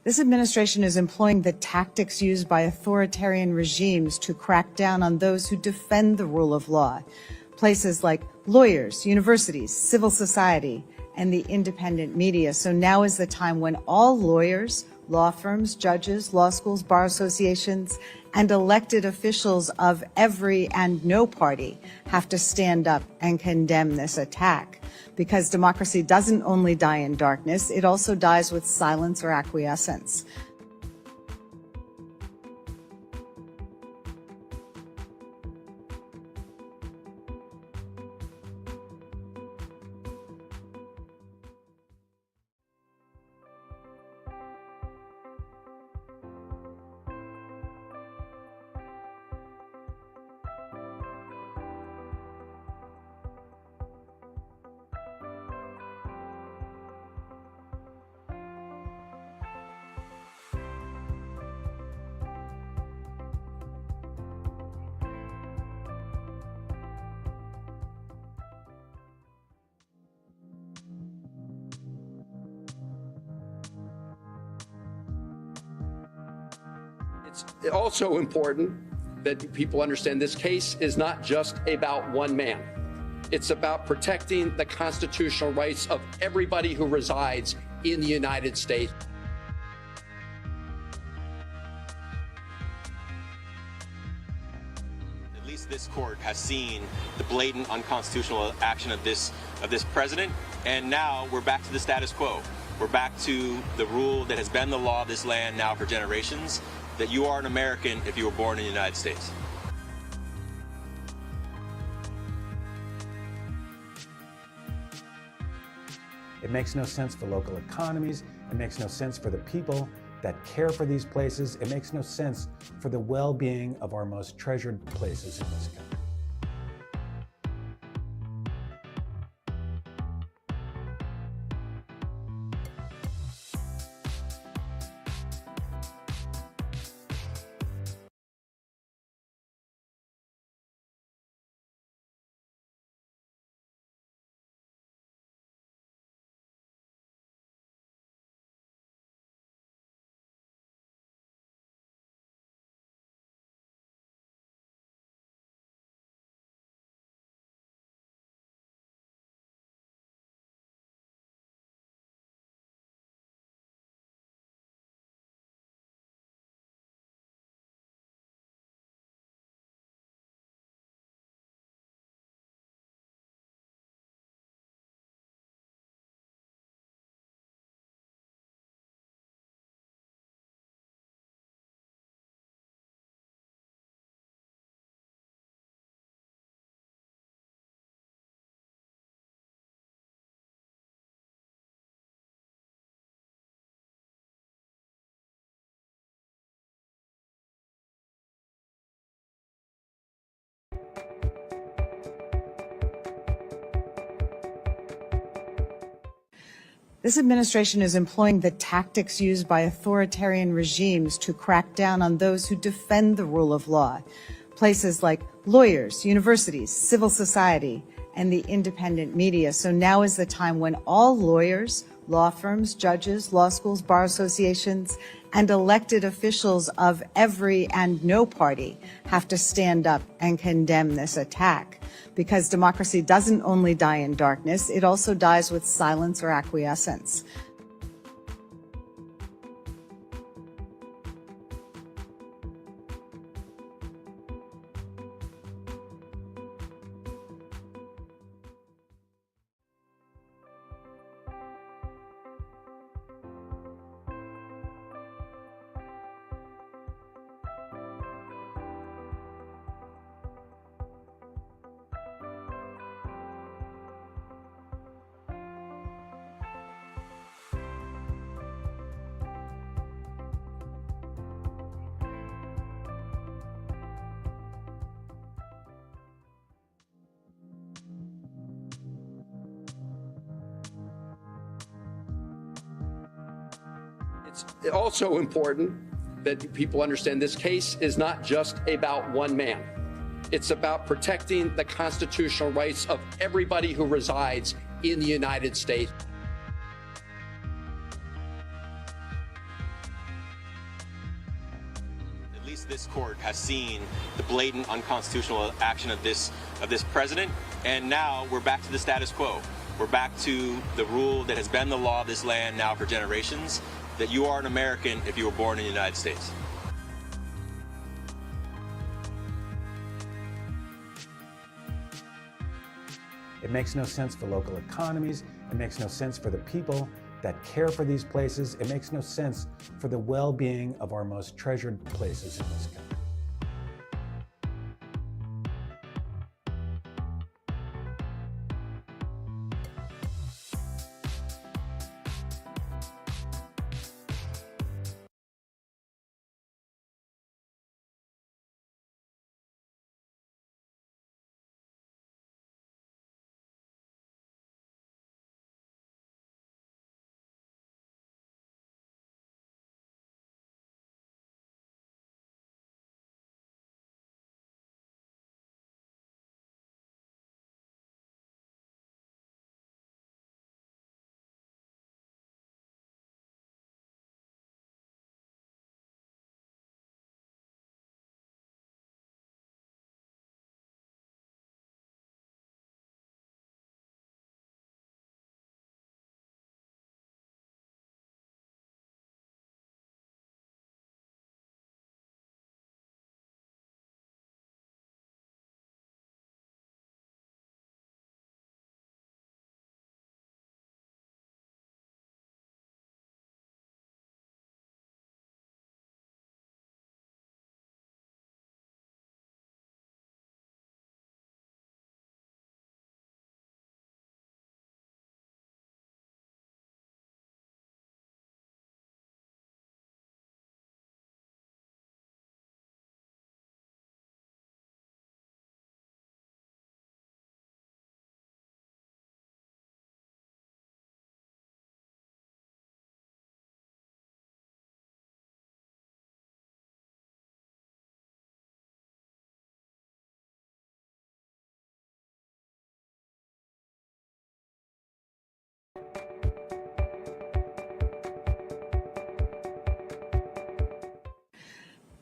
This administration is employing the tactics used by authoritarian regimes to crack down on those who defend the rule of law. Places like lawyers, universities, civil society, and the independent media. So now is the time when all lawyers, law firms, judges, law schools, bar associations, and elected officials of every and no party have to stand up and condemn this attack. Because democracy doesn't only die in darkness, it also dies with silence or acquiescence. It's also important that people understand this case is not just about one man. It's about protecting the constitutional rights of everybody who resides in the United States. At least this court has seen the blatant unconstitutional action of this president, and now we're back to the status quo. We're back to the rule that has been the law of this land now for generations, that you are an American if you were born in the United States. It makes no sense for local economies. It makes no sense for the people that care for these places. It makes no sense for the well-being of our most treasured places in this country. This administration is employing the tactics used by authoritarian regimes to crack down on those who defend the rule of law. Places like lawyers, universities, civil society, and the independent media. So now is the time when all lawyers, law firms, judges, law schools, bar associations, and elected officials of every and no party have to stand up and condemn this attack. Because democracy doesn't only die in darkness, it also dies with silence or acquiescence. It's also important that people understand this case is not just about one man. It's about protecting the constitutional rights of everybody who resides in the United States. this court has seen the blatant unconstitutional action of this president, and now we're back to the status quo. We're back to the rule that has been the law of this land now for generations, that you are an American if you were born in the United States. It makes no sense for local economies. It makes no sense for the people that care for these places. It makes no sense for the well-being of our most treasured places in this country.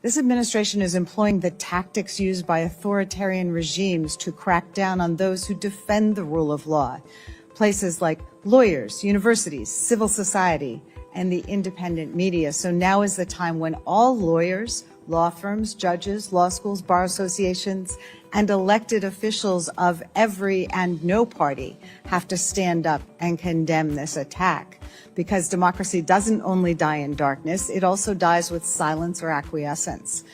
This administration is employing the tactics used by authoritarian regimes to crack down on those who defend the rule of law. Places like lawyers, universities, civil society, and the independent media. So now is the time when all lawyers, law firms, judges, law schools, bar associations, and elected officials of every and no party have to stand up and condemn this attack. Because democracy doesn't only die in darkness, it also dies with silence or acquiescence.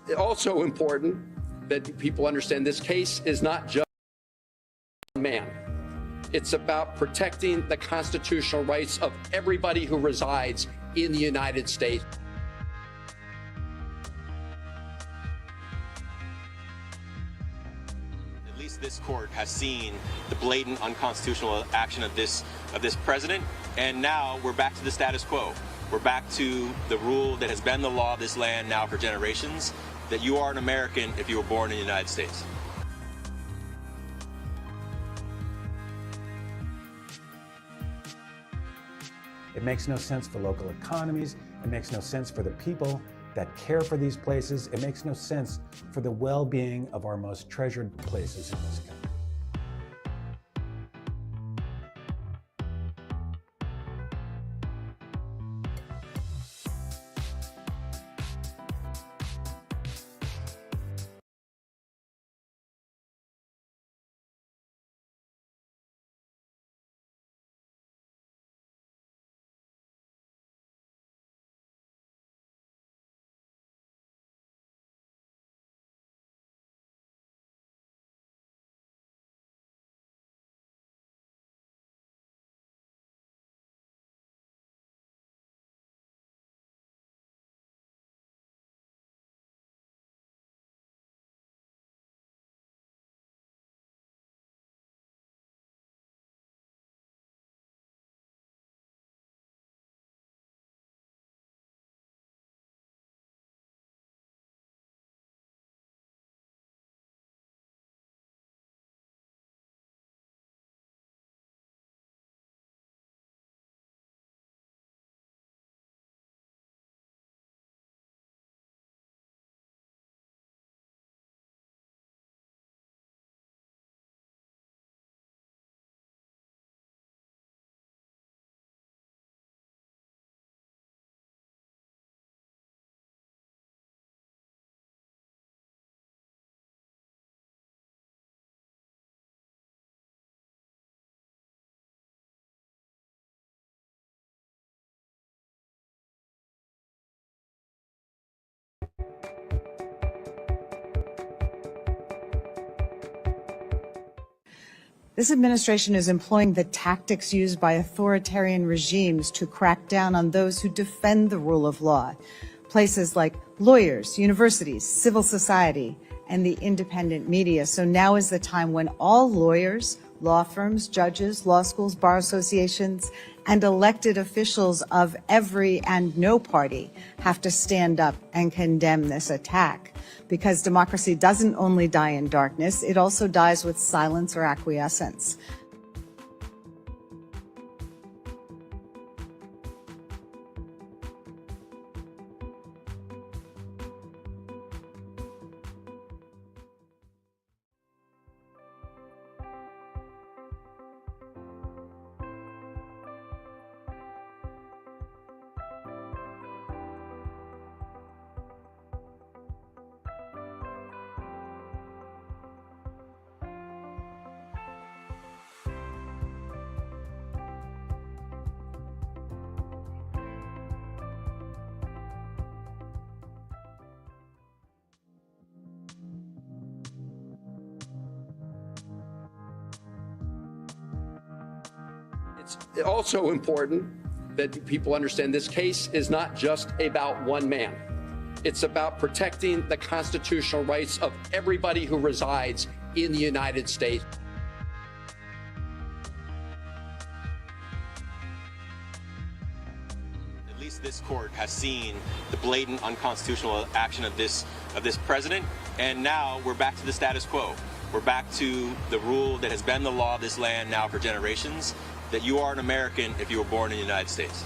It's also important that people understand this case is not just one man. It's about protecting the constitutional rights of everybody who resides in the United States. At least this court has seen the blatant unconstitutional action of this president, and now we're back to the status quo. We're back to the rule that has been the law of this land now for generations, that you are an American if you were born in the United States. It makes no sense for local economies. It makes no sense for the people that care for these places. It makes no sense for the well-being of our most treasured places in this country. This administration is employing the tactics used by authoritarian regimes to crack down on those who defend the rule of law. Places like lawyers, universities, civil society, and the independent media. So now is the time when all lawyers, law firms, judges, law schools, bar associations, and elected officials of every and no party have to stand up and condemn this attack. Because democracy doesn't only die in darkness, it also dies with silence or acquiescence. It's also important that people understand this case is not just about one man. It's about protecting the constitutional rights of everybody who resides in the United States. At least this court has seen the blatant unconstitutional action of this president, and now we're back to the status quo. We're back to the rule that has been the law of this land now for generations, that you are an American if you were born in the United States.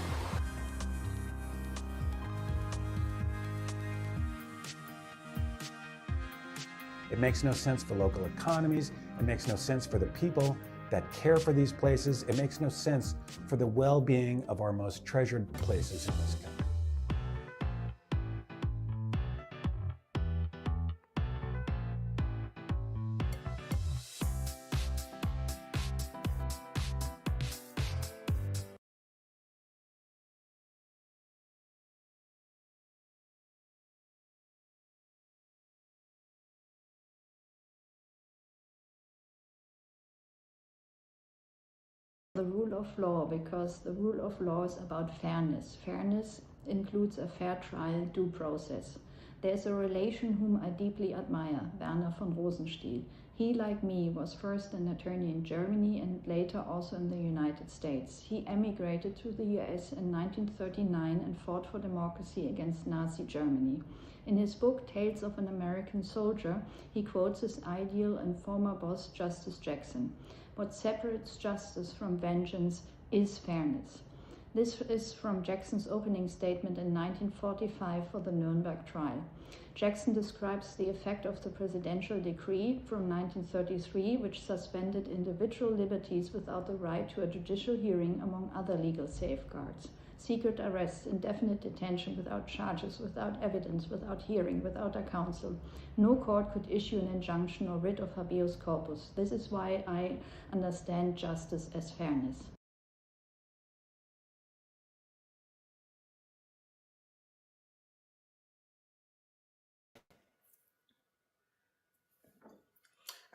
It makes no sense for local economies. It makes no sense for the people that care for these places. It makes no sense for the well-being of our most treasured places in this country. The rule of law, because the rule of law is about fairness. Fairness includes a fair trial, due process. There's a relation whom I deeply admire, Werner von Rosenstiel. He, like me, was first an attorney in Germany and later also in the United States. He emigrated to the US in 1939 and fought for democracy against Nazi Germany. In his book, Tales of an American Soldier, he quotes his ideal and former boss, Justice Jackson. What separates justice from vengeance is fairness. This is from Jackson's opening statement in 1945 for the Nuremberg trial. Jackson describes the effect of the presidential decree from 1933, which suspended individual liberties without the right to a judicial hearing, among other legal safeguards. Secret arrests, indefinite detention without charges, without evidence, without hearing, without a counsel. No court could issue an injunction or writ of habeas corpus. This is why I understand justice as fairness.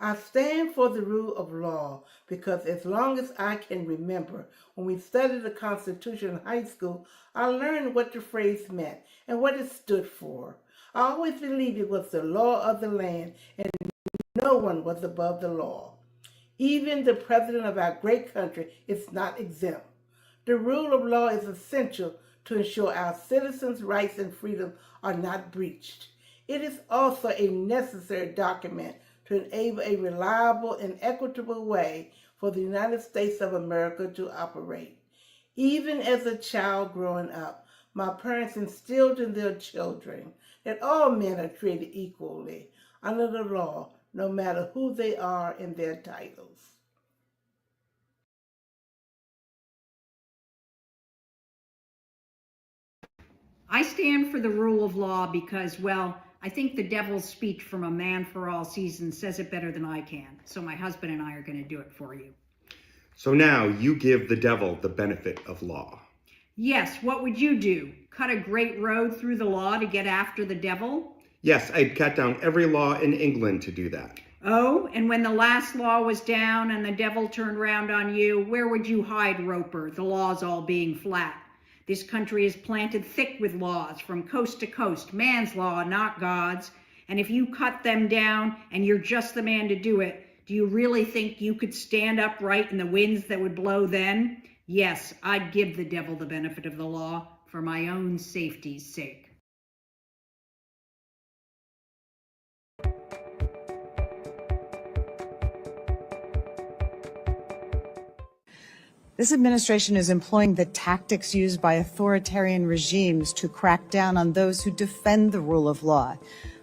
I stand for the rule of law because as long as I can remember, when we studied the Constitution in high school, I learned what the phrase meant and what it stood for. I always believed it was the law of the land and no one was above the law. Even the president of our great country is not exempt. The rule of law is essential to ensure our citizens' rights and freedom are not breached. It is also a necessary document to enable a reliable and equitable way for the United States of America to operate. Even as a child growing up, my parents instilled in their children that all men are treated equally under the law, no matter who they are and their titles. I stand for the rule of law because, well, I think the devil's speech from a man for all seasons says it better than I can. So my husband and I are going to do it for you. So now you give the devil the benefit of law. Yes, what would you do? Cut a great road through the law to get after the devil? Yes, I'd cut down every law in England to do that. Oh, and when the last law was down and the devil turned round on you, where would you hide, Roper, the laws all being flat? This country is planted thick with laws from coast to coast, man's law, not God's. And if you cut them down and you're just the man to do it, do you really think you could stand upright in the winds that would blow then? Yes, I'd give the devil the benefit of the law for my own safety's sake. This administration is employing the tactics used by authoritarian regimes to crack down on those who defend the rule of law.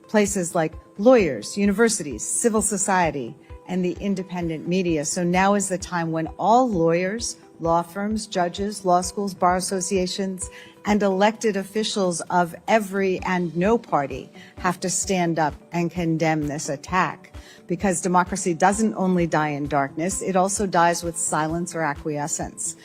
Places like lawyers, universities, civil society, and the independent media. So now is the time when all lawyers, law firms, judges, law schools, bar associations, and elected officials of every and no party have to stand up and condemn this attack. Because democracy doesn't only die in darkness, it also dies with silence or acquiescence.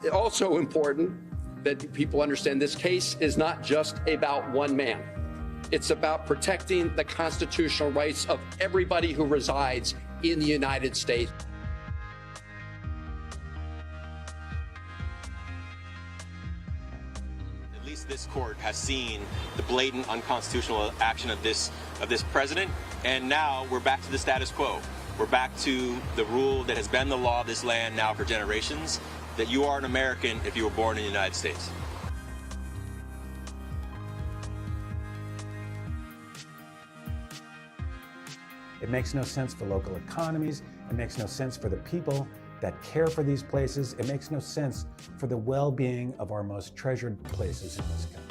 It's also important that people understand this case is not just about one man. It's about protecting the constitutional rights of everybody who resides in the United States. At least this court has seen the blatant unconstitutional action of this president, and now we're back to the status quo. We're back to the rule that has been the law of this land now for generations, that you are an American if you were born in the United States. It makes no sense for local economies. It makes no sense for the people that care for these places. It makes no sense for the well-being of our most treasured places in this country.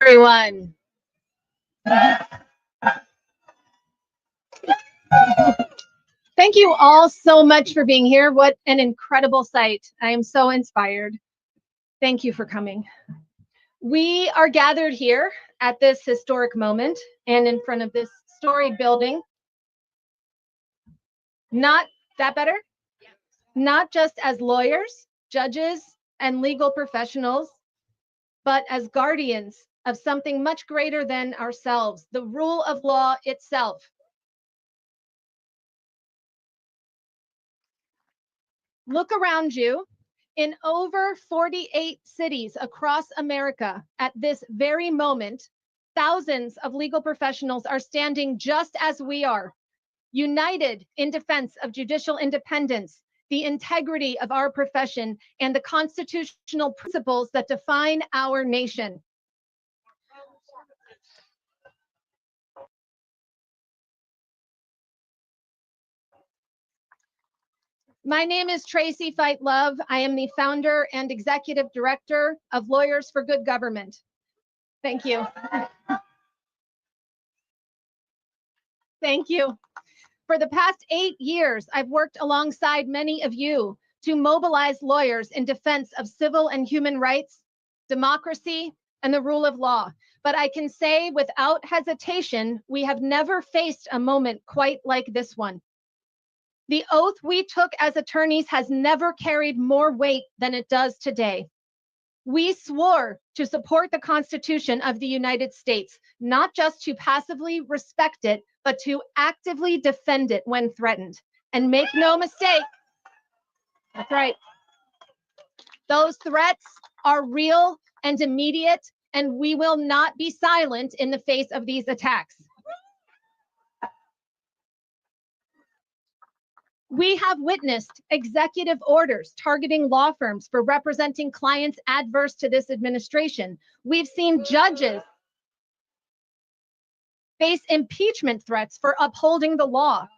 Everyone. Thank you all so much for being here. What an incredible sight. I am so inspired. Thank you for coming. We are gathered here at this historic moment and in front of this storied building. Not that better? Not just as lawyers, judges, and legal professionals, but as guardians of something much greater than ourselves, the rule of law itself. Look around you. In over 48 cities across America at this very moment, thousands of legal professionals are standing just as we are, united in defense of judicial independence, the integrity of our profession, and the constitutional principles that define our nation. My name is Tracy Fight Love. I am the founder and executive director of Lawyers for Good Government. Thank you. Thank you. For the past 8 years, I've worked alongside many of you to mobilize lawyers in defense of civil and human rights, democracy, and the rule of law. But I can say without hesitation, we have never faced a moment quite like this one. The oath we took as attorneys has never carried more weight than it does today. We swore to support the Constitution of the United States, not just to passively respect it, but to actively defend it when threatened. And make no mistake, that's right, those threats are real and immediate, and we will not be silent in the face of these attacks. We have witnessed executive orders targeting law firms for representing clients adverse to this administration. We've seen judges face impeachment threats for upholding the law.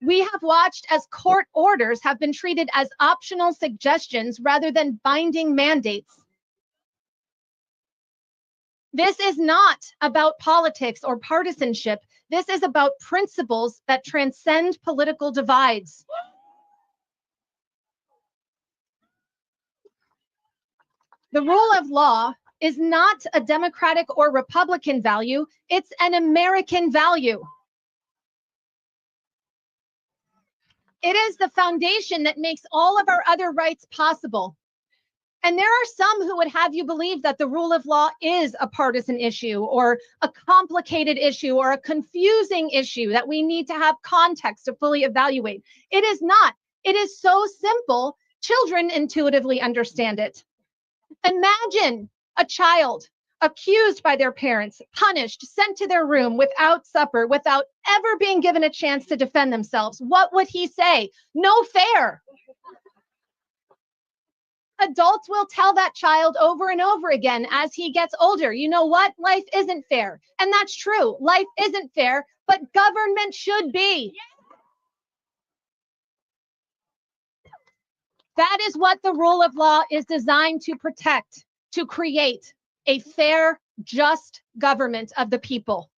We have watched as court orders have been treated as optional suggestions rather than binding mandates. This is not about politics or partisanship. This is about principles that transcend political divides. The rule of law is not a Democratic or Republican value. It's an American value. It is the foundation that makes all of our other rights possible. And there are some who would have you believe that the rule of law is a partisan issue or a complicated issue or a confusing issue that we need to have context to fully evaluate. It is not. It is so simple, children intuitively understand it. Imagine a child accused by their parents, punished, sent to their room without supper, without ever being given a chance to defend themselves. What would he say? No fair. Adults will tell that child over and over again as he gets older, you know what? Life isn't fair. And that's true. Life isn't fair, but government should be. That is what the rule of law is designed to protect, to create a fair, just government of the people.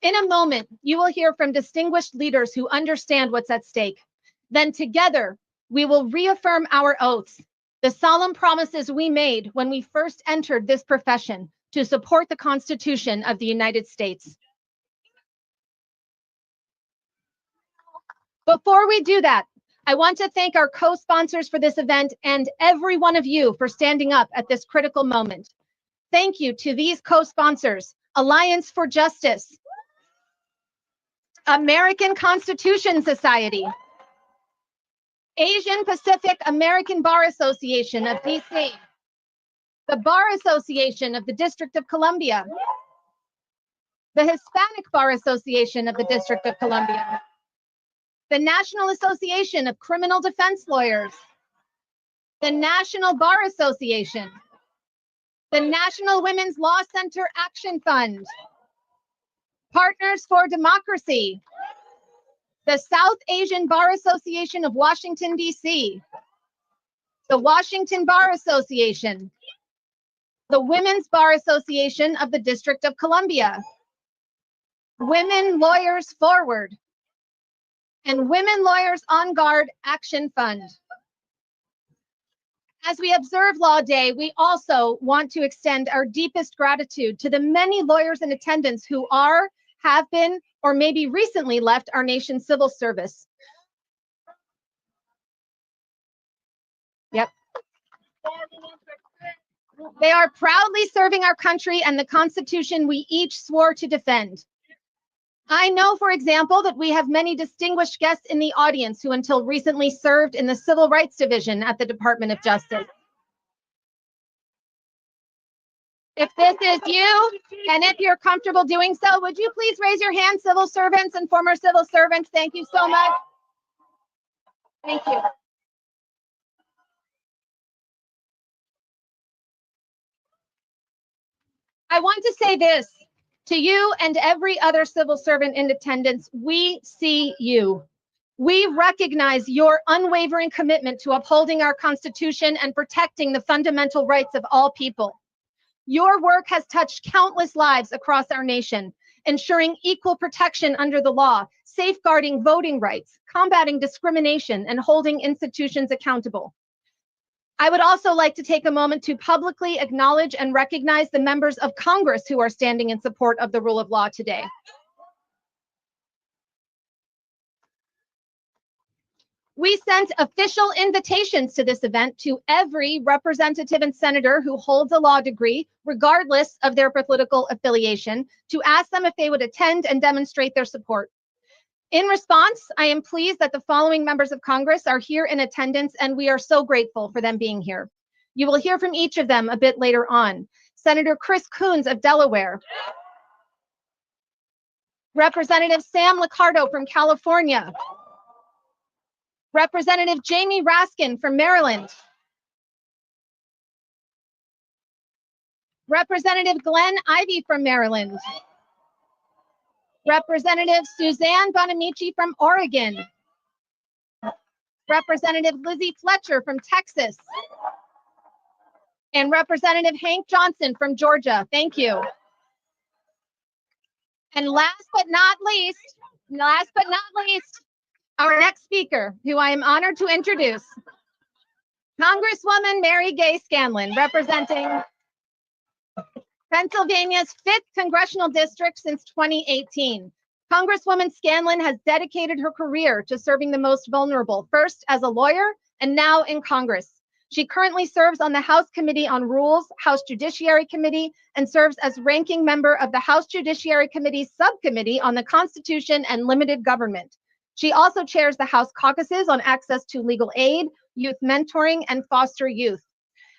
In a moment, you will hear from distinguished leaders who understand what's at stake. Then together, we will reaffirm our oaths, the solemn promises we made when we first entered this profession to support the Constitution of the United States. Before we do that, I want to thank our co-sponsors for this event and every one of you for standing up at this critical moment. Thank you to these co-sponsors, Alliance for Justice, American Constitution Society, Asian Pacific American Bar Association of DC, the Bar Association of the District of Columbia, the Hispanic Bar Association of the District of Columbia, the National Association of Criminal Defense Lawyers, the National Bar Association, the National Women's Law Center Action Fund, Partners for Democracy, the South Asian Bar Association of Washington, D.C., the Washington Bar Association, the Women's Bar Association of the District of Columbia, Women Lawyers Forward, and Women Lawyers on Guard Action Fund. As we observe Law Day, we also want to extend our deepest gratitude to the many lawyers in attendance who are, have been, or maybe recently left our nation's civil service. Yep. They are proudly serving our country and the Constitution we each swore to defend. I know, for example, that we have many distinguished guests in the audience who until recently served in the Civil Rights Division at the Department of Justice. If this is you, and if you're comfortable doing so, would you please raise your hand, civil servants and former civil servants? Thank you so much. Thank you. I want to say this to you and every other civil servant in attendance. We see you. We recognize your unwavering commitment to upholding our Constitution and protecting the fundamental rights of all people. Your work has touched countless lives across our nation, ensuring equal protection under the law, safeguarding voting rights, combating discrimination, and holding institutions accountable. I would also like to take a moment to publicly acknowledge and recognize the members of Congress who are standing in support of the rule of law today. We sent official invitations to this event to every representative and senator who holds a law degree, regardless of their political affiliation, to ask them if they would attend and demonstrate their support. In response, I am pleased that the following members of Congress are here in attendance, and we are so grateful for them being here. You will hear from each of them a bit later on. Senator Chris Coons of Delaware, Representative Sam Liccardo from California, Representative Jamie Raskin from Maryland, Representative Glenn Ivey from Maryland, Representative Suzanne Bonamici from Oregon, Representative Lizzie Fletcher from Texas, and Representative Hank Johnson from Georgia. Thank you. And last but not least, our next speaker, who I am honored to introduce, Congresswoman Mary Gay Scanlon, representing Pennsylvania's 5th Congressional District since 2018. Congresswoman Scanlon has dedicated her career to serving the most vulnerable, first as a lawyer and now in Congress. She currently serves on the House Committee on Rules, House Judiciary Committee, and serves as ranking member of the House Judiciary Committee's Subcommittee on the Constitution and Limited Government. She also chairs the House caucuses on access to legal aid, youth mentoring, and foster youth.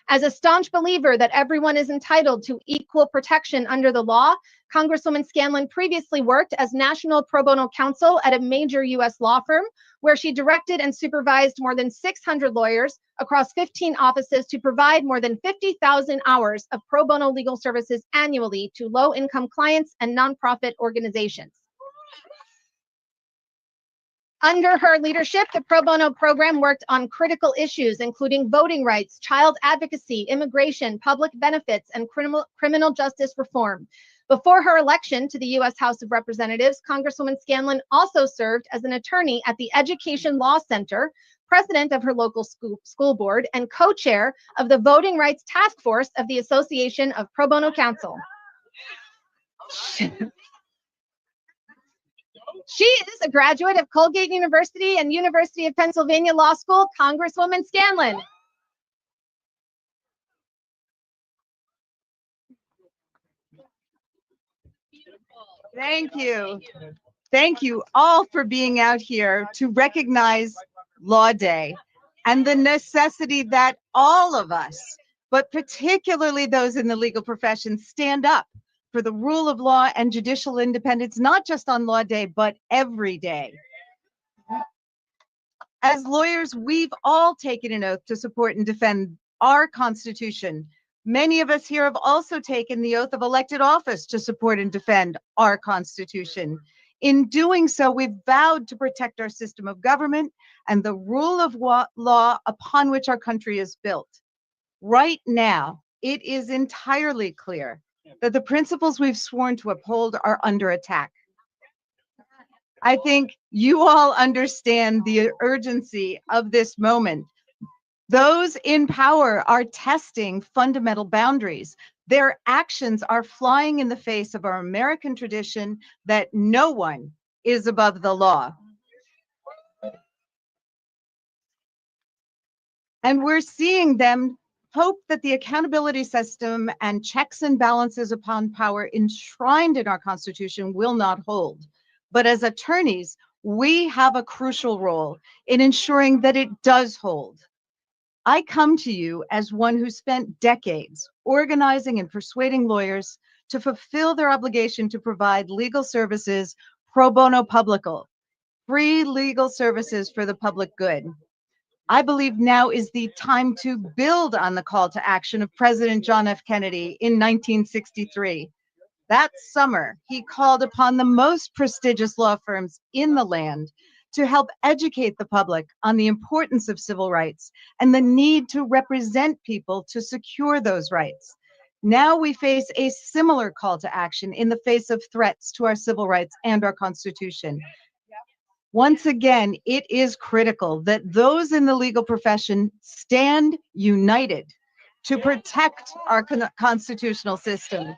As a staunch believer that everyone is entitled to equal protection under the law, Congresswoman Scanlon previously worked as National Pro Bono Counsel at a major U.S. law firm, where she directed and supervised more than 600 lawyers across 15 offices to provide more than 50,000 hours of pro bono legal services annually to low-income clients and nonprofit organizations. Under her leadership, the pro bono program worked on critical issues, including voting rights, child advocacy, immigration, public benefits, and criminal justice reform. Before her election to the U.S. House of Representatives, Congresswoman Scanlon also served as an attorney at the Education Law Center, president of her local school board, and co-chair of the Voting Rights Task Force of the Association of Pro Bono Counsel. She is a graduate of Colgate University and University of Pennsylvania Law School. Congresswoman Scanlon. Thank you. Thank you all for being out here to recognize Law Day and the necessity that all of us, but particularly those in the legal profession, stand up for the rule of law and judicial independence, not just on Law Day, but every day. As lawyers, we've all taken an oath to support and defend our Constitution. Many of us here have also taken the oath of elected office to support and defend our Constitution. In doing so, we've vowed to protect our system of government and the rule of law upon which our country is built. Right now, it is entirely clear that the principles we've sworn to uphold are under attack. I think you all understand the urgency of this moment. Those in power are testing fundamental boundaries. Their actions are flying in the face of our American tradition that no one is above the law. And we're seeing them hope that the accountability system and checks and balances upon power enshrined in our Constitution will not hold. But as attorneys, we have a crucial role in ensuring that it does hold. I come to you as one who spent decades organizing and persuading lawyers to fulfill their obligation to provide legal services pro bono publico, free legal services for the public good. I believe now is the time to build on the call to action of President John F. Kennedy in 1963. That summer, he called upon the most prestigious law firms in the land to help educate the public on the importance of civil rights and the need to represent people to secure those rights. Now we face a similar call to action in the face of threats to our civil rights and our Constitution. Once again, it is critical that those in the legal profession stand united to protect our constitutional system.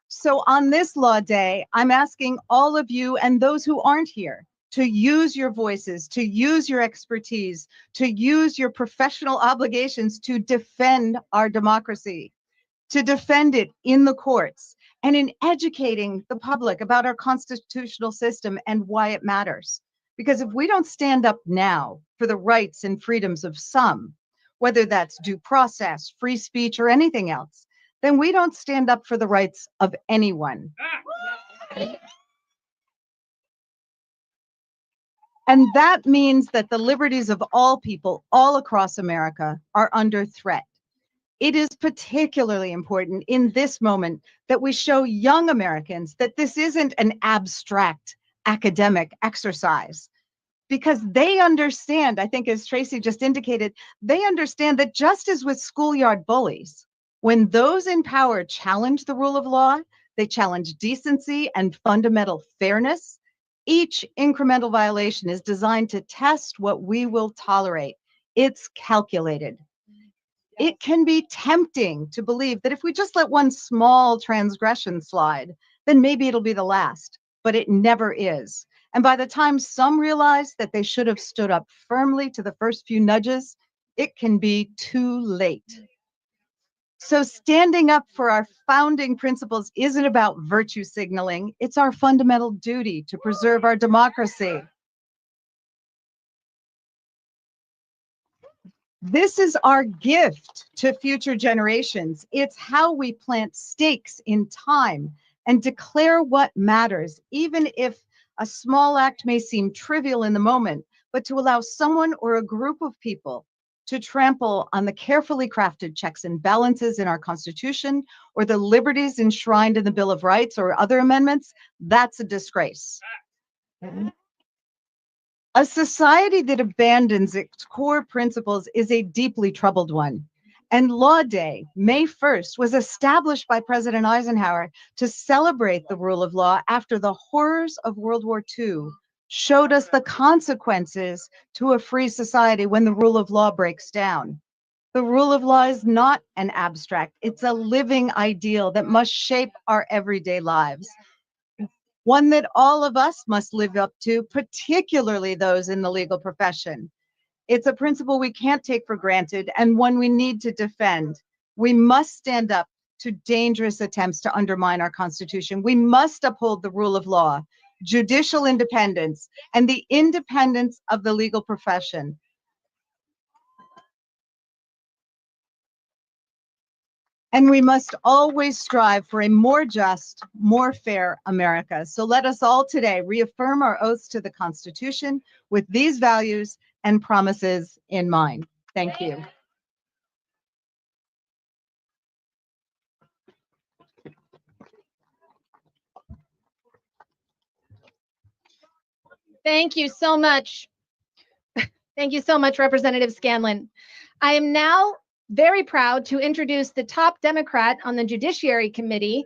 So on this Law Day, I'm asking all of you and those who aren't here to use your voices, to use your expertise, to use your professional obligations to defend our democracy, to defend it in the courts, and in educating the public about our constitutional system and why it matters. Because if we don't stand up now for the rights and freedoms of some, whether that's due process, free speech, or anything else, then we don't stand up for the rights of anyone. And that means that the liberties of all people all across America are under threat. It is particularly important in this moment that we show young Americans that this isn't an abstract academic exercise, because they understand, I think as Tracy just indicated, they understand that just as with schoolyard bullies, when those in power challenge the rule of law, they challenge decency and fundamental fairness. Each incremental violation is designed to test what we will tolerate. It's calculated. It can be tempting to believe that if we just let one small transgression slide, then maybe it'll be the last, but it never is. And by the time some realize that they should have stood up firmly to the first few nudges, it can be too late. So standing up for our founding principles isn't about virtue signaling. It's our fundamental duty to preserve our democracy. This is our gift to future generations. It's how we plant stakes in time and declare what matters, even if a small act may seem trivial in the moment, but to allow someone or a group of people to trample on the carefully crafted checks and balances in our Constitution or the liberties enshrined in the Bill of Rights or other amendments, that's a disgrace. A society that abandons its core principles is a deeply troubled one. And Law Day, May 1st, was established by President Eisenhower to celebrate the rule of law after the horrors of World War II showed us the consequences to a free society when the rule of law breaks down. The rule of law is not an abstract, it's a living ideal that must shape our everyday lives. One that all of us must live up to, particularly those in the legal profession. It's a principle we can't take for granted and one we need to defend. We must stand up to dangerous attempts to undermine our Constitution. We must uphold the rule of law, judicial independence, and the independence of the legal profession. And we must always strive for a more just, more fair America. So let us all today reaffirm our oaths to the Constitution with these values and promises in mind. Thank you. Thank you so much. Thank you so much, Representative Scanlon. I am now very proud to introduce the top Democrat on the Judiciary Committee,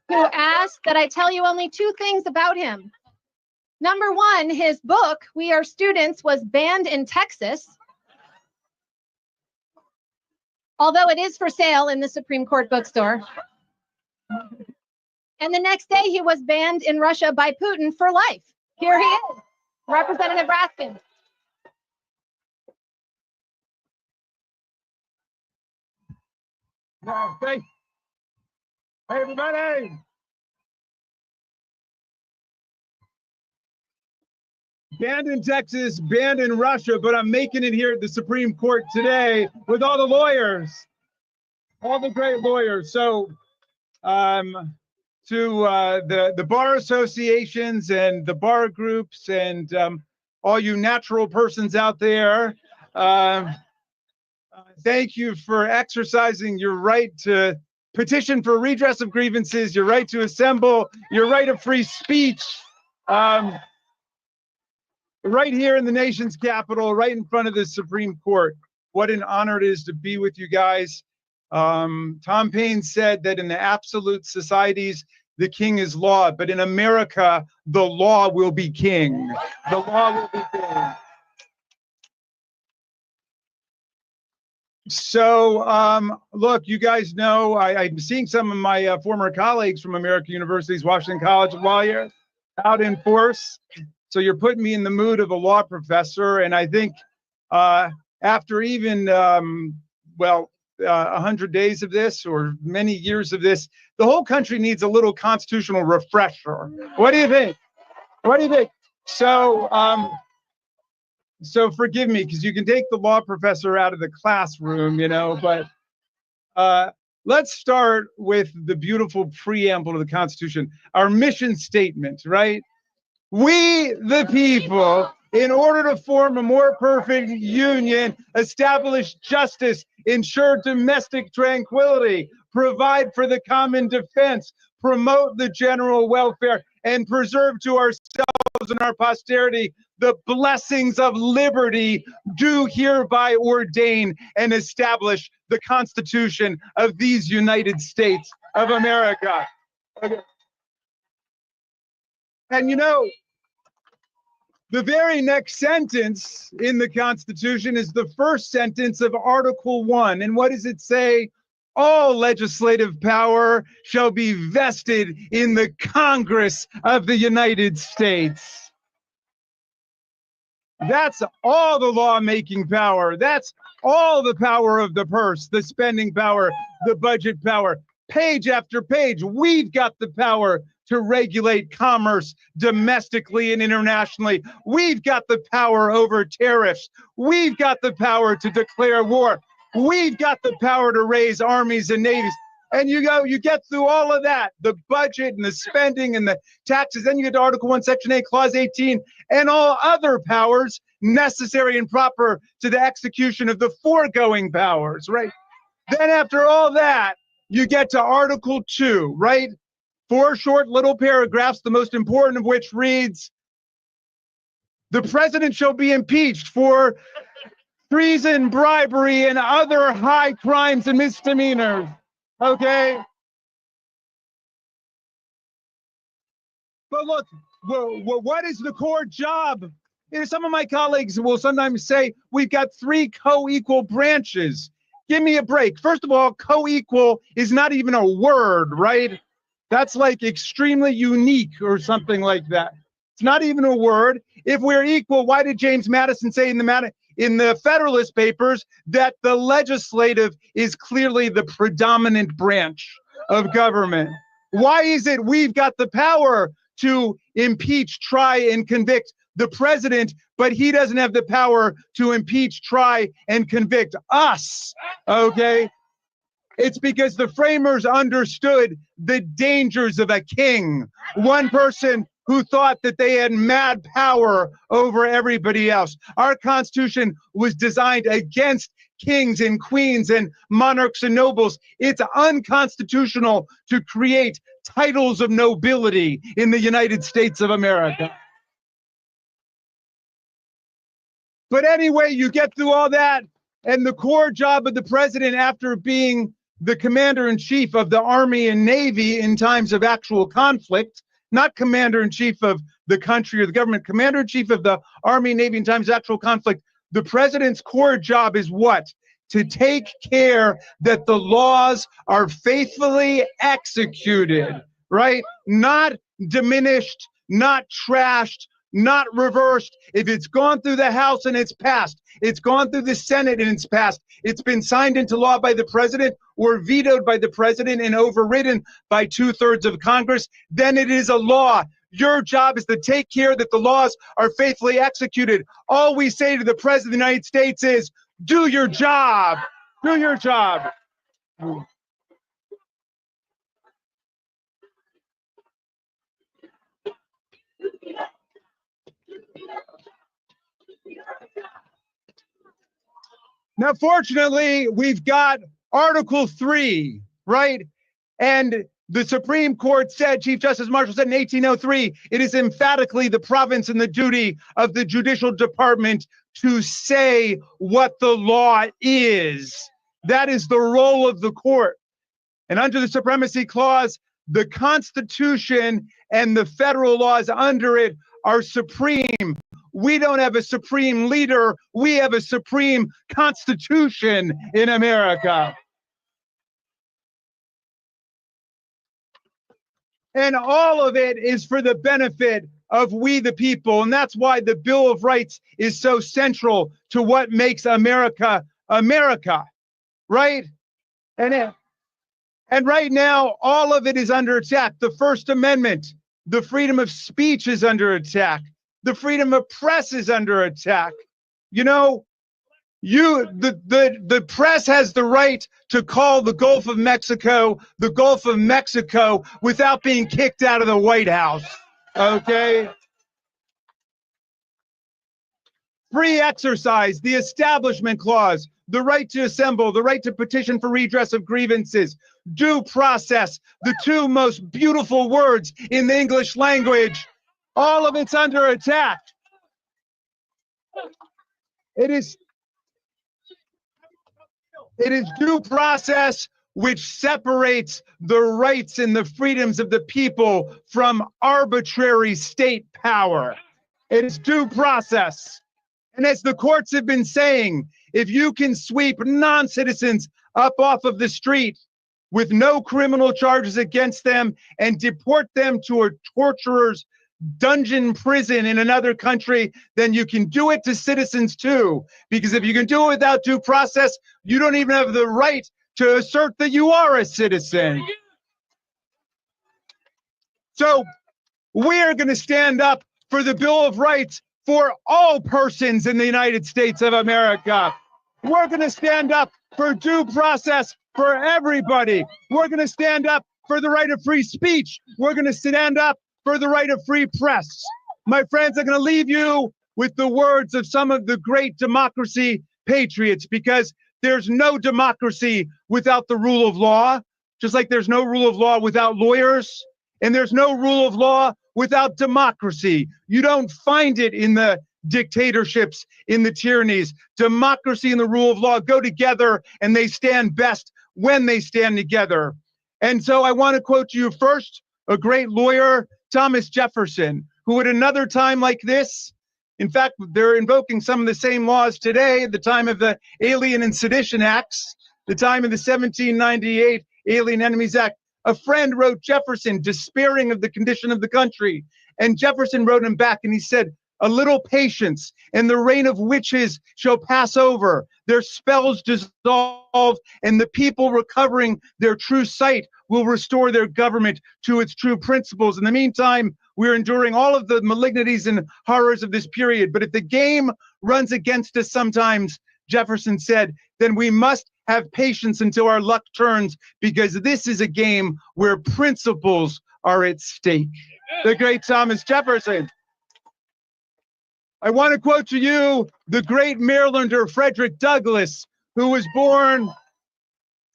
who asked that I tell you only 2 things about him. Number 1, his book, We Are Students, was banned in Texas, although it is for sale in the Supreme Court bookstore. And the next day, he was banned in Russia by Putin for life. Here he is, Representative Raskin. Hey, everybody. Banned in Texas, banned in Russia, but I'm making it here at the Supreme Court today with all the lawyers, all the great lawyers. So to the bar associations and the bar groups and all you natural persons out there, thank you for exercising your right to petition for redress of grievances, your right to assemble, your right of free speech, right here in the nation's capital, right in front of the Supreme Court. What an honor it is to be with you guys. Tom Paine said that in the absolute societies, the king is law, but in America, the law will be king. The law will be king. So, look, you guys know, I'm seeing some of my former colleagues from American University's Washington College of Law here out in force. So you're putting me in the mood of a law professor. And I think after even, 100 days of this or many years of this, the whole country needs a little constitutional refresher. What do you think? What do you think? So, so forgive me, because you can take the law professor out of the classroom, you know, but let's start with the beautiful preamble to the Constitution, our mission statement, right? We, the people, in order to form a more perfect union, establish justice, ensure domestic tranquility, provide for the common defense, promote the general welfare, and preserve to ourselves and our posterity the blessings of liberty, do hereby ordain and establish the Constitution of these United States of America. Okay. And you know, the very next sentence in the Constitution is the first sentence of Article 1. And what does it say? All legislative power shall be vested in the Congress of the United States. That's all the lawmaking power. That's all the power of the purse, the spending power, the budget power. Page after page, we've got the power to regulate commerce domestically and internationally. We've got the power over tariffs. We've got the power to declare war. We've got the power to raise armies and navies. And you get through all of that, the budget and the spending and the taxes. Then you get to Article 1, Section 8, Clause 18, and all other powers necessary and proper to the execution of the foregoing powers, right? Then after all that, you get to Article 2, right? 4 short little paragraphs, the most important of which reads, the president shall be impeached for treason, bribery, and other high crimes and misdemeanors. Okay? But look, what is the core job? You know, some of my colleagues will sometimes say, we've got 3 co-equal branches. Give me a break. First of all, co-equal is not even a word, right? That's like extremely unique or something like that. It's not even a word. If we're equal, why did James Madison say in the Federalist Papers that the legislative is clearly the predominant branch of government? Why is it we've got the power to impeach, try, and convict the president, but he doesn't have the power to impeach, try, and convict us? Okay? It's because the framers understood the dangers of a king, one person who thought that they had mad power over everybody else. Our Constitution was designed against kings and queens and monarchs and nobles. It's unconstitutional to create titles of nobility in the United States of America. But anyway, you get through all that, and the core job of the president, after being the commander-in-chief of the Army and Navy in times of actual conflict, not commander-in-chief of the country or the government, commander-in-chief of the Army and Navy in times of actual conflict, the president's core job is what? To take care that the laws are faithfully executed, right? Not diminished, not trashed, not reversed. If it's gone through the House and it's passed, it's gone through the Senate and it's passed, it's been signed into law by the president or vetoed by the president and overridden by 2/3 of Congress, then it is a law. Your job is to take care that the laws are faithfully executed. All we say to the president of the United States is, do your job. Do your job. Now, fortunately, we've got Article 3, right? And the Supreme Court said, Chief Justice Marshall said in 1803, it is emphatically the province and the duty of the judicial department to say what the law is. That is the role of the court. And under the Supremacy Clause, the Constitution and the federal laws under it are supreme. We don't have a supreme leader. We have a supreme constitution in America. And all of it is for the benefit of we the people. And that's why the Bill of Rights is so central to what makes America, America, right? And right now, all of it is under attack. The First Amendment, the freedom of speech is under attack. The freedom of press is under attack. You know, the press has the right to call the Gulf of Mexico without being kicked out of the White House. Okay? Free exercise, the Establishment Clause, the right to assemble, the right to petition for redress of grievances, due process, the two most beautiful words in the English language. All of it's under attack. It is due process which separates the rights and the freedoms of the people from arbitrary state power. It is due process. And as the courts have been saying, if you can sweep non-citizens up off of the street with no criminal charges against them and deport them to a torturer's dungeon prison in another country, then you can do it to citizens too. Because if you can do it without due process, you don't even have the right to assert that you are a citizen. So we are going to stand up for the Bill of Rights for all persons in the United States of America. We're going to stand up for due process for everybody. We're going to stand up for the right of free speech. We're going to stand up for the right of free press. My friends, I'm going to leave you with the words of some of the great democracy patriots, because there's no democracy without the rule of law, just like there's no rule of law without lawyers, and there's no rule of law without democracy. You don't find it in the dictatorships, in the tyrannies. Democracy and the rule of law go together, and they stand best when they stand together. And so I want to quote to you first a great lawyer, Thomas Jefferson, who at another time like this, in fact, they're invoking some of the same laws today at the time of the Alien and Sedition Acts, the time of the 1798 Alien Enemies Act. A friend wrote Jefferson, despairing of the condition of the country. And Jefferson wrote him back and he said, "A little patience, and the reign of witches shall pass over, their spells dissolve, and the people recovering their true sight will restore their government to its true principles. In the meantime, we're enduring all of the malignities and horrors of this period. But if the game runs against us sometimes," Jefferson said, "then we must have patience until our luck turns, because this is a game where principles are at stake." The great Thomas Jefferson. I want to quote to you the great Marylander Frederick Douglass, who was born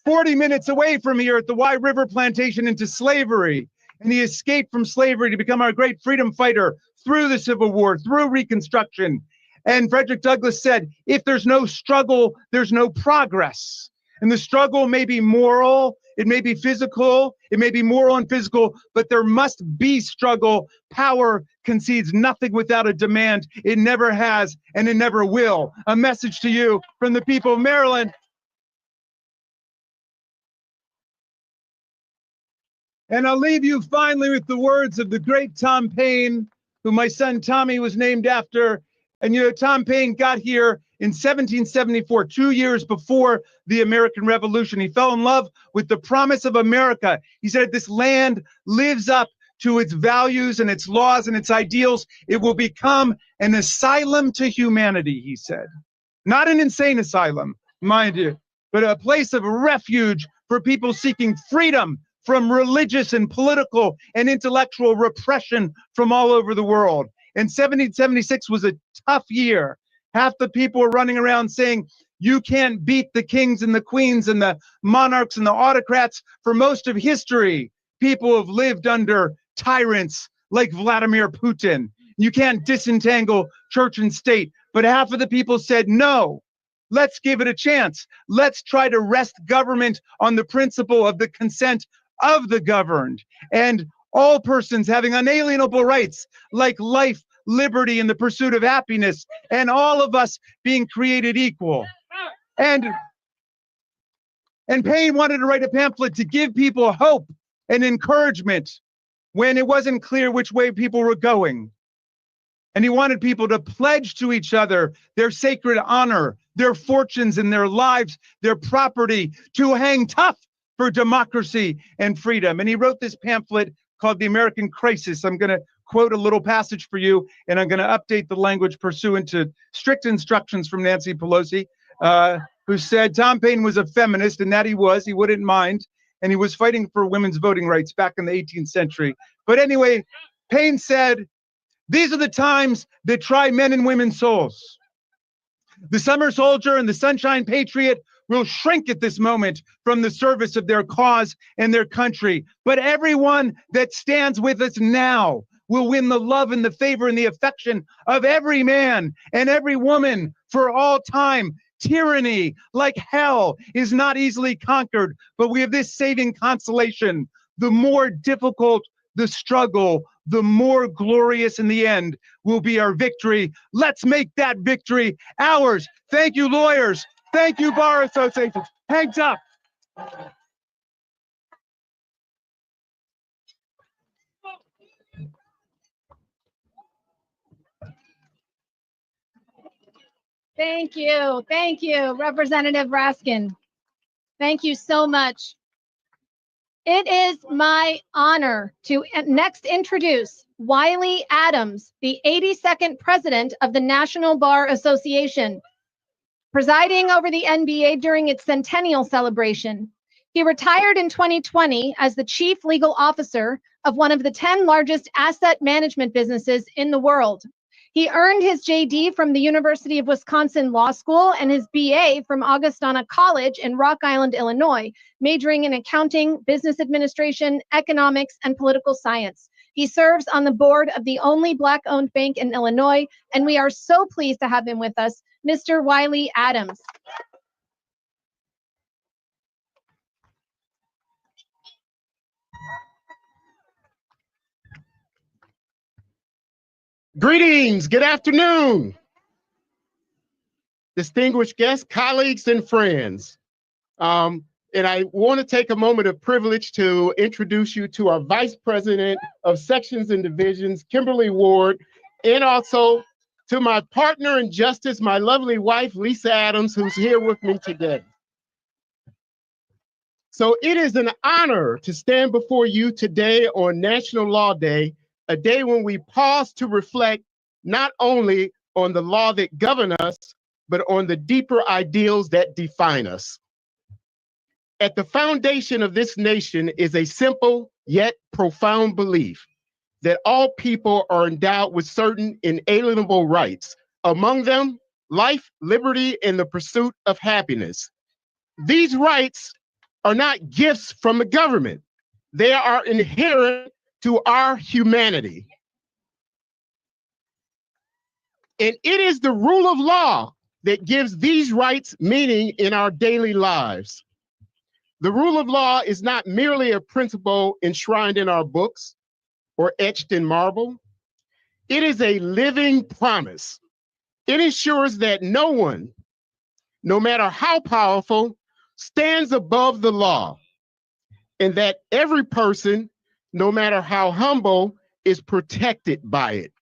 40 minutes away from here at the Wye River Plantation into slavery. And he escaped from slavery to become our great freedom fighter through the Civil War, through Reconstruction. And Frederick Douglass said, if there's no struggle, there's no progress. And the struggle may be moral, it may be physical, it may be moral and physical, but there must be struggle. Power concedes nothing without a demand. It never has, and it never will. A message to you from the people of Maryland. And I'll leave you finally with the words of the great Tom Paine, who my son Tommy was named after. And you know, Tom Paine got here in 1774, 2 years before the American Revolution. He fell in love with the promise of America. He said, this land lives up to its values and its laws and its ideals. It will become an asylum to humanity, he said. Not an insane asylum, mind you, but a place of refuge for people seeking freedom from religious and political and intellectual repression from all over the world. And 1776 was a tough year. Half the people were running around saying, you can't beat the kings and the queens and the monarchs and the autocrats. For most of history, people have lived under tyrants like Vladimir Putin. You can't disentangle church and state. But half of the people said, no, let's give it a chance. Let's try to wrest government on the principle of the consent of the governed, and all persons having unalienable rights like life, liberty, and the pursuit of happiness, and all of us being created equal. And Paine wanted to write a pamphlet to give people hope and encouragement when it wasn't clear which way people were going. And he wanted people to pledge to each other their sacred honor, their fortunes and their lives, their property, to hang tough for democracy and freedom. And he wrote this pamphlet called The American Crisis. I'm going to quote a little passage for you, and I'm going to update the language pursuant to strict instructions from Nancy Pelosi, who said Tom Paine was a feminist, and that he was, he wouldn't mind, and he was fighting for women's voting rights back in the 18th century. But anyway, Paine said, these are the times that try men and women's souls. The summer soldier and the sunshine patriot will shrink at this moment from the service of their cause and their country. But everyone that stands with us now will win the love and the favor and the affection of every man and every woman for all time. Tyranny, like hell, is not easily conquered, but we have this saving consolation. The more difficult the struggle, the more glorious in the end will be our victory. Let's make that victory ours. Thank you, lawyers. Thank you, bar associations. Hands up. Thank you. Thank you, Representative Raskin. Thank you so much. It is my honor to next introduce Wiley Adams, the 82nd president of the National Bar Association, presiding over the NBA during its centennial celebration. He retired in 2020 as the chief legal officer of one of the 10 largest asset management businesses in the world. He earned his JD from the University of Wisconsin Law School and his BA from Augustana College in Rock Island, Illinois, majoring in accounting, business administration, economics, and political science. He serves on the board of the only Black-owned bank in Illinois, and we are so pleased to have him with us, Mr. Wiley Adams. Greetings, good afternoon, distinguished guests, colleagues, and friends. And I want to take a moment of privilege to introduce you to our Vice President of Sections and Divisions, Kimberly Ward, and also to my partner in justice, my lovely wife, Lisa Adams, who's here with me today. So it is an honor to stand before you today on National Law Day, a day when we pause to reflect not only on the law that governs us, but on the deeper ideals that define us. At the foundation of this nation is a simple yet profound belief that all people are endowed with certain inalienable rights, among them life, liberty, and the pursuit of happiness. These rights are not gifts from the government. They are inherent to our humanity. And it is the rule of law that gives these rights meaning in our daily lives. The rule of law is not merely a principle enshrined in our books or etched in marble. It is a living promise. It ensures that no one, no matter how powerful, stands above the law, and that every person, no matter how humble, is protected by it.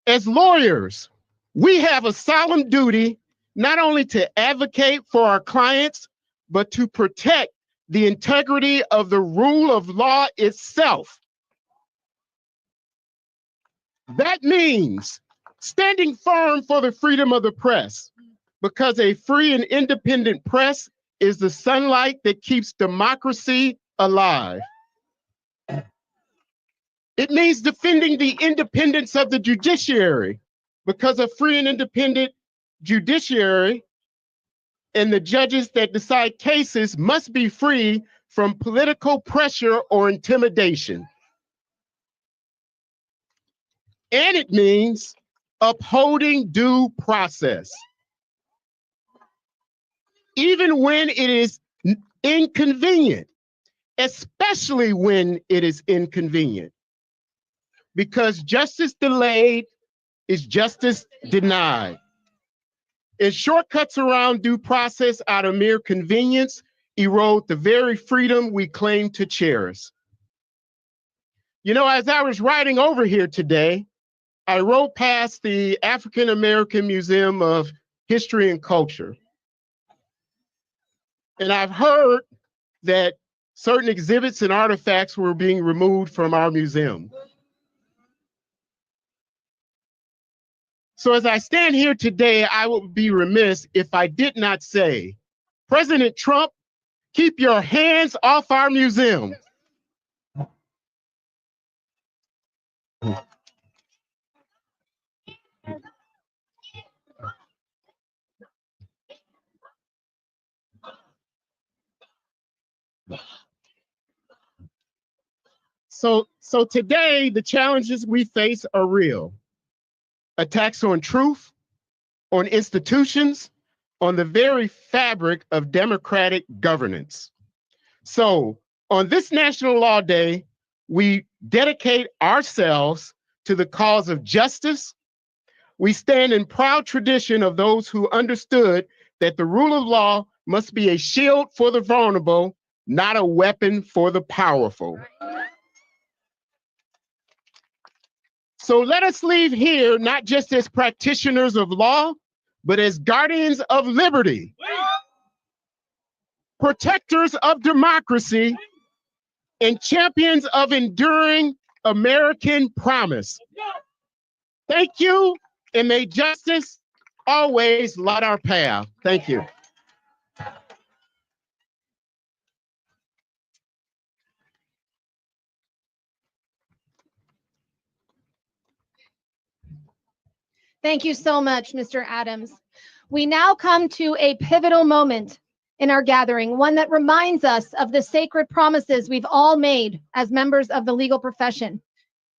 As lawyers, we have a solemn duty not only to advocate for our clients, but to protect the integrity of the rule of law itself. That means standing firm for the freedom of the press, because a free and independent press is the sunlight that keeps democracy alive. It means defending the independence of the judiciary, because a free and independent judiciary and the judges that decide cases must be free from political pressure or intimidation. And it means upholding due process, even when it is inconvenient, especially when it is inconvenient, because justice delayed is justice denied. And shortcuts around due process out of mere convenience erode the very freedom we claim to cherish. You know, as I was riding over here today, I rode past the African American Museum of History and Culture. And I've heard that certain exhibits and artifacts were being removed from our museum. So as I stand here today, I would be remiss if I did not say, President Trump, keep your hands off our museum. So today, the challenges we face are real. Attacks on truth, on institutions, on the very fabric of democratic governance. So on this National Law Day, we dedicate ourselves to the cause of justice. We stand in proud tradition of those who understood that the rule of law must be a shield for the vulnerable, not a weapon for the powerful. So let us leave here not just as practitioners of law, but as guardians of liberty, protectors of democracy, and champions of enduring American promise. Thank you, and may justice always light our path. Thank you. Thank you so much, Mr. Adams. We now come to a pivotal moment in our gathering, one that reminds us of the sacred promises we've all made as members of the legal profession.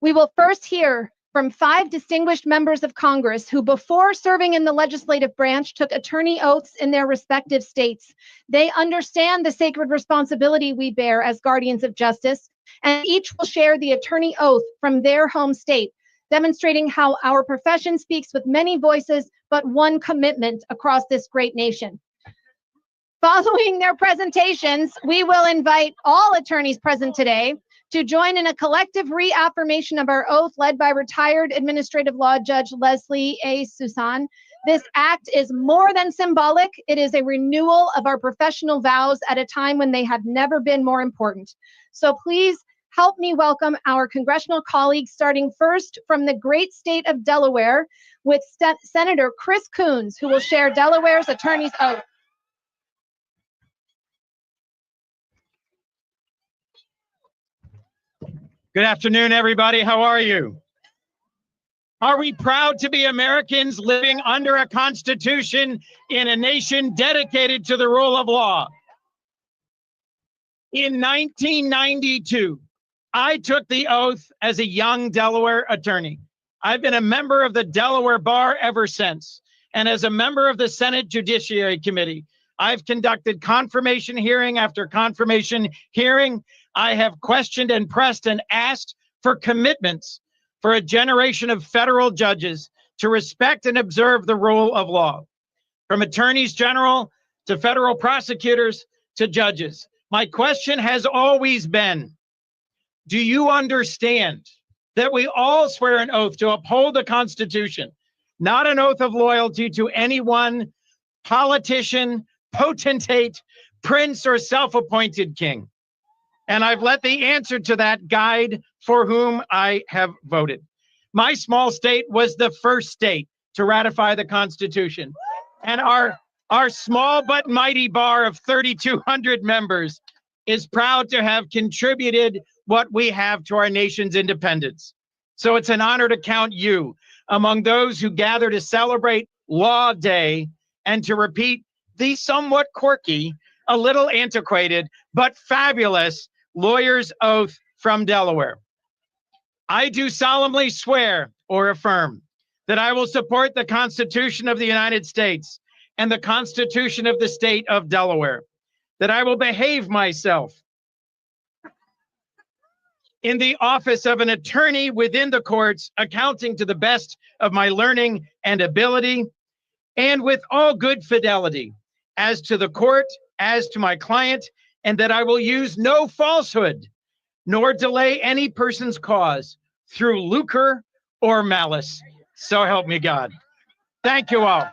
We will first hear from 5 distinguished members of Congress who, before serving in the legislative branch, took attorney oaths in their respective states. They understand the sacred responsibility we bear as guardians of justice, and each will share the attorney oath from their home state, demonstrating how our profession speaks with many voices, but one commitment across this great nation. Following their presentations, we will invite all attorneys present today to join in a collective reaffirmation of our oath led by retired administrative law judge Leslie A. Susan. This act is more than symbolic. It is a renewal of our professional vows at a time when they have never been more important. So please help me welcome our congressional colleagues, starting first from the great state of Delaware with Senator Chris Coons, who will share Delaware's attorney's oath. Good afternoon, everybody. How are you? Are we proud to be Americans living under a constitution in a nation dedicated to the rule of law? In 1992, I took the oath as a young Delaware attorney. I've been a member of the Delaware Bar ever since. And as a member of the Senate Judiciary Committee, I've conducted confirmation hearing after confirmation hearing. I have questioned and pressed and asked for commitments for a generation of federal judges to respect and observe the rule of law. From attorneys general to federal prosecutors to judges. My question has always been, do you understand that we all swear an oath to uphold the Constitution, not an oath of loyalty to any one politician, potentate, prince, or self-appointed king? And I've let the answer to that guide for whom I have voted. My small state was the first state to ratify the Constitution. And our small but mighty bar of 3,200 members is proud to have contributed what we have to our nation's independence. So it's an honor to count you among those who gather to celebrate Law Day and to repeat the somewhat quirky, a little antiquated, but fabulous lawyer's oath from Delaware. I do solemnly swear or affirm that I will support the Constitution of the United States and the Constitution of the State of Delaware, that I will behave myself in the office of an attorney within the courts, accounting to the best of my learning and ability, and with all good fidelity, as to the court, as to my client, and that I will use no falsehood, nor delay any person's cause through lucre or malice. So help me God. Thank you all.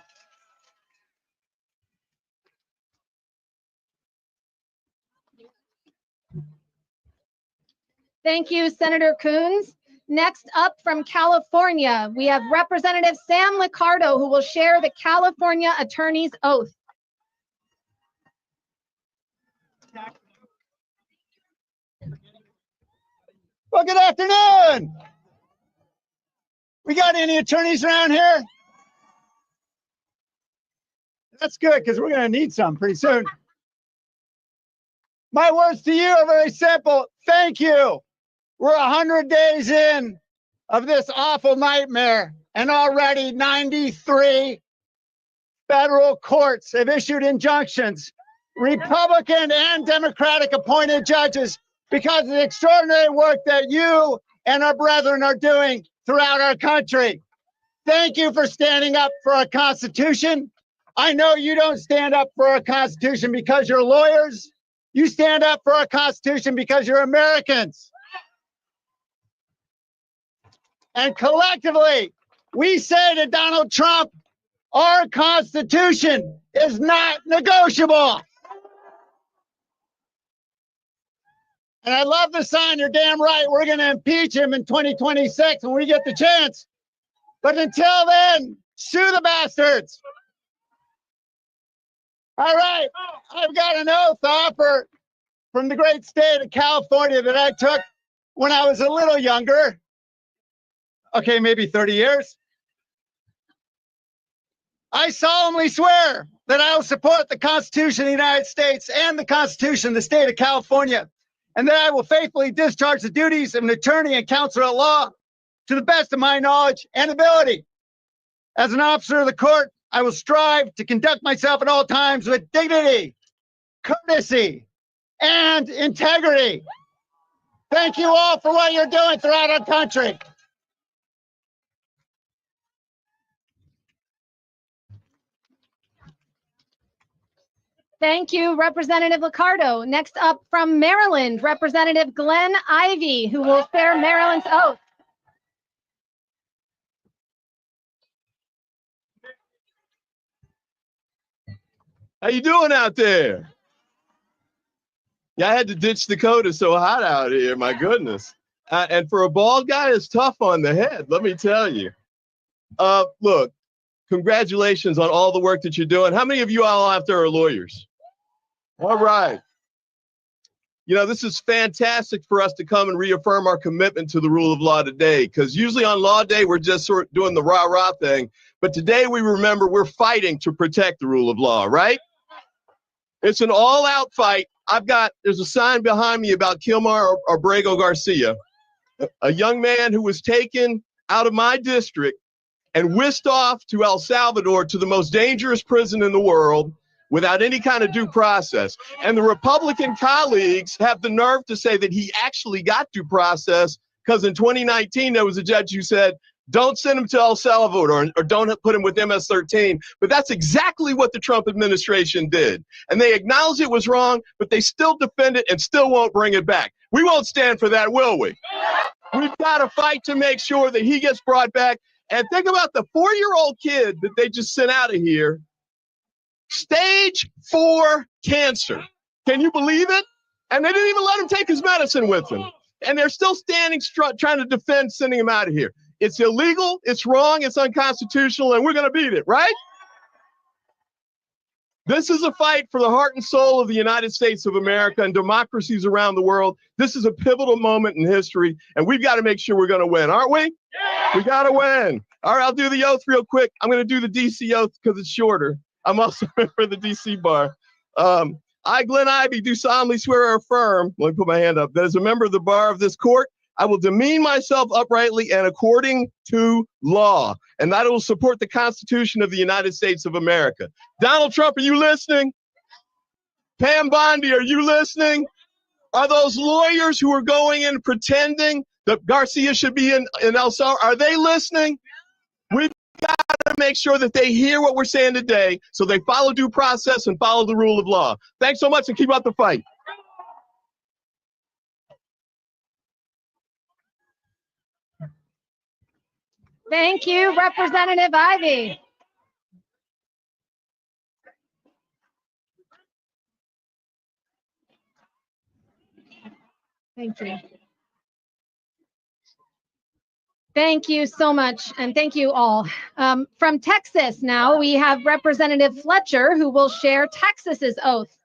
Thank you, Senator Coons. Next up from California, we have Representative Sam Liccardo, who will share the California Attorney's Oath. Well, good afternoon. We got any attorneys around here? That's good, because we're going to need some pretty soon. My words to you are very simple. Thank you. We're 100 days in of this awful nightmare, and already 93 federal courts have issued injunctions, Republican and Democratic appointed judges, because of the extraordinary work that you and our brethren are doing throughout our country. Thank you for standing up for our Constitution. I know you don't stand up for our Constitution because you're lawyers. You stand up for our Constitution because you're Americans. And collectively, we say to Donald Trump, our Constitution is not negotiable. And I love the sign. You're damn right. We're going to impeach him in 2026 when we get the chance. But until then, sue the bastards. All right. I've got an oath to offer from the great state of California that I took when I was a little younger. Okay, maybe 30 years. I solemnly swear that I will support the Constitution of the United States and the Constitution of the state of California, and that I will faithfully discharge the duties of an attorney and counsel at law to the best of my knowledge and ability. As an officer of the court, I will strive to conduct myself at all times with dignity, courtesy, and integrity. Thank you all for what you're doing throughout our country. Thank you, Representative Liccardo. Next up from Maryland, Representative Glenn Ivey, who will share Maryland's oath. How you doing out there? Yeah, I had to ditch Dakota. It's so hot out here, my goodness. And for a bald guy, it's tough on the head, let me tell you. Look, congratulations on all the work that you're doing. How many of you all out there are lawyers? All right. You know, this is fantastic for us to come and reaffirm our commitment to the rule of law today, because usually on Law Day, we're just sort of doing the rah-rah thing. But today we remember we're fighting to protect the rule of law, right? It's an all-out fight There's a sign behind me about Kilmar Abrego Garcia, a young man who was taken out of my district and whisked off to El Salvador, to the most dangerous prison in the world, without any kind of due process. And the Republican colleagues have the nerve to say that he actually got due process because in 2019, there was a judge who said, don't send him to El Salvador or don't put him with MS-13. But that's exactly what the Trump administration did. And they acknowledge it was wrong, but they still defend it and still won't bring it back. We won't stand for that, will we? We've got to fight to make sure that he gets brought back. And think about the 4-year-old kid that they just sent out of here. Stage 4 cancer. Can you believe it? And they didn't even let him take his medicine with him. And they're still standing trying to defend sending him out of here. It's illegal, it's wrong, it's unconstitutional, and we're going to beat it, right? This is a fight for the heart and soul of the United States of America and democracies around the world. This is a pivotal moment in history, and we've got to make sure we're going to win, aren't we? Yeah. We got to win. All right, I'll do the oath real quick. I'm going to do the D.C. oath because it's shorter. I'm also a member of the D.C. bar. I, Glenn Ivey, do solemnly swear or affirm, let me put my hand up, that as a member of the bar of this court, I will demean myself uprightly and according to law, and that I will support the Constitution of the United States of America. Donald Trump, are you listening? Pam Bondi, are you listening? Are those lawyers who are going in pretending that Garcia should be in El Salvador, are they listening? We've got to make sure that they hear what we're saying today so they follow due process and follow the rule of law. Thanks so much and keep up the fight. Thank you, Representative Ivey. Thank you. Thank you so much, and thank you all. From Texas now, we have Representative Fletcher, who will share Texas's oath.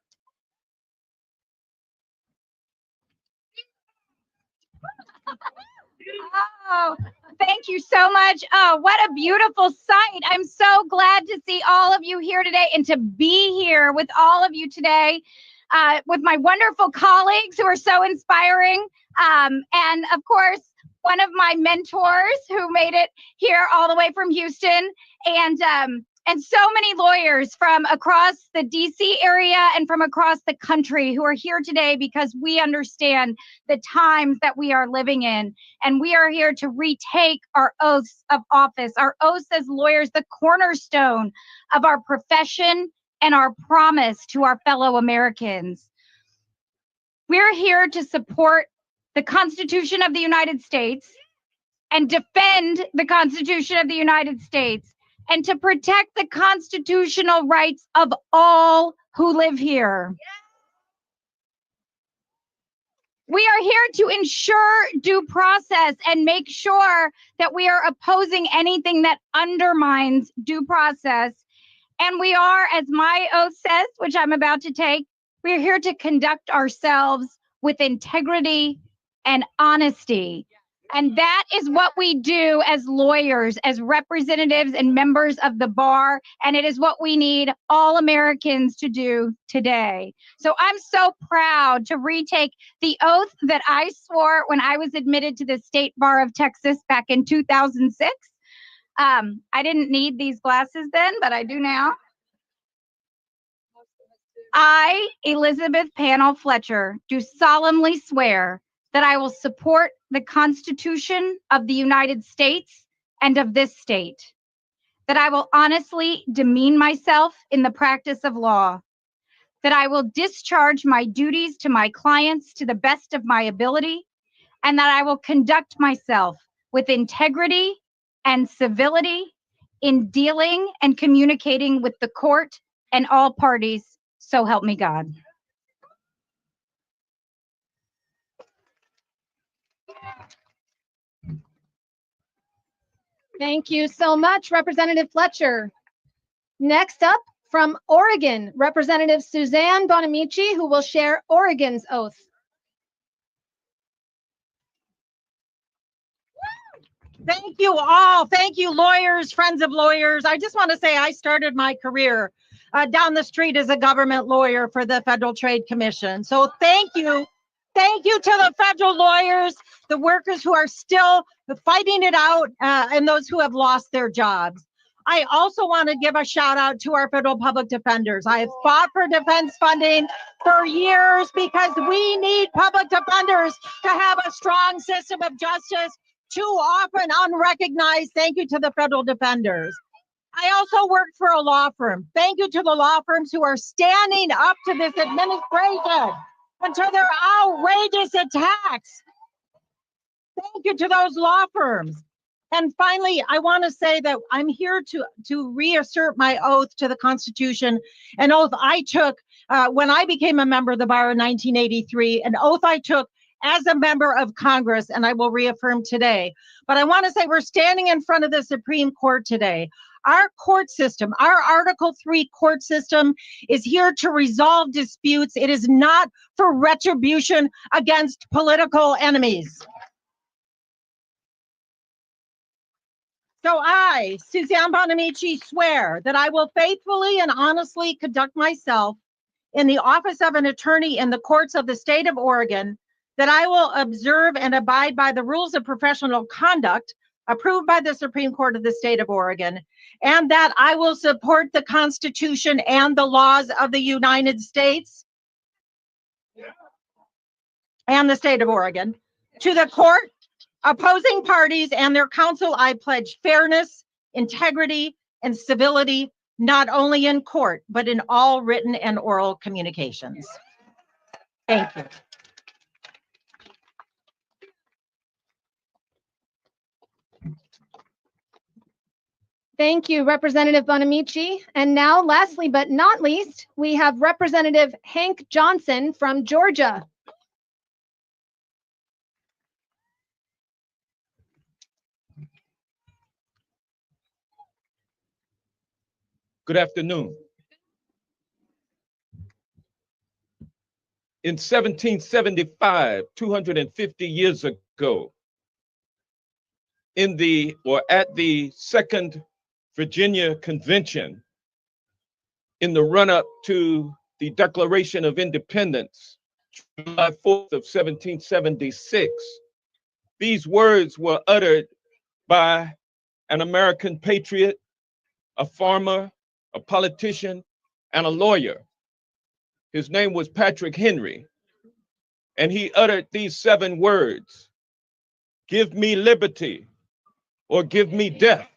Oh, thank you so much. Oh, what a beautiful sight. I'm so glad to see all of you here today and to be here with all of you today, with my wonderful colleagues who are so inspiring. And of course, one of my mentors who made it here all the way from Houston, and so many lawyers from across the DC area and from across the country who are here today because we understand the times that we are living in. And we are here to retake our oaths of office, our oaths as lawyers, the cornerstone of our profession and our promise to our fellow Americans. We're here to support the Constitution of the United States and defend the Constitution of the United States and to protect the constitutional rights of all who live here. We are here to ensure due process and make sure that we are opposing anything that undermines due process. And we are, as my oath says, which I'm about to take, we're here to conduct ourselves with integrity and honesty. And that is what we do as lawyers, as representatives and members of the bar. And it is what we need all Americans to do today. So I'm so proud to retake the oath that I swore when I was admitted to the State Bar of Texas back in 2006. I didn't need these glasses then, but I do now. I, Elizabeth Pannell Fletcher, do solemnly swear that I will support the Constitution of the United States and of this state, that I will honestly demean myself in the practice of law, that I will discharge my duties to my clients to the best of my ability, and that I will conduct myself with integrity and civility in dealing and communicating with the court and all parties. So help me God. Thank you so much, Representative Fletcher. Next up from Oregon, Representative Suzanne Bonamici, who will share Oregon's oath. Thank you all. Thank you, lawyers, friends of lawyers. I just want to say I started my career down the street is a government lawyer for the Federal Trade Commission. So thank you. Thank you to the federal lawyers, the workers who are still fighting it out, and those who have lost their jobs. I also want to give a shout out to our federal public defenders. I have fought for defense funding for years because we need public defenders to have a strong system of justice, too often unrecognized. Thank you to the federal defenders. I also worked for a law firm. Thank you to the law firms who are standing up to this administration and to their outrageous attacks. Thank you to those law firms. And finally, I want to say that I'm here to reassert my oath to the Constitution, an oath I took when I became a member of the bar in 1983, an oath I took as a member of Congress, and I will reaffirm today. But I want to say we're standing in front of the Supreme Court today. Our court system, our Article 3 court system is here to resolve disputes. It is not for retribution against political enemies. So I, Suzanne Bonamici, swear that I will faithfully and honestly conduct myself in the office of an attorney in the courts of the state of Oregon, that I will observe and abide by the rules of professional conduct approved by the Supreme Court of the state of Oregon, and that I will support the Constitution and the laws of the United States and the state of Oregon. To the court, opposing parties, and their counsel, I pledge fairness, integrity, and civility, not only in court, but in all written and oral communications. Thank you. Thank you, Representative Bonamici. And now, lastly but not least, we have Representative Hank Johnson from Georgia. Good afternoon. In 1775, 250 years ago, at the Second Virginia Convention, in the run-up to the Declaration of Independence, July 4th of 1776, these words were uttered by an American patriot, a farmer, a politician, and a lawyer. His name was Patrick Henry, and he uttered these 7 words: "Give me liberty or give me death."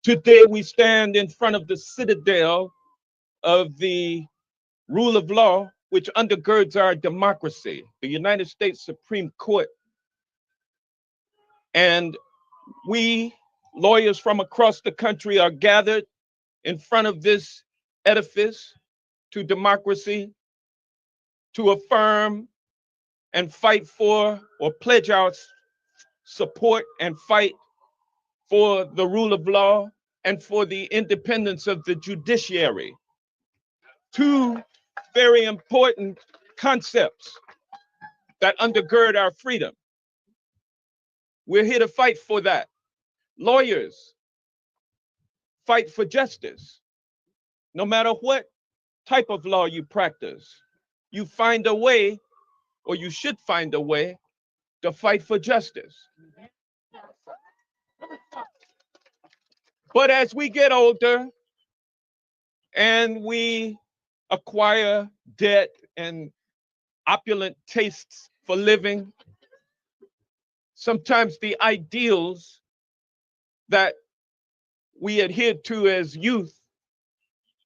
Today we stand in front of the citadel of the rule of law, which undergirds our democracy, the United States Supreme Court. And we, lawyers from across the country, are gathered in front of this edifice to democracy to affirm and fight for, or pledge our support and fight for the rule of law and for the independence of the judiciary. 2 very important concepts that undergird our freedom. We're here to fight for that. Lawyers fight for justice. No matter what type of law you practice, you find a way, or you should find a way, to fight for justice. But as we get older and we acquire debt and opulent tastes for living, sometimes the ideals that we adhered to as youth,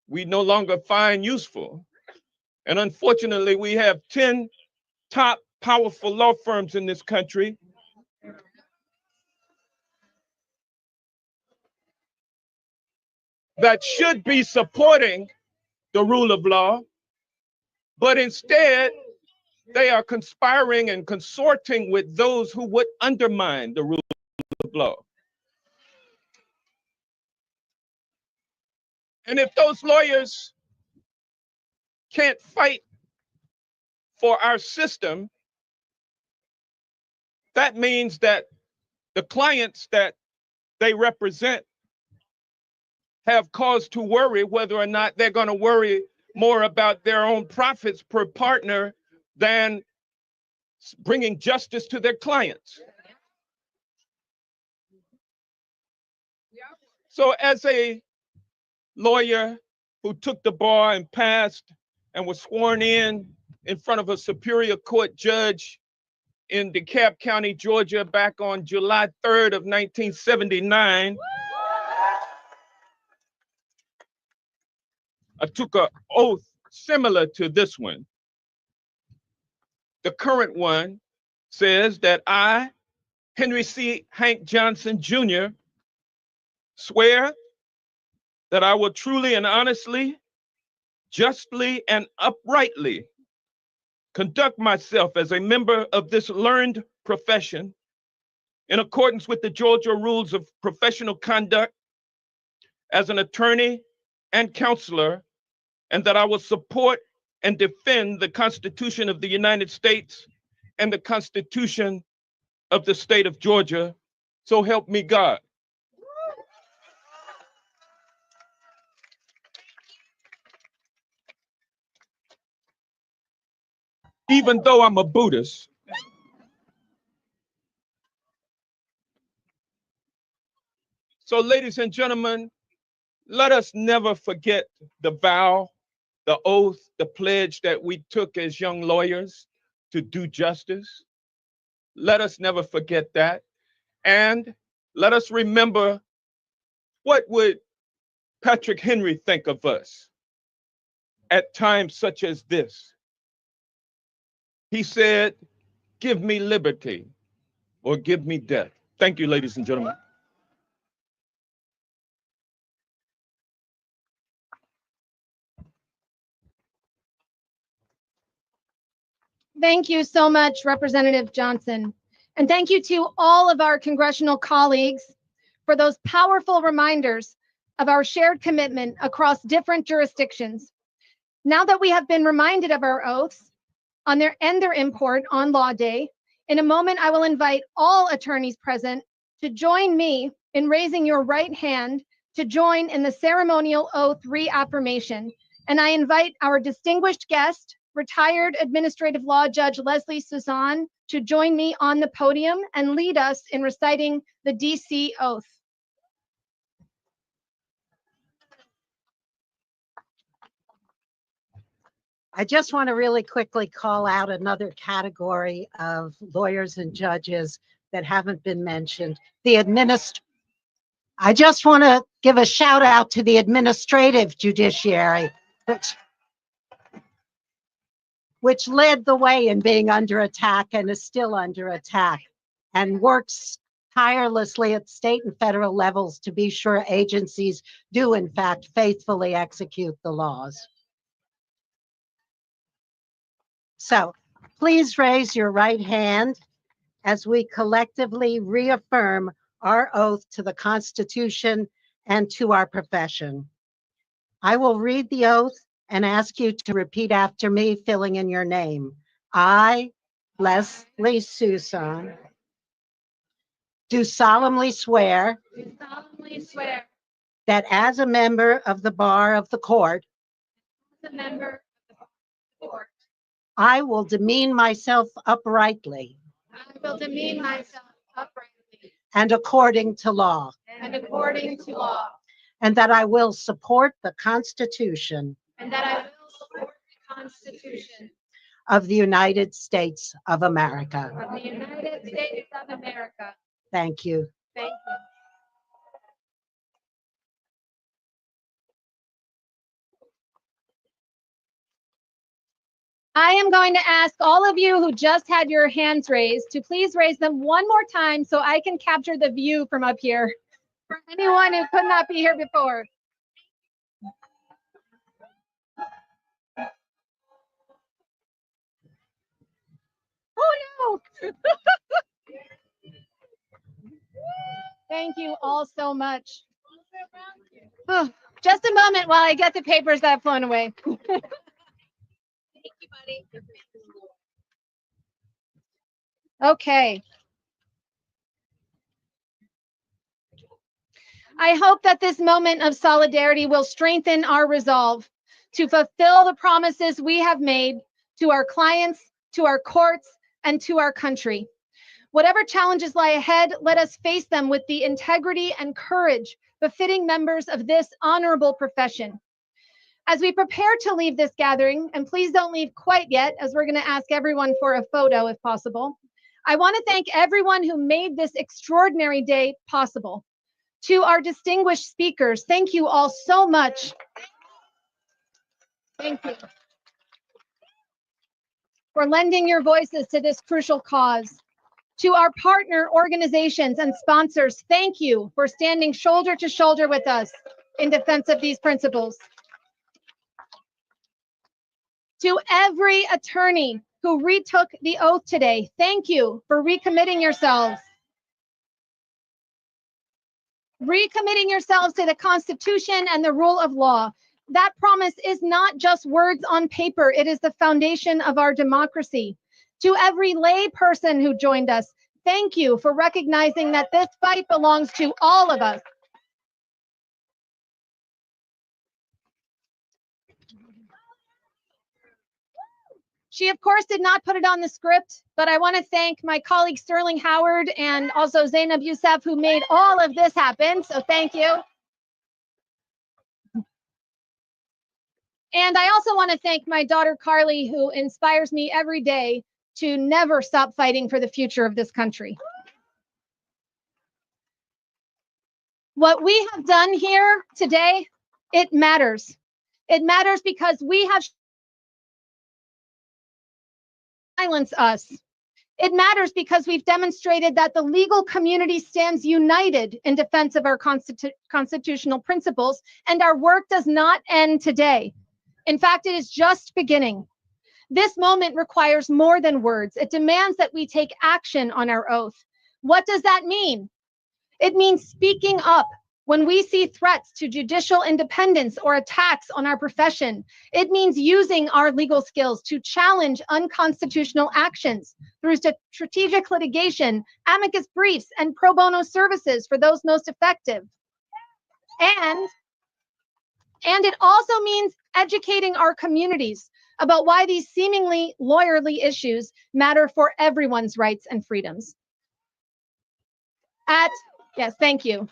we no longer find useful. And unfortunately, we have 10 top powerful law firms in this country that should be supporting the rule of law, but instead they are conspiring and consorting with those who would undermine the rule of law. And if those lawyers can't fight for our system, that means that the clients that they represent have cause to worry whether or not they're going to worry more about their own profits per partner than bringing justice to their clients. So as a lawyer who took the bar and passed and was sworn in front of a Superior Court judge in DeKalb County, Georgia, back on July 3rd of 1979, I took an oath similar to this one. The current one says that I, Henry C. Hank Johnson, Jr., swear that I will truly and honestly, justly and uprightly conduct myself as a member of this learned profession in accordance with the Georgia Rules of Professional Conduct as an attorney and counselor, and that I will support and defend the Constitution of the United States and the Constitution of the state of Georgia. So help me God. Even though I'm a Buddhist, so ladies and gentlemen, let us never forget the vow, the oath, the pledge that we took as young lawyers to do justice. Let us never forget that. And let us remember, what would Patrick Henry think of us at times such as this? He said, "Give me liberty or give me death." Thank you, ladies and gentlemen. Thank you so much, Representative Johnson. And thank you to all of our congressional colleagues for those powerful reminders of our shared commitment across different jurisdictions. Now that we have been reminded of our oaths on their import on Law Day, in a moment I will invite all attorneys present to join me in raising your right hand to join in the ceremonial oath reaffirmation. And I invite our distinguished guest, retired administrative law judge Leslie Suzanne, to join me on the podium and lead us in reciting the DC oath. I just want to really quickly call out another category of lawyers and judges that haven't been mentioned. I just want to give a shout out to the administrative judiciary, which led the way in being under attack and is still under attack, and works tirelessly at state and federal levels to be sure agencies do in fact faithfully execute the laws. So please raise your right hand as we collectively reaffirm our oath to the Constitution and to our profession. I will read the oath and ask you to repeat after me, filling in your name. I, Leslie Suzanne, do solemnly swear that as a member of the bar of the court, I will demean myself uprightly and according to law, and that I will support the Constitution of the United States of America. Thank you. Thank you. I am going to ask all of you who just had your hands raised to please raise them one more time so I can capture the view from up here for anyone who could not be here before. Oh no! Thank you all so much. Oh, just a moment while I get the papers that have flown away. Okay. I hope that this moment of solidarity will strengthen our resolve to fulfill the promises we have made to our clients, to our courts, and to our country. Whatever challenges lie ahead, let us face them with the integrity and courage befitting members of this honorable profession. As we prepare to leave this gathering, and please don't leave quite yet, as we're going to ask everyone for a photo if possible, I want to thank everyone who made this extraordinary day possible. To our distinguished speakers, thank you all so much. Thank you for lending your voices to this crucial cause. To our partner organizations and sponsors, thank you for standing shoulder to shoulder with us in defense of these principles. To every attorney who retook the oath today, thank you for recommitting yourselves. Recommitting yourselves to the Constitution and the rule of law. That promise is not just words on paper, it is the foundation of our democracy. To every lay person who joined us, thank you for recognizing that this fight belongs to all of us. She, of course, did not put it on the script, but I want to thank my colleague Sterling Howard and also Zainab Youssef, who made all of this happen. So thank you. And I also want to thank my daughter, Carly, who inspires me every day to never stop fighting for the future of this country. What we have done here today, it matters. It matters because we have silence us. It matters because we've demonstrated that the legal community stands united in defense of our constitutional principles, and our work does not end today. In fact, it is just beginning. This moment requires more than words. It demands that we take action on our oath. What does that mean? It means speaking up when we see threats to judicial independence or attacks on our profession. It means using our legal skills to challenge unconstitutional actions through strategic litigation, amicus briefs, and pro bono services for those most effective. And it also means educating our communities about why these seemingly lawyerly issues matter for everyone's rights and freedoms. Yes, thank you.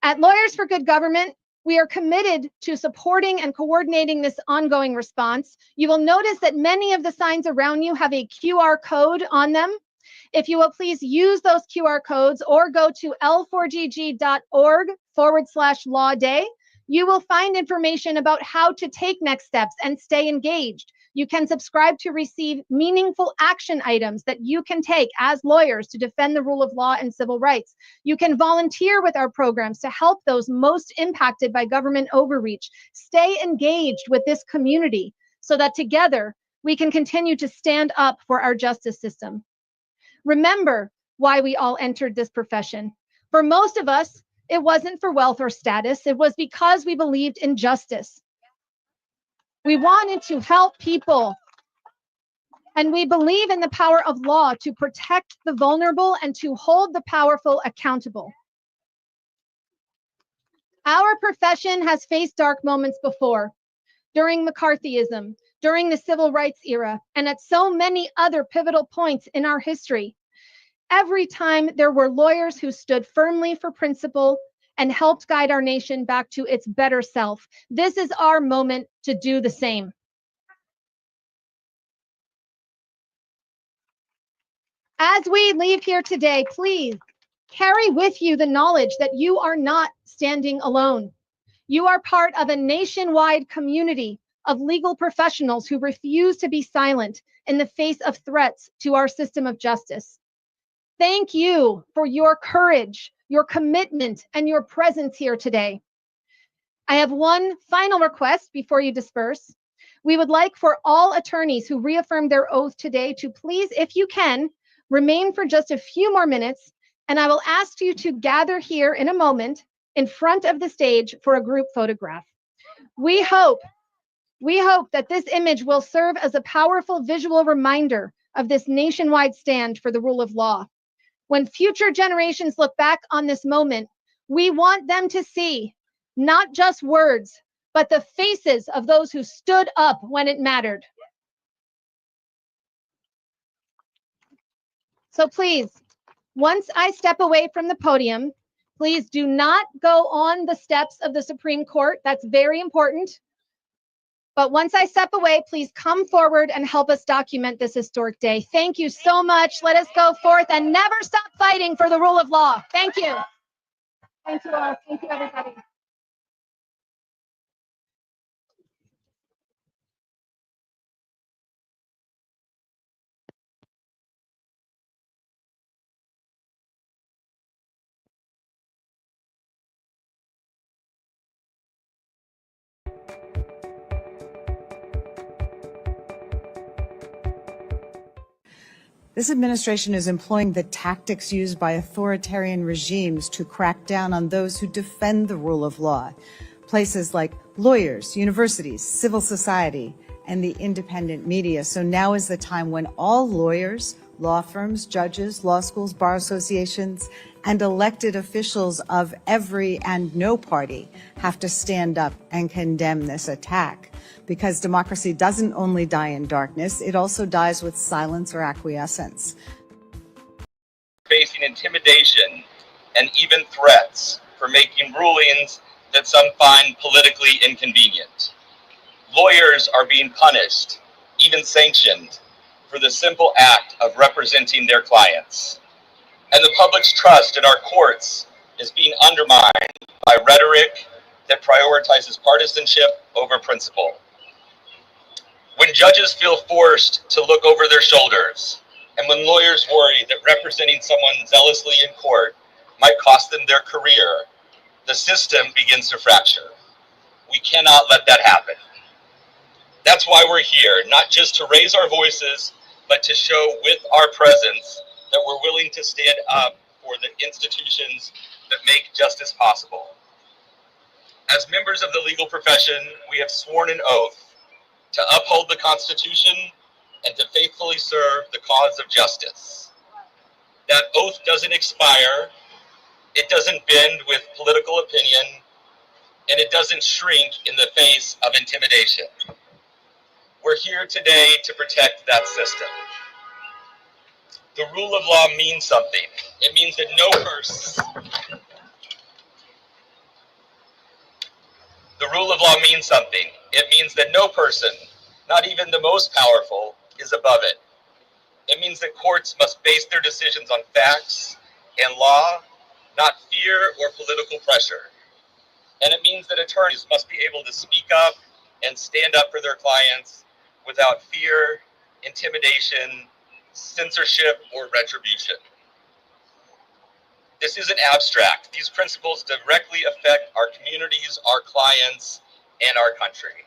At Lawyers for Good Government, we are committed to supporting and coordinating this ongoing response. You will notice that many of the signs around you have a QR code on them. If you will please use those QR codes or go to l4gg.org/law day, you will find information about how to take next steps and stay engaged. You can subscribe to receive meaningful action items that you can take as lawyers to defend the rule of law and civil rights. You can volunteer with our programs to help those most impacted by government overreach. Stay engaged with this community so that together we can continue to stand up for our justice system. Remember why we all entered this profession. For most of us, it wasn't for wealth or status. It was because we believed in justice. We wanted to help people, and we believe in the power of law to protect the vulnerable and to hold the powerful accountable. Our profession has faced dark moments before, during McCarthyism, during the civil rights era, and at so many other pivotal points in our history. Every time there were lawyers who stood firmly for principle and helped guide our nation back to its better self. This is our moment to do the same. As we leave here today, please carry with you the knowledge that you are not standing alone. You are part of a nationwide community of legal professionals who refuse to be silent in the face of threats to our system of justice. Thank you for your courage, your commitment, and your presence here today. I have one final request before you disperse. We would like for all attorneys who reaffirmed their oath today to please, if you can, remain for just a few more minutes, and I will ask you to gather here in a moment in front of the stage for a group photograph. We hope that this image will serve as a powerful visual reminder of this nationwide stand for the rule of law. When future generations look back on this moment, We want them to see not just words, but the faces of those who stood up when it mattered. So please, once I step away from the podium, please do not go on the steps of the Supreme Court. That's very important. But once I step away, please come forward and help us document this historic day. Thank you so much. Let us go forth and never stop fighting for the rule of law. Thank you. Thank you all. Thank you, everybody. This administration is employing the tactics used by authoritarian regimes to crack down on those who defend the rule of law. Places like lawyers, universities, civil society, and the independent media. So now is the time when all lawyers, law firms, judges, law schools, bar associations, and elected officials of every and no party have to stand up and condemn this attack. Because democracy doesn't only die in darkness, it also dies with silence or acquiescence. Facing intimidation and even threats for making rulings that some find politically inconvenient. Lawyers are being punished, even sanctioned, for the simple act of representing their clients. And the public's trust in our courts is being undermined by rhetoric that prioritizes partisanship over principle. When judges feel forced to look over their shoulders, and when lawyers worry that representing someone zealously in court might cost them their career, the system begins to fracture. We cannot let that happen. That's why we're here, not just to raise our voices, but to show with our presence that we're willing to stand up for the institutions that make justice possible. As members of the legal profession, we have sworn an oath to uphold the Constitution and to faithfully serve the cause of justice. That oath doesn't expire, it doesn't bend with political opinion, and it doesn't shrink in the face of intimidation. We're here today to protect that system. The rule of law means something. It means that no person. The rule of law means something. It means that no person, not even the most powerful, is above it. It means that courts must base their decisions on facts and law, not fear or political pressure. And it means that attorneys must be able to speak up and stand up for their clients without fear, intimidation, censorship, or retribution. This isn't abstract. These principles directly affect our communities, our clients, and our country.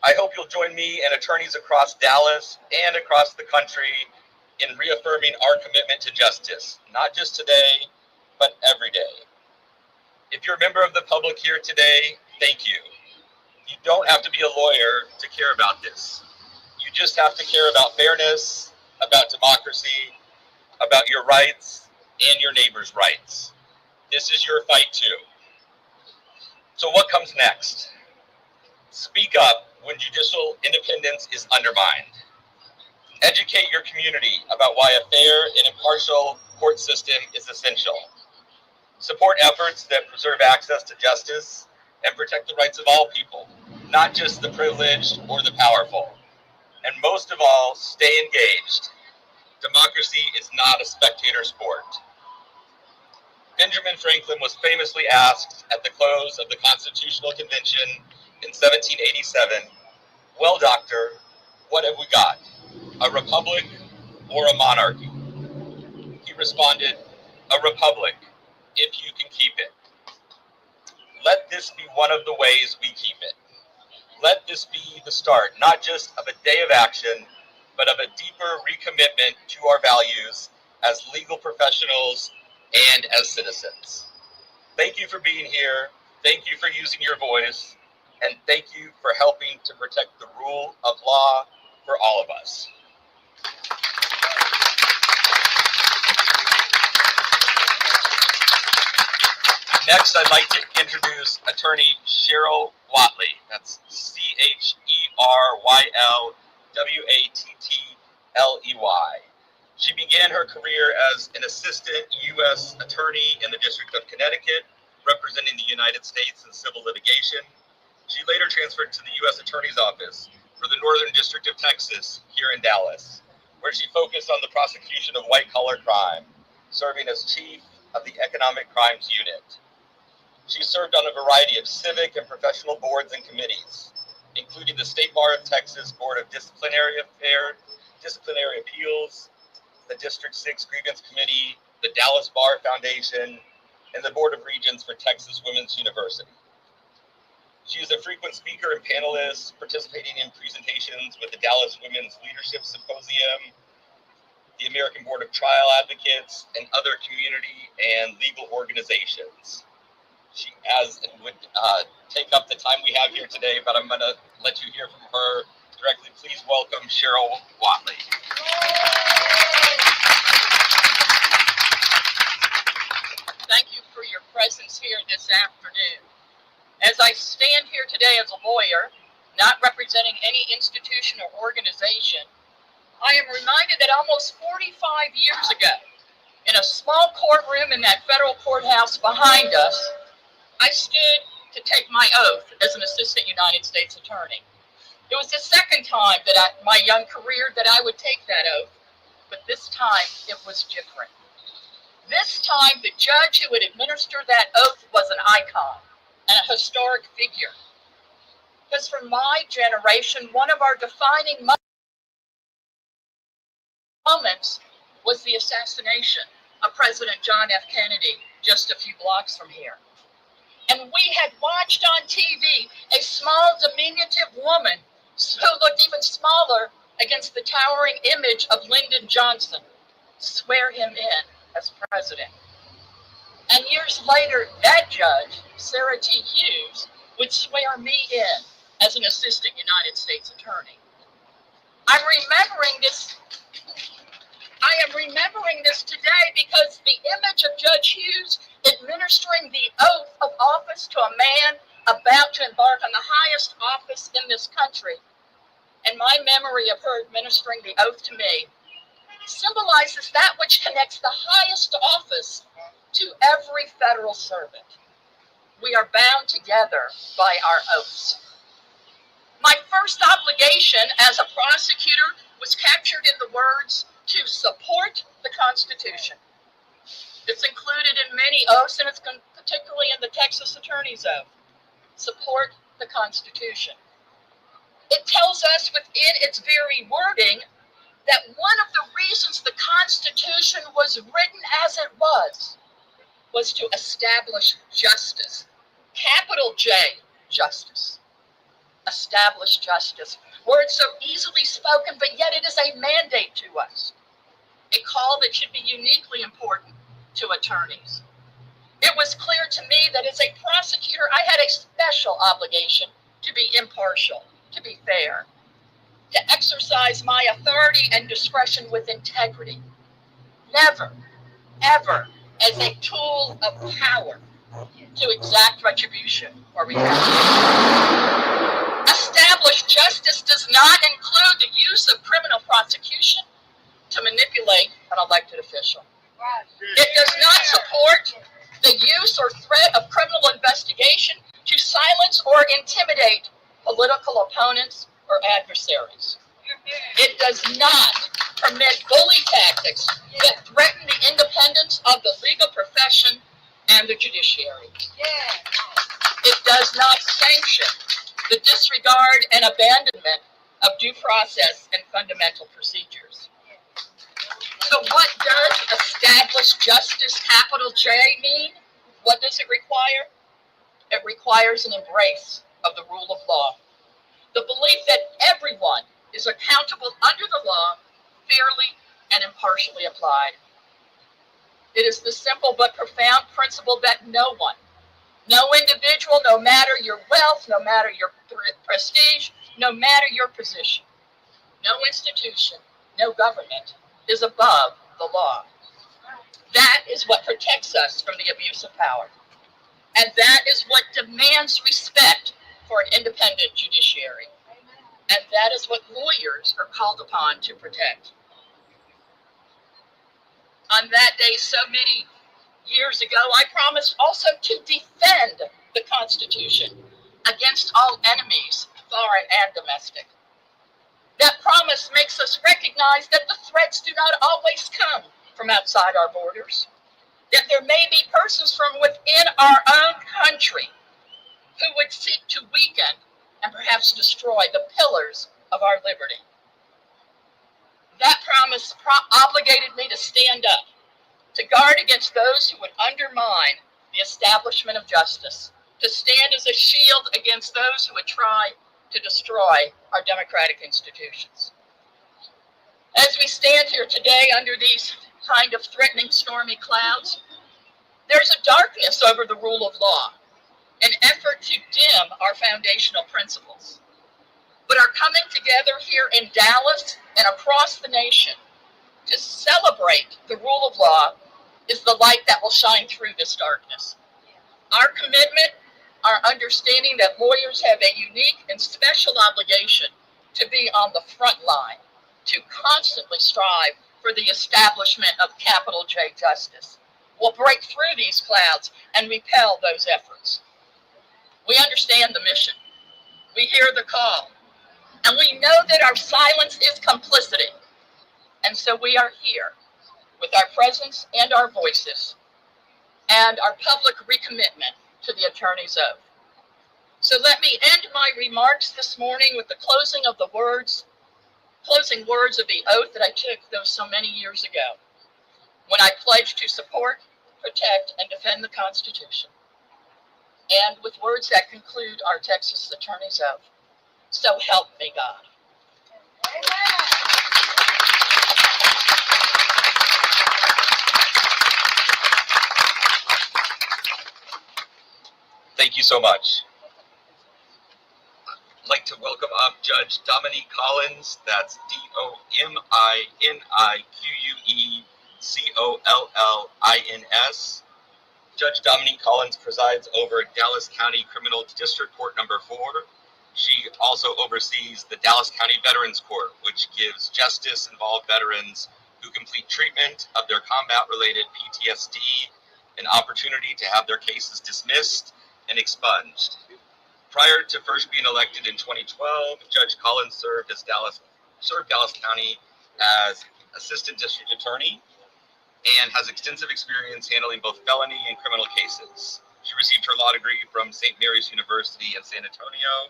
I hope you'll join me and attorneys across Dallas and across the country in reaffirming our commitment to justice, not just today, but every day. If you're a member of the public here today, thank you. You don't have to be a lawyer to care about this. You just have to care about fairness, about democracy, about your rights and your neighbor's rights. This is your fight too. So what comes next? Speak up when judicial independence is undermined. Educate your community about why a fair and impartial court system is essential. Support efforts that preserve access to justice and protect the rights of all people, not just the privileged or the powerful. And most of all, stay engaged. Democracy is not a spectator sport. Benjamin Franklin was famously asked at the close of the Constitutional Convention in 1787, "Well, doctor, what have we got? A republic or a monarchy?" He responded, "A republic, if you can keep it." Let this be one of the ways we keep it. Let this be the start, not just of a day of action, but of a deeper recommitment to our values as legal professionals and as citizens. Thank you for being here. Thank you for using your voice. And thank you for helping to protect the rule of law for all of us. Next, I'd like to introduce Attorney Cheryl Whatley. That's CHERYLWATTLEY. She began her career as an assistant U.S. attorney in the District of Connecticut, representing the United States in civil litigation. She later transferred to the U.S. Attorney's Office for the Northern District of Texas here in Dallas, where she focused on the prosecution of white-collar crime, serving as chief of the Economic Crimes Unit. She served on a variety of civic and professional boards and committees, including the State Bar of Texas Board of Disciplinary Appeals, the District 6 Grievance Committee, the Dallas Bar Foundation, and the Board of Regents for Texas Women's University. She is a frequent speaker and panelist, participating in presentations with the Dallas Women's Leadership Symposium, the American Board of Trial Advocates, and other community and legal organizations. She would take up the time we have here today, but I'm going to let you hear from her directly. Please welcome Cheryl Whatley. Thank you for your presence here this afternoon. As I stand here today as a lawyer, not representing any institution or organization, I am reminded that almost 45 years ago, in a small courtroom in that federal courthouse behind us, I stood to take my oath as an assistant United States attorney. It was the second time that my young career that I would take that oath, but this time it was different. This time the judge who would administer that oath was an icon and a historic figure. Because for my generation, one of our defining moments was the assassination of President John F. Kennedy just a few blocks from here. And we had watched on TV a small, diminutive woman who looked even smaller against the towering image of Lyndon Johnson swear him in as president. And years later, that judge, Sarah T. Hughes, would swear me in as an assistant United States attorney. I am remembering this today because the image of Judge Hughes administering the oath of office to a man about to embark on the highest office in this country, and my memory of her administering the oath to me, symbolizes that which connects the highest office to every federal servant. We are bound together by our oaths. My first obligation as a prosecutor was captured in the words, to support the Constitution. It's included in many oaths, and it's particularly in the Texas Attorney's Oath. Support the Constitution. It tells us within its very wording that one of the reasons the Constitution was written as it was to establish justice. Capital J, justice. Establish justice. Words so easily spoken, but yet it is a mandate to us. A call that should be uniquely important to attorneys. It was clear to me that as a prosecutor, I had a special obligation to be impartial, to be fair, to exercise my authority and discretion with integrity. Never, ever as a tool of power to exact retribution or revenge. Established justice does not include the use of criminal prosecution to manipulate an elected official. It does not support the use or threat of criminal investigation to silence or intimidate political opponents or adversaries. It does not permit bully tactics that threaten the independence of the legal profession and the judiciary. It does not sanction the disregard and abandonment of due process and fundamental procedures. So what does established justice, capital J, mean? What does it require? It requires an embrace of the rule of law. The belief that everyone is accountable under the law, fairly and impartially applied. It is the simple but profound principle that no one, no individual, no matter your wealth, no matter your prestige, no matter your position, no institution, no government is above the law. That is what protects us from the abuse of power. And that is what demands respect for an independent judiciary. And that is what lawyers are called upon to protect. On that day, so many years ago, I promised also to defend the Constitution against all enemies, foreign and domestic. That promise makes us recognize that the threats do not always come from outside our borders, that there may be persons from within our own country who would seek to weaken and perhaps destroy the pillars of our liberty. That promise obligated me to stand up, to guard against those who would undermine the establishment of justice, to stand as a shield against those who would try to destroy our democratic institutions. As we stand here today under these kind of threatening stormy clouds, there's a darkness over the rule of law, an effort to dim our foundational principles. But our coming together here in Dallas and across the nation to celebrate the rule of law is the light that will shine through this darkness. Our commitment, our understanding that lawyers have a unique and special obligation to be on the front line, to constantly strive for the establishment of capital J justice, will break through these clouds and repel those efforts. We understand the mission. We hear the call. And we know that our silence is complicity. And so we are here with our presence and our voices and our public recommitment to the attorney's oath. So let me end my remarks this morning with the closing words of the oath that I took those so many years ago, when I pledged to support, protect, and defend the Constitution, and with words that conclude our Texas attorney's oath. So help me God. Thank you so much. I'd like to welcome up Judge Dominique Collins. That's DOMINIQUECOLLINS. Judge Dominique Collins presides over Dallas County Criminal District Court number 4. She also oversees the Dallas County Veterans Court, which gives justice-involved veterans who complete treatment of their combat-related PTSD an opportunity to have their cases dismissed and expunged. Prior to first being elected in 2012, Judge Collins served Dallas County as Assistant District Attorney and has extensive experience handling both felony and criminal cases. She received her law degree from St. Mary's University in San Antonio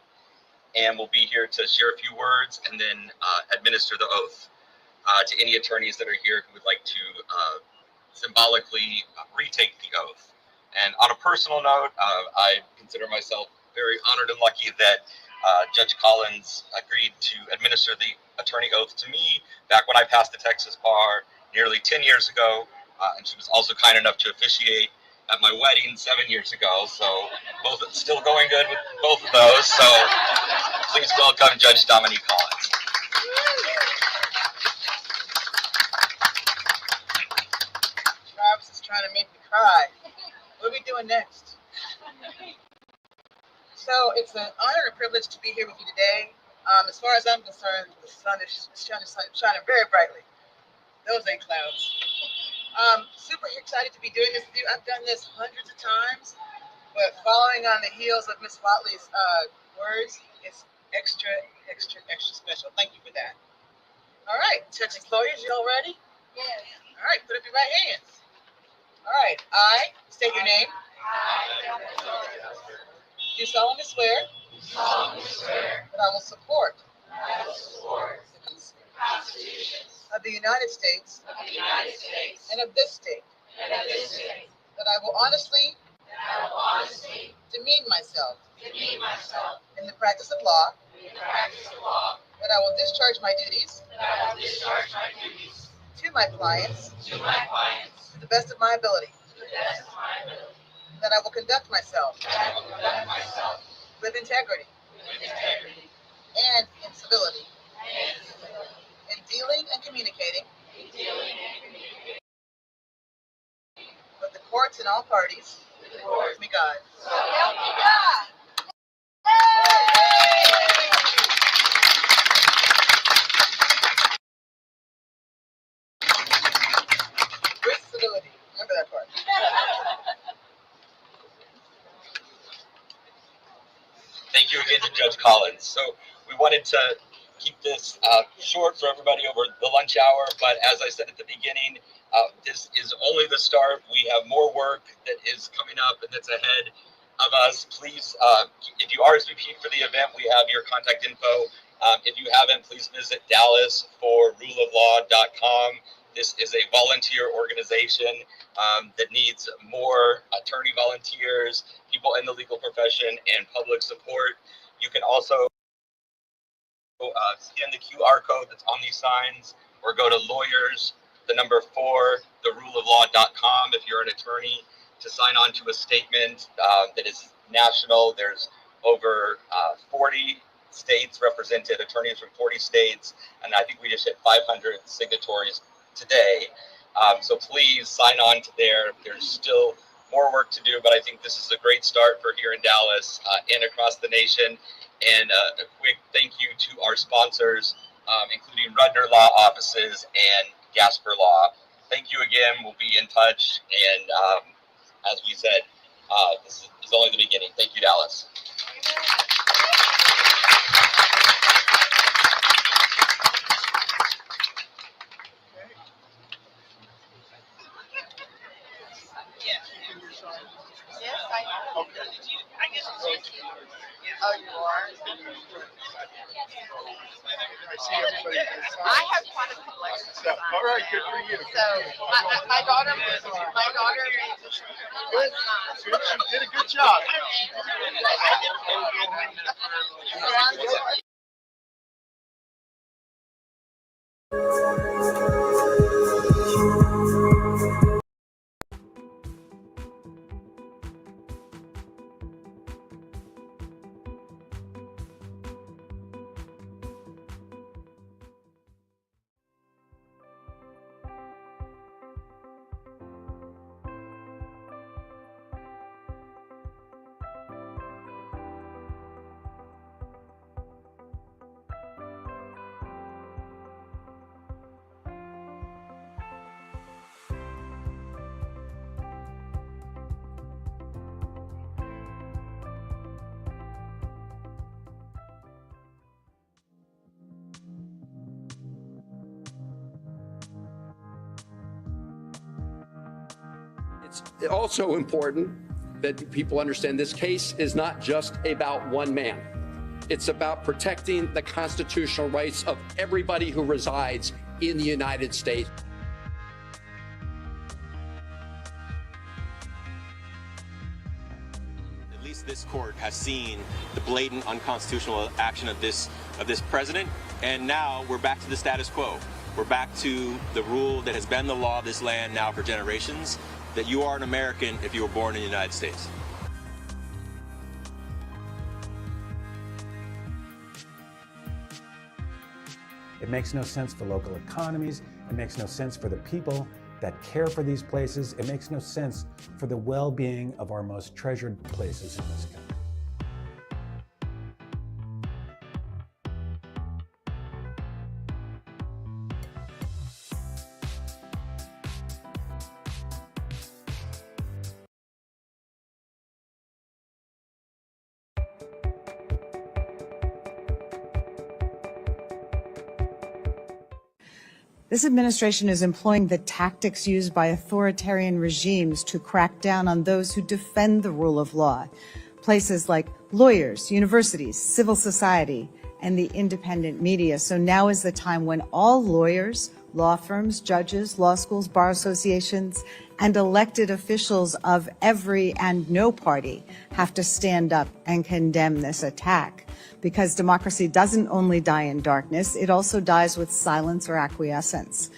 and will be here to share a few words and then administer the oath to any attorneys that are here who would like to symbolically retake the oath. And on a personal note, I consider myself very honored and lucky that Judge Collins agreed to administer the attorney oath to me back when I passed the Texas bar nearly 10 years ago. And she was also kind enough to officiate at my wedding 7 years ago. So both still going good with both of those. So please welcome Judge Dominique Collins. Travis is trying to make me cry. What are we doing next? So it's an honor and privilege to be here with you today. As far as I'm concerned, the sun is shining very brightly. Those ain't clouds. Super excited to be doing this with you. I've done this hundreds of times, but following on the heels of Ms. Watley's words, it's extra special. Thank you for that. All right, Texas lawyers, you all ready? Yes. All right, put up your right hands. All right, I state your name. Do solemnly swear that I will support the Constitution of the United States and of this state, that I will honestly demean myself in the practice of law, that I will discharge my duties to my clients to the best of my ability, that I will conduct myself with integrity and in civility in dealing and communicating with the courts and all parties Help me God. With civility. Remember that part. Thank you again to Judge Collins. So we wanted to keep this short for everybody over the lunch hour, but as I said at the beginning, this is only the start. We have more work that is coming up and that's ahead of us. Please, if you RSVP for the event, we have your contact info. If you haven't, please visit DallasForRuleOfLaw.com. This is a volunteer organization that needs more attorney volunteers, people in the legal profession, and public support. You can also scan the QR code that's on these signs, or go to lawyers4theruleoflaw.com if you're an attorney to sign on to a statement that is national. There's over 40 states represented, attorneys from 40 states, and I think we just hit 500 signatories today. So please sign on to there. There's still more work to do, but I think this is a great start for here in Dallas and across the nation. And a quick thank you to our sponsors, including Rudner Law Offices and Gasper Law. Thank you again. We'll be in touch. And as we said, this is only the beginning. Thank you, Dallas. Yes, I am. Okay. Did you? I guess it's you. Oh, you are? I have quite a collection. All right, good for you. So my daughter made this. Good. Good. She did a good job. It's also important that people understand this case is not just about one man. It's about protecting the constitutional rights of everybody who resides in the United States. At least this court has seen the blatant unconstitutional action of this president, and now we're back to the status quo. We're back to the rule that has been the law of this land now for generations, that you are an American if you were born in the United States. It makes no sense for local economies. It makes no sense for the people that care for these places. It makes no sense for the well-being of our most treasured places in this country. This administration is employing the tactics used by authoritarian regimes to crack down on those who defend the rule of law. Places like lawyers, universities, civil society, and the independent media. So now is the time when all lawyers, law firms, judges, law schools, bar associations, and elected officials of every and no party have to stand up and condemn this attack. Because democracy doesn't only die in darkness, it also dies with silence or acquiescence.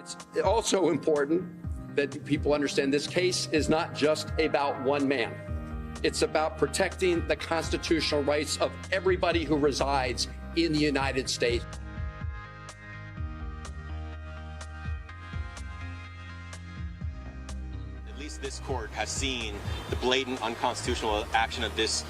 It's also important that people understand this case is not just about one man. It's about protecting the constitutional rights of everybody who resides in the United States. At least this court has seen the blatant unconstitutional action of this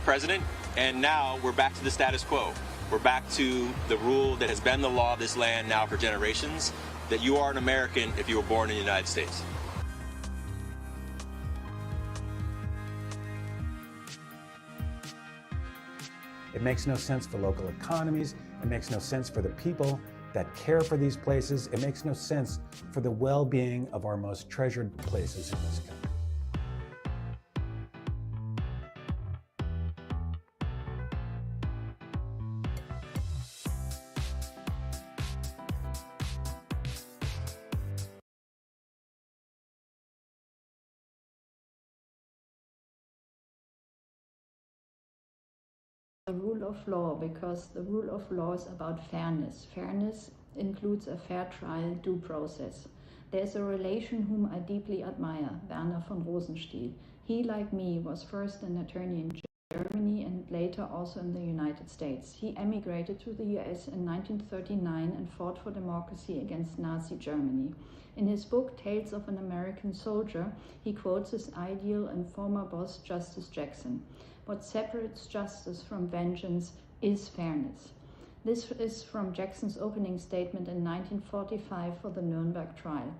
president, and now we're back to the status quo. We're back to the rule that has been the law of this land now for generations, that you are an American if you were born in the United States. It makes no sense for local economies. It makes no sense for the people that care for these places. It makes no sense for the well-being of our most treasured places in this country. The rule of law, because the rule of law is about fairness. Fairness includes a fair trial, due process. There's a relation whom I deeply admire, Werner von Rosenstiel. He, like me, was first an attorney in Germany and later also in the United States. He emigrated to the US in 1939 and fought for democracy against Nazi Germany. In his book, Tales of an American Soldier, he quotes his ideal and former boss, Justice Jackson. What separates justice from vengeance is fairness. This is from Jackson's opening statement in 1945 for the Nuremberg trial.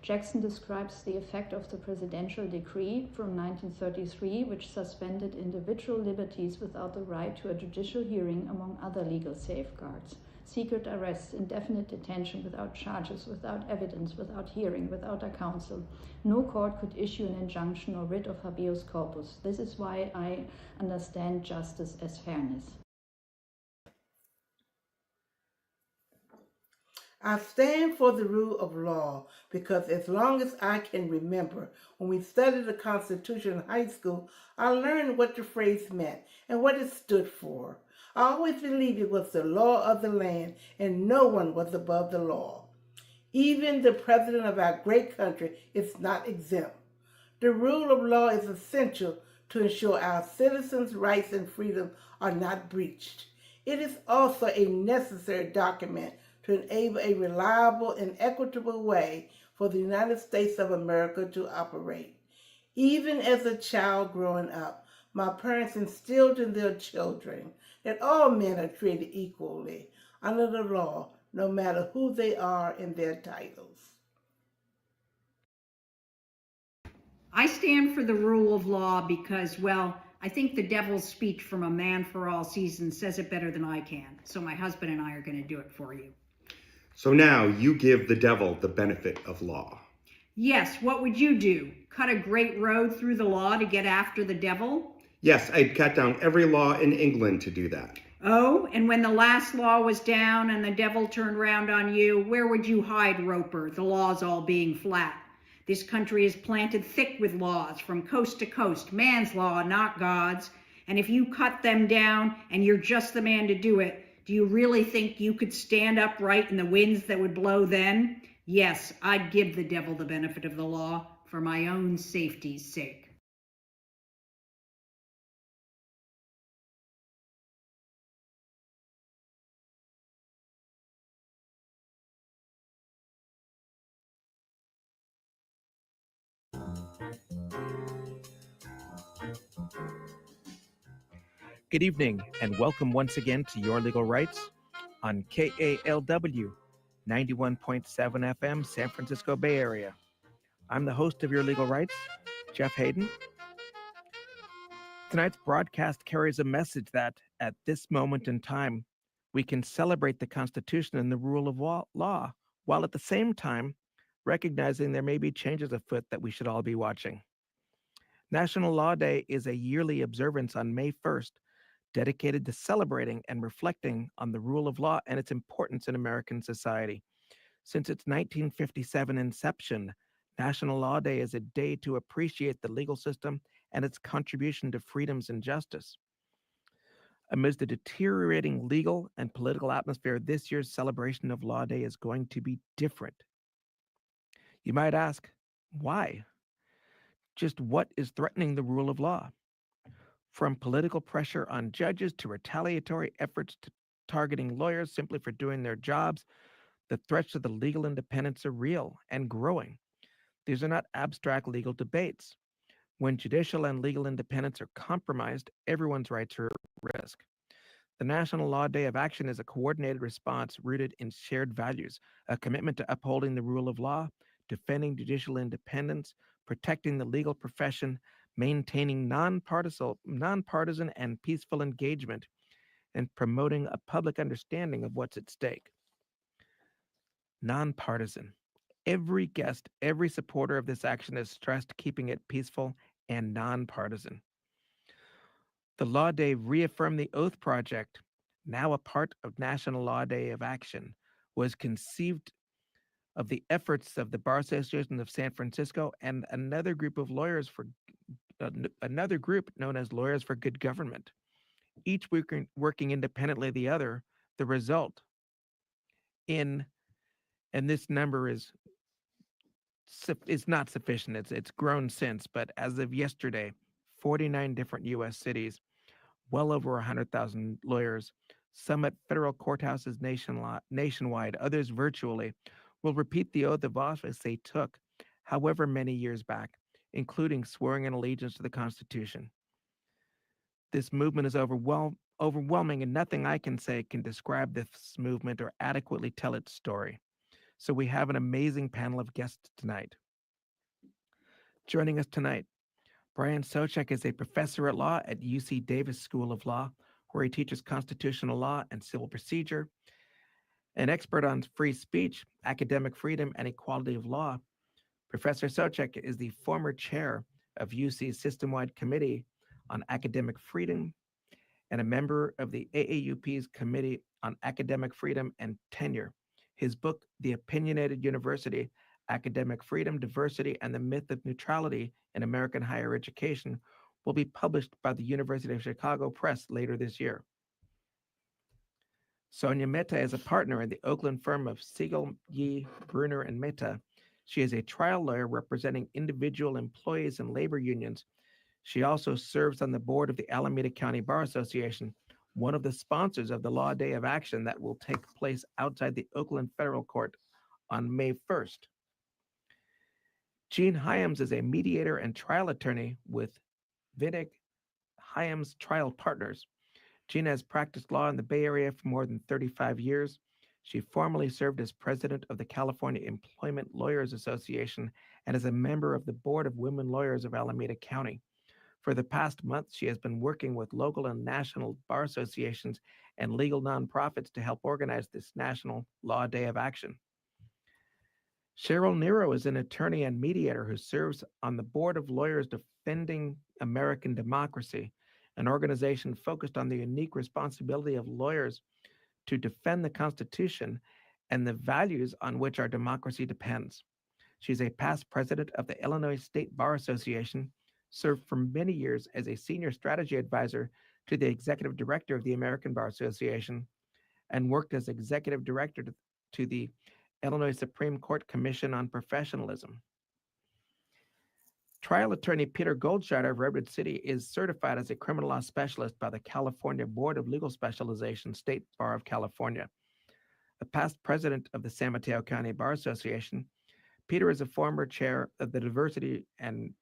Jackson describes the effect of the presidential decree from 1933, which suspended individual liberties without the right to a judicial hearing, among other legal safeguards. Secret arrests, indefinite detention without charges, without evidence, without hearing, without a counsel. No court could issue an injunction or writ of habeas corpus. This is why I understand justice as fairness. I stand for the rule of law because as long as I can remember, when we studied the Constitution in high school, I learned what the phrase meant and what it stood for. I always believed it was the law of the land and no one was above the law. Even the president of our great country is not exempt. The rule of law is essential to ensure our citizens' rights and freedoms are not breached. It is also a necessary document to enable a reliable and equitable way for the United States of America to operate. Even as a child growing up, my parents instilled in their children that all men are treated equally under the law, no matter who they are in their titles. I stand for the rule of law because, well, I think the devil's speech from A Man for All Seasons says it better than I can. So my husband and I are going to do it for you. So now you give the devil the benefit of law. Yes, what would you do? Cut a great road through the law to get after the devil? Yes, I'd cut down every law in England to do that. Oh, and when the last law was down and the devil turned round on you, where would you hide, Roper, the laws all being flat? This country is planted thick with laws from coast to coast, man's law, not God's. And if you cut them down and you're just the man to do it, do you really think you could stand upright in the winds that would blow then? Yes, I'd give the devil the benefit of the law for my own safety's sake. Good evening, and welcome once again to Your Legal Rights on KALW 91.7 FM, San Francisco Bay Area. I'm the host of Your Legal Rights, Jeff Hayden. Tonight's broadcast carries a message that, at this moment in time, we can celebrate the Constitution and the rule of law, while at the same time recognizing there may be changes afoot that we should all be watching. National Law Day is a yearly observance on May 1st, dedicated to celebrating and reflecting on the rule of law and its importance in American society. Since its 1957 inception, National Law Day is a day to appreciate the legal system and its contribution to freedoms and justice. Amidst the deteriorating legal and political atmosphere, this year's celebration of Law Day is going to be different. You might ask, why? Just what is threatening the rule of law? From political pressure on judges to retaliatory efforts to targeting lawyers simply for doing their jobs, the threats to the legal independence are real and growing. These are not abstract legal debates. When judicial and legal independence are compromised, everyone's rights are at risk. The National Law Day of Action is a coordinated response rooted in shared values, a commitment to upholding the rule of law, defending judicial independence, protecting the legal profession, maintaining nonpartisan and peaceful engagement, and promoting a public understanding of what's at stake. Nonpartisan. Every guest, every supporter of this action has stressed keeping it peaceful and nonpartisan. The Law Day reaffirmed the Oath Project, now a part of National Law Day of Action, was conceived of the efforts of the Bar Association of San Francisco and another group of lawyers for another group known as Lawyers for Good Government, each working independently of the other. The result and this number is not sufficient. It's grown since, but as of yesterday, 49 different U.S. cities, well over 100,000 lawyers, some at federal courthouses nationwide, others virtually, will repeat the oath of office they took however many years back, including swearing in allegiance to the Constitution. This movement is overwhelming, and nothing I can say can describe this movement or adequately tell its story. So we have an amazing panel of guests tonight. Joining us tonight, Brian Socek is a professor at law at UC Davis School of Law, where he teaches constitutional law and civil procedure. An expert on free speech, academic freedom, and equality of law, Professor Socek is the former chair of UC's System-Wide Committee on Academic Freedom and a member of the AAUP's Committee on Academic Freedom and Tenure. His book, The Opinionated University, Academic Freedom, Diversity, and the Myth of Neutrality in American Higher Education, will be published by the University of Chicago Press later this year. Sonia Mehta is a partner in the Oakland firm of Siegel, Yee, Bruner, and Mehta. She is a trial lawyer representing individual employees and labor unions. She also serves on the board of the Alameda County Bar Association, one of the sponsors of the Law Day of Action that will take place outside the Oakland Federal Court on May 1st. Jean Hyams is a mediator and trial attorney with Vinnick Hyams Trial Partners. Jean has practiced law in the Bay Area for more than 35 years. She formerly served as president of the California Employment Lawyers Association and is a member of the Board of Women Lawyers of Alameda County. For the past month, she has been working with local and national bar associations and legal nonprofits to help organize this National Law Day of Action. Cheryl Nero is an attorney and mediator who serves on the Board of Lawyers Defending American Democracy, an organization focused on the unique responsibility of lawyers to defend the Constitution and the values on which our democracy depends. She's a past president of the Illinois State Bar Association, served for many years as a senior strategy advisor to the executive director of the American Bar Association, and worked as executive director to the Illinois Supreme Court Commission on Professionalism. Trial attorney Peter Goldschneider of Redwood City is certified as a criminal law specialist by the California Board of Legal Specialization, State Bar of California. A past president of the San Mateo County Bar Association, Peter is a former chair of the Diversity and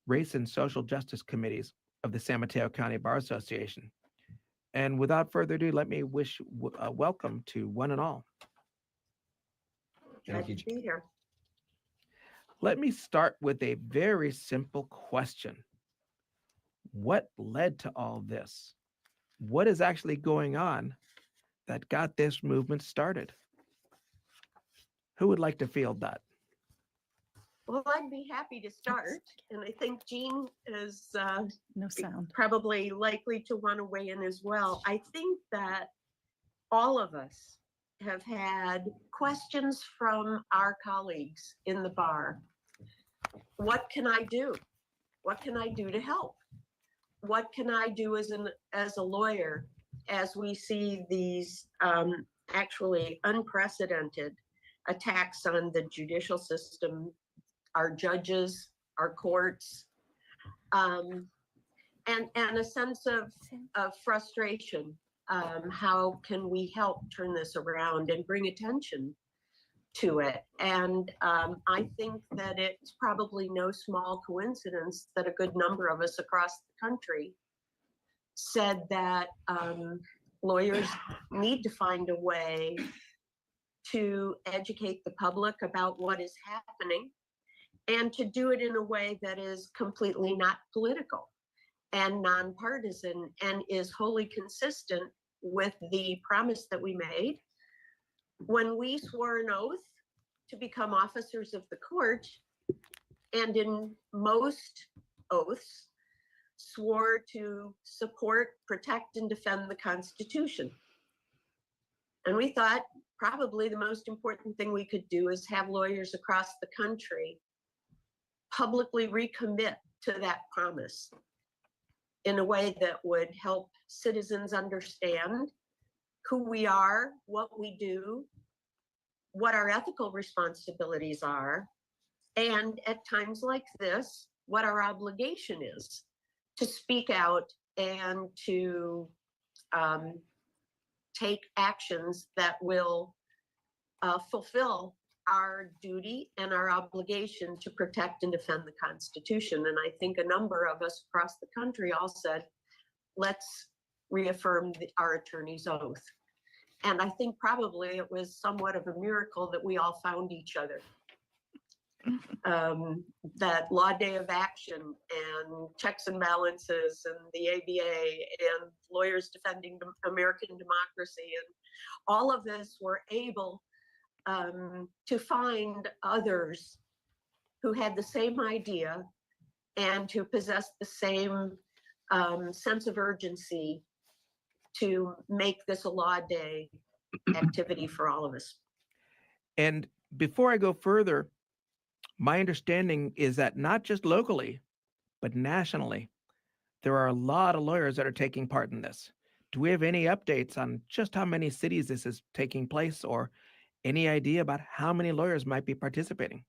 Race and Social Justice Committees of the San Mateo County Bar Association. And without further ado, let me wish welcome to one and all. Glad to be here. Let me start with a very simple question. What led to all this? What is actually going on that got this movement started? Who would like to field that? Well, I'd be happy to start, and I think Jean is No sound. probably likely to want to weigh in as well. I think that all of us have had questions from our colleagues in the bar. What can I do? What can I do to help? What can I do as a lawyer as we see these actually unprecedented attacks on the judicial system, our judges, our courts, and a sense of frustration. How can we help turn this around and bring attention to it? And I think that it's probably no small coincidence that a good number of us across the country said that lawyers need to find a way to educate the public about what is happening, and to do it in a way that is completely not political and nonpartisan, and is wholly consistent with the promise that we made when we swore an oath to become officers of the court, and in most oaths swore to support, protect, and defend the Constitution. And we thought probably the most important thing we could do is have lawyers across the country publicly recommit to that promise in a way that would help citizens understand who we are, what we do, what our ethical responsibilities are, and at times like this, what our obligation is to speak out and to take actions that will fulfill our duty and our obligation to protect and defend the Constitution. And I think a number of us across the country all said, let's reaffirm our attorney's oath. And I think probably it was somewhat of a miracle that we all found each other. That Law Day of Action and checks and balances and the ABA and lawyers defending American democracy and all of this were able to find others who had the same idea and who possessed the same sense of urgency to make this a law day activity for all of us. And before I go further, my understanding is that not just locally, but nationally, there are a lot of lawyers that are taking part in this. Do we have any updates on just how many cities this is taking place, or any idea about how many lawyers might be participating?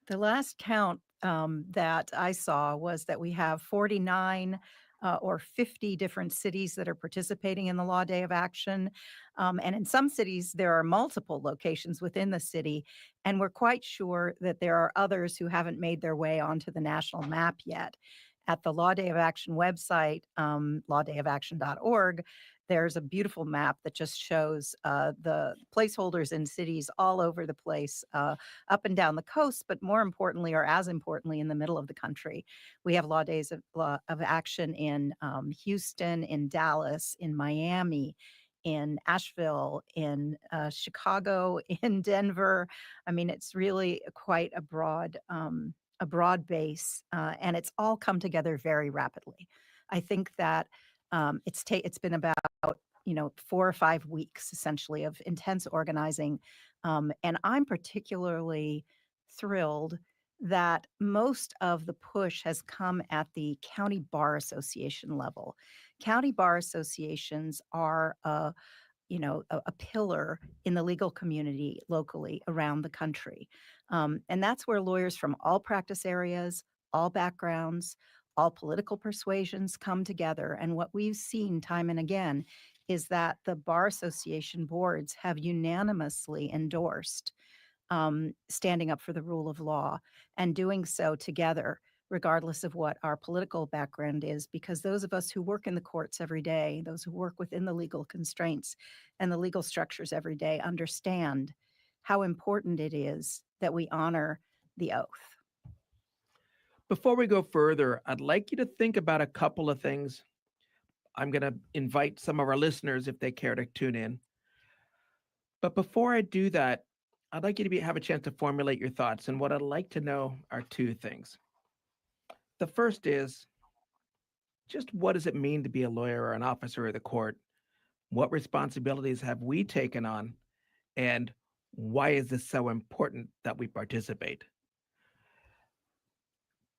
The last count that I saw was that we have 49 or 50 different cities that are participating in the Law Day of Action. And in some cities, there are multiple locations within the city. And we're quite sure that there are others who haven't made their way onto the national map yet. At the Law Day of Action website, lawdayofaction.org, there's a beautiful map that just shows the placeholders in cities all over the place, up and down the coast, but more importantly, or as importantly, in the middle of the country. We have Law Days of Action in Houston, in Dallas, in Miami, in Asheville, in Chicago, in Denver. I mean, it's really quite a broad base, and it's all come together very rapidly. I think that it's been about 4 or 5 weeks essentially of intense organizing, and I'm particularly thrilled that most of the push has come at the county bar association level. County bar associations are a pillar in the legal community locally around the country. And that's where lawyers from all practice areas, all backgrounds, all political persuasions come together. And what we've seen time and again is that the bar association boards have unanimously endorsed standing up for the rule of law and doing so together, regardless of what our political background is, because those of us who work in the courts every day, those who work within the legal constraints and the legal structures every day, understand how important it is that we honor the oath. Before we go further, I'd like you to think about a couple of things. I'm going to invite some of our listeners if they care to tune in. But before I do that, I'd like you to have a chance to formulate your thoughts. And what I'd like to know are 2 things. The first is, just what does it mean to be a lawyer or an officer of the court? What responsibilities have we taken on? And why is this so important that we participate?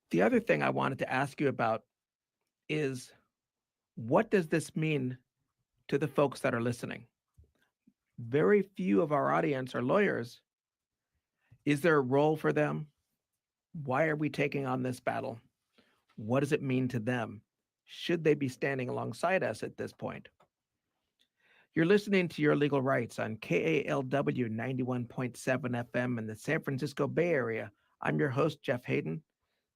The other thing I wanted to ask you about is, what does this mean to the folks that are listening? Very few of our audience are lawyers, Is there a role for them? Why are we taking on this battle? What does it mean to them? Should they be standing alongside us at this point? You're listening to Your Legal Rights on KALW 91.7 FM in the San Francisco Bay Area. I'm your host, Jeff Hayden.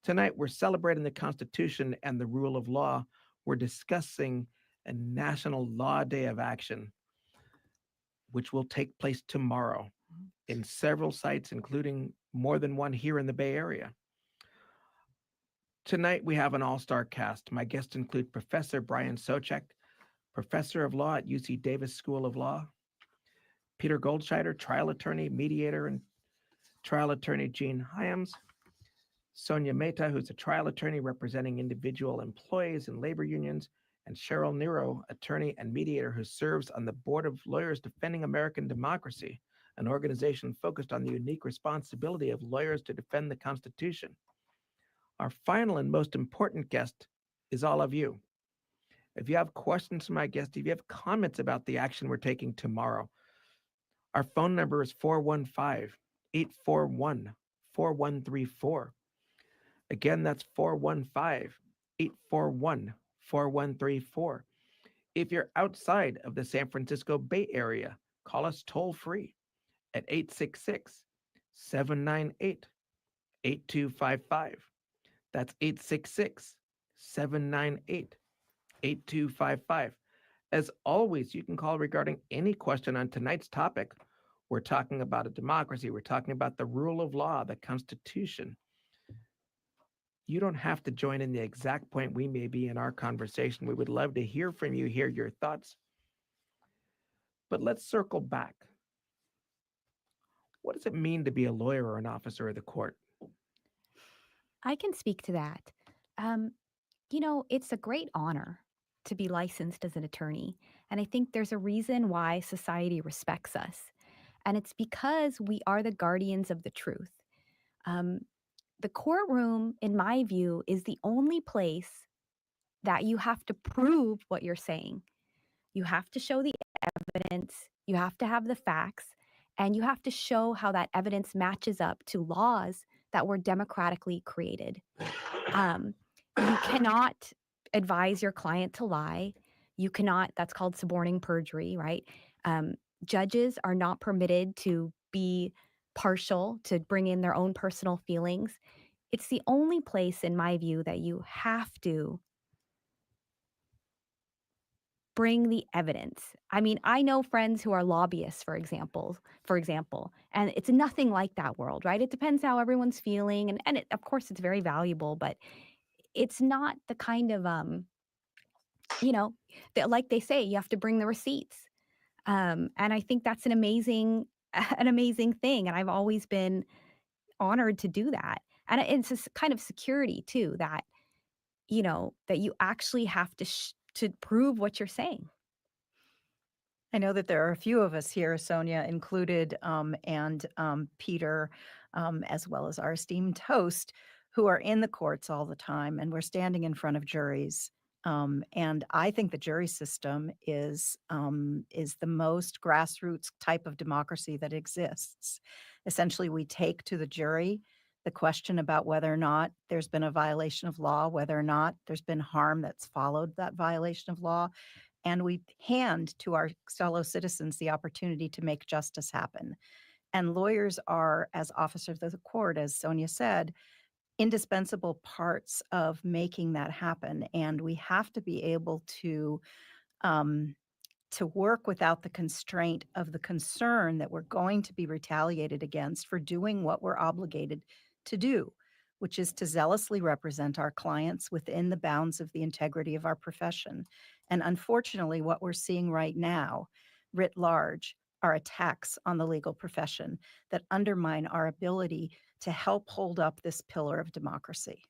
Tonight, we're celebrating the Constitution and the rule of law. We're discussing a National Law Day of Action, which will take place tomorrow in several sites, including more than one here in the Bay Area. Tonight, we have an all-star cast. My guests include Professor Brian Socek, Professor of Law at UC Davis School of Law, Peter Goldscheider, trial attorney, mediator, and trial attorney Gene Hyams, Sonia Mehta, who's a trial attorney representing individual employees and labor unions, and Cheryl Nero, attorney and mediator who serves on the Board of Lawyers Defending American Democracy, an organization focused on the unique responsibility of lawyers to defend the Constitution. Our final and most important guest is all of you. If you have questions for my guest, if you have comments about the action we're taking tomorrow, our phone number is 415-841-4134. Again, that's 415-841-4134. If you're outside of the San Francisco Bay Area, call us toll free at 866-798-8255. That's 866-798-8255. As always, you can call regarding any question on tonight's topic. We're talking about a democracy. We're talking about the rule of law, the Constitution. You don't have to join in the exact point we may be in our conversation. We would love to hear from you, hear your thoughts. But let's circle back. What does it mean to be a lawyer or an officer of the court? I can speak to that. It's a great honor to be licensed as an attorney. And I think there's a reason why society respects us. And it's because we are the guardians of the truth. The courtroom, in my view, is the only place that you have to prove what you're saying. You have to show the evidence, you have to have the facts, and you have to show how that evidence matches up to laws that were democratically created. You cannot advise your client to lie. You cannot, that's called suborning perjury, right? Judges are not permitted to be partial, to bring in their own personal feelings. It's the only place, in my view, that you have to bring the evidence. I mean, I know friends who are lobbyists, for example, and it's nothing like that world, right? It depends how everyone's feeling, and of course, it's very valuable, but it's not the kind of, like they say, you have to bring the receipts. And I think that's an amazing thing, and I've always been honored to do that. And it's a kind of security too, that that you actually have to prove what you're saying. I know that there are a few of us here, Sonia included, and Peter, as well as our esteemed host, who are in the courts all the time, and we're standing in front of juries. And I think the jury system is the most grassroots type of democracy that exists. Essentially, we take to the jury the question about whether or not there's been a violation of law, whether or not there's been harm that's followed that violation of law, and we hand to our fellow citizens the opportunity to make justice happen. And lawyers are, as officers of the court, as Sonia said, indispensable parts of making that happen. And we have to be able to work without the constraint of the concern that we're going to be retaliated against for doing what we're obligated to do, which is to zealously represent our clients within the bounds of the integrity of our profession. And unfortunately, what we're seeing right now, writ large, are attacks on the legal profession that undermine our ability to help hold up this pillar of democracy.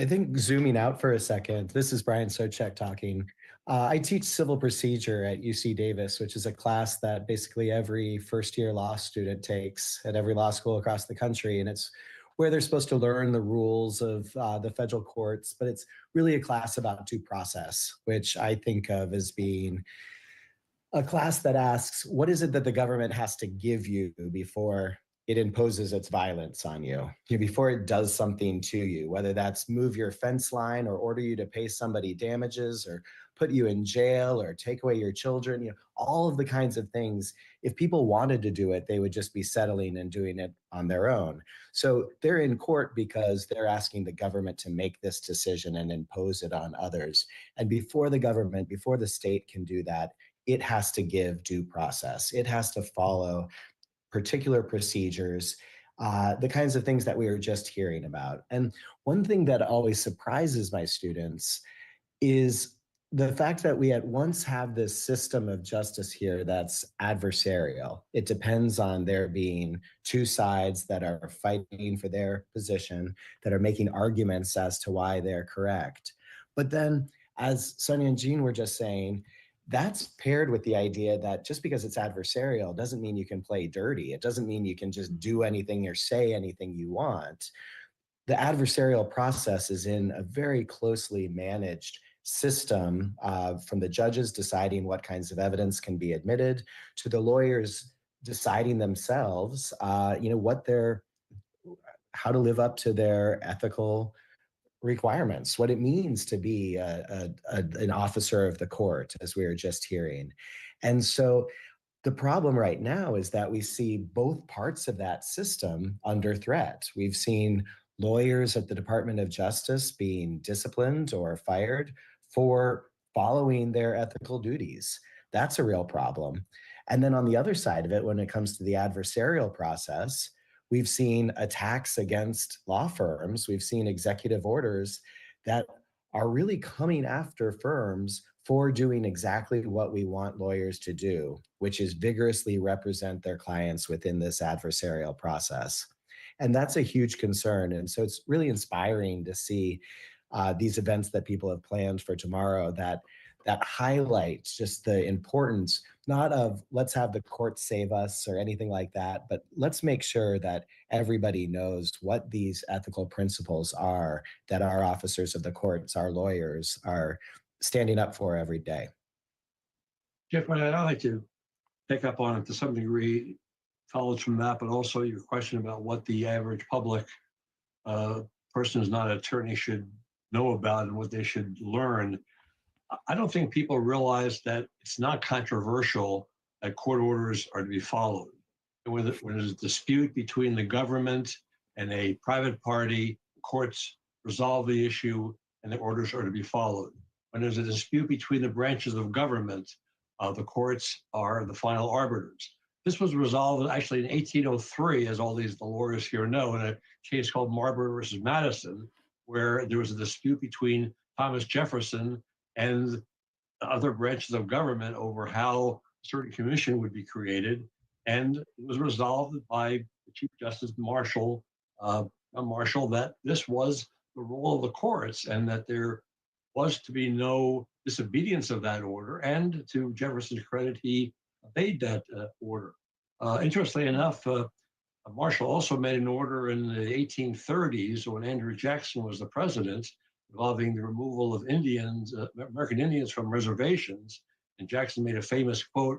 I think zooming out for a second, this is Brian Socek talking. I teach civil procedure at UC Davis, which is a class that basically every first-year law student takes at every law school across the country. And it's where they're supposed to learn the rules of the federal courts, but it's really a class about due process, which I think of as being A class that asks, what is it that the government has to give you before it imposes its violence on you, before it does something to you, whether that's move your fence line or order you to pay somebody damages or put you in jail or take away your children, all of the kinds of things. If people wanted to do it, they would just be settling and doing it on their own. So they're in court because they're asking the government to make this decision and impose it on others. And before the government, before the state can do that, it has to give due process. It has to follow particular procedures, the kinds of things that we were just hearing about. And one thing that always surprises my students is the fact that we at once have this system of justice here that's adversarial. It depends on there being two sides that are fighting for their position, that are making arguments as to why they're correct. But then, as Sonia and Jean were just saying, that's paired with the idea that just because it's adversarial doesn't mean you can play dirty. It doesn't mean you can just do anything or say anything you want. The adversarial process is in a very closely managed system, from the judges deciding what kinds of evidence can be admitted to the lawyers deciding themselves, how to live up to their ethical requirements, what it means to be an officer of the court, as we were just hearing. And so the problem right now is that we see both parts of that system under threat. We've seen lawyers at the Department of Justice being disciplined or fired for following their ethical duties. That's a real problem. And then on the other side of it, when it comes to the adversarial process, we've seen attacks against law firms. We've seen executive orders that are really coming after firms for doing exactly what we want lawyers to do, which is vigorously represent their clients within this adversarial process. And that's a huge concern. And so it's really inspiring to see these events that people have planned for tomorrow that highlight just the importance, not of let's have the court save us or anything like that, but let's make sure that everybody knows what these ethical principles are that our officers of the courts, our lawyers, are standing up for every day. Jeff, what I'd like to pick up on it to some degree follows from that, but also your question about what the average public person who's not an attorney should know about and what they should learn. I don't think people realize that it's not controversial that court orders are to be followed. When there's a dispute between the government and a private party, courts resolve the issue and the orders are to be followed. When there's a dispute between the branches of government, the courts are the final arbiters. This was resolved actually in 1803, as all the lawyers here know, in a case called Marbury versus Madison, where there was a dispute between Thomas Jefferson and other branches of government over how a certain commission would be created. And it was resolved by the Chief Justice Marshall, that this was the role of the courts and that there was to be no disobedience of that order. And to Jefferson's credit, he obeyed that order. Interestingly enough, Marshall also made an order in the 1830s when Andrew Jackson was the president, involving the removal of Indians, American Indians from reservations. And Jackson made a famous quote.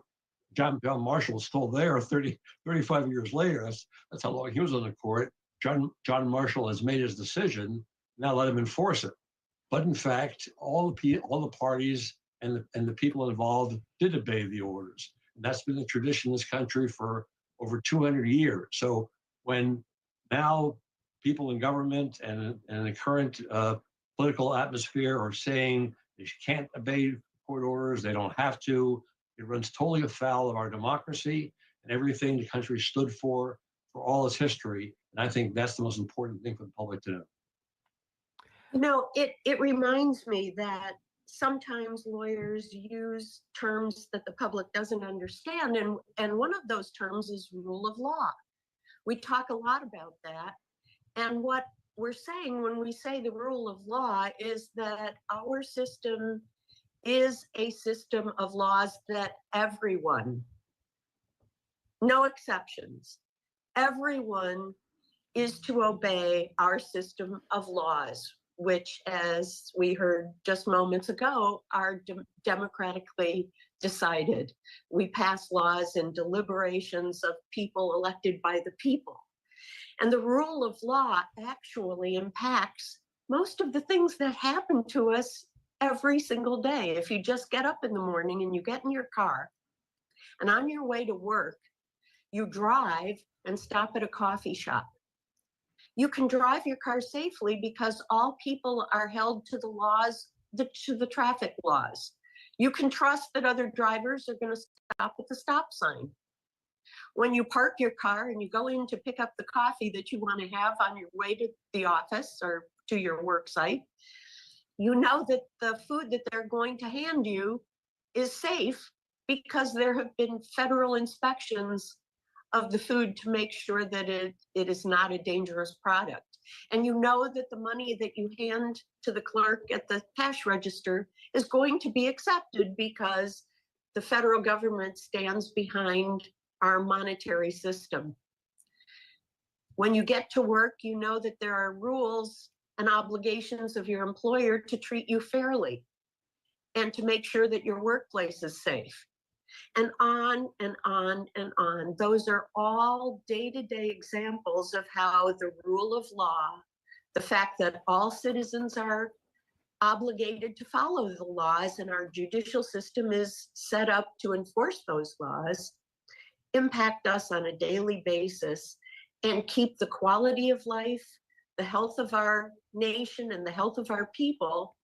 John Marshall is still there 35 years later. That's how long he was on the court. John Marshall has made his decision, now let him enforce it. But in fact, all the parties and the people involved did obey the orders. And that's been the tradition in this country for over 200 years. So when now people in government and the current political atmosphere are saying they can't obey court orders, they don't have to, it runs totally afoul of our democracy and everything the country stood for all its history. And I think that's the most important thing for the public to know. You know, it reminds me that sometimes lawyers use terms that the public doesn't understand. And one of those terms is rule of law. We talk a lot about that. And what we're saying when we say the rule of law is that our system is a system of laws that everyone, no exceptions, everyone is to obey our system of laws, which, as we heard just moments ago, are democratically decided. We pass laws in deliberations of people elected by the people. And the rule of law actually impacts most of the things that happen to us every single day. If you just get up in the morning and you get in your car, and on your way to work, you drive and stop at a coffee shop. You can drive your car safely because all people are held to the laws, to the traffic laws. You can trust that other drivers are going to stop at the stop sign. When you park your car and you go in to pick up the coffee that you want to have on your way to the office or to your work site, you know that the food that they're going to hand you is safe because there have been federal inspections of the food to make sure that it is not a dangerous product. And you know that the money that you hand to the clerk at the cash register is going to be accepted because the federal government stands behind our monetary system. When you get to work, you know that there are rules and obligations of your employer to treat you fairly and to make sure that your workplace is safe. And on and on and on. Those are all day-to-day examples of how the rule of law, the fact that all citizens are obligated to follow the laws and our judicial system is set up to enforce those laws, impact us on a daily basis and keep the quality of life, the health of our nation and the health of our people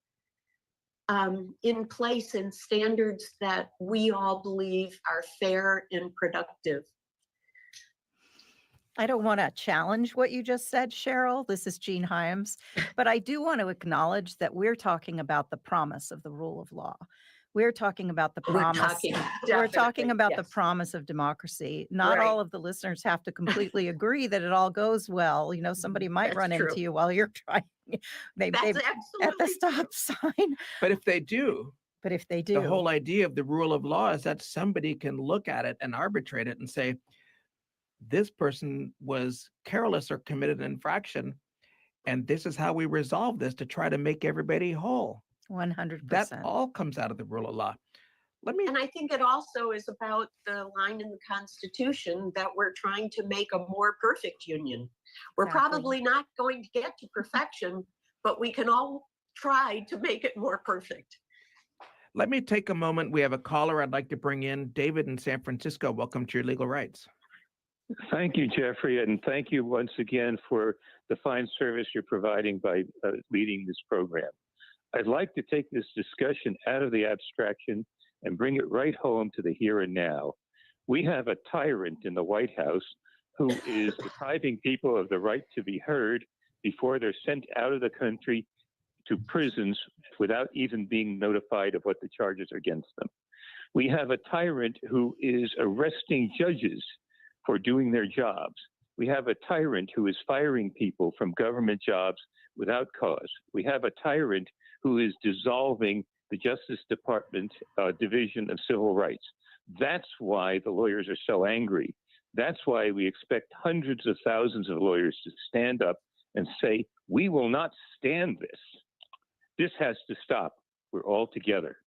in place in standards that we all believe are fair and productive. I don't want to challenge what you just said, Cheryl. This is Jean Hyams, but I do want to acknowledge that we're talking about the promise of the rule of law. We're talking about the promise. We're talking about the promise of democracy. Not all of the listeners have to completely agree that it all goes well. You know, somebody might run into you while you're trying, maybe at the stop sign. But if they do, the whole idea of the rule of law is that somebody can look at it and arbitrate it and say, this person was careless or committed an infraction, and this is how we resolve this to try to make everybody whole. 100%. That all comes out of the rule of law. And I think it also is about the line in the Constitution that we're trying to make a more perfect union. We're probably not going to get to perfection, but we can all try to make it more perfect. Let me take a moment. We have a caller I'd like to bring in. David in San Francisco. Welcome to Your Legal Rights. Thank you, Jeffrey, and thank you once again for the fine service you're providing by leading this program. I'd like to take this discussion out of the abstraction and bring it right home to the here and now. We have a tyrant in the White House who is depriving people of the right to be heard before they're sent out of the country to prisons without even being notified of what the charges are against them. We have a tyrant who is arresting judges for doing their jobs. We have a tyrant who is firing people from government jobs without cause. We have a tyrant who is dissolving the Justice Department Division of Civil Rights. That's why the lawyers are so angry. That's why we expect hundreds of thousands of lawyers to stand up and say, we will not stand this. This has to stop. We're all together.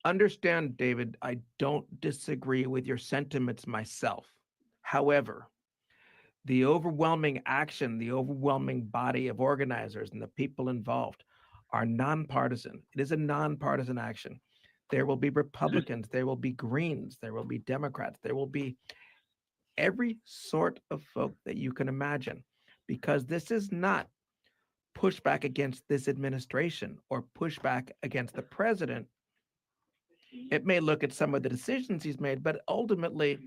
Understand, David, I don't disagree with your sentiments myself. However, the overwhelming action, the overwhelming body of organizers and the people involved are nonpartisan. It is a nonpartisan action. There will be Republicans, there will be Greens, there will be Democrats, there will be every sort of folk that you can imagine, because this is not pushback against this administration or pushback against the president. It may look at some of the decisions he's made, but ultimately,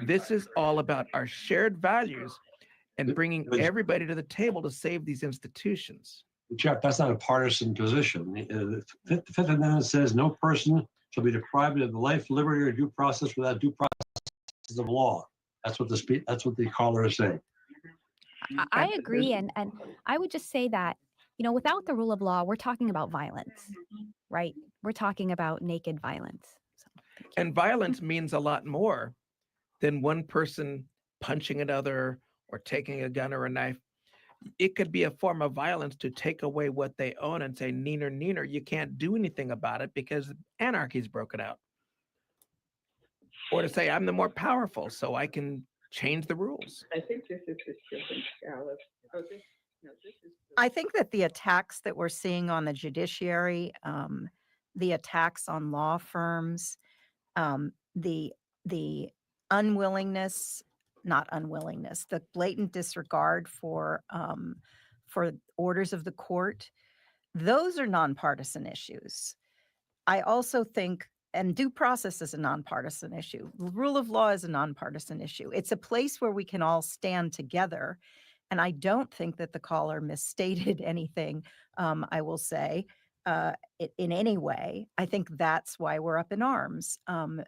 this is all about our shared values and bringing everybody to the table to save these institutions. Jeff, that's not a partisan position. The Fifth Amendment says no person shall be deprived of life, liberty, or due process without due process of law. That's what the caller is saying. I agree, and I would just say that, you know, without the rule of law, we're talking about violence, right? We're talking about naked violence. And violence means a lot more than one person punching another or taking a gun or a knife. It could be a form of violence to take away what they own and say, neener, neener, you can't do anything about it because anarchy's broken out. or to say I'm the more powerful, so I can change the rules. I think this is the children's Alice. Oh, this, no, this is. I think that the attacks that we're seeing on the judiciary, the attacks on law firms, the unwillingness, not unwillingness, the blatant disregard for orders of the court, those are nonpartisan issues. I also think, and due process is a nonpartisan issue. Rule of law is a nonpartisan issue. It's a place where we can all stand together. And I don't think that the caller misstated anything, I will say, in any way. I think that's why we're up in arms.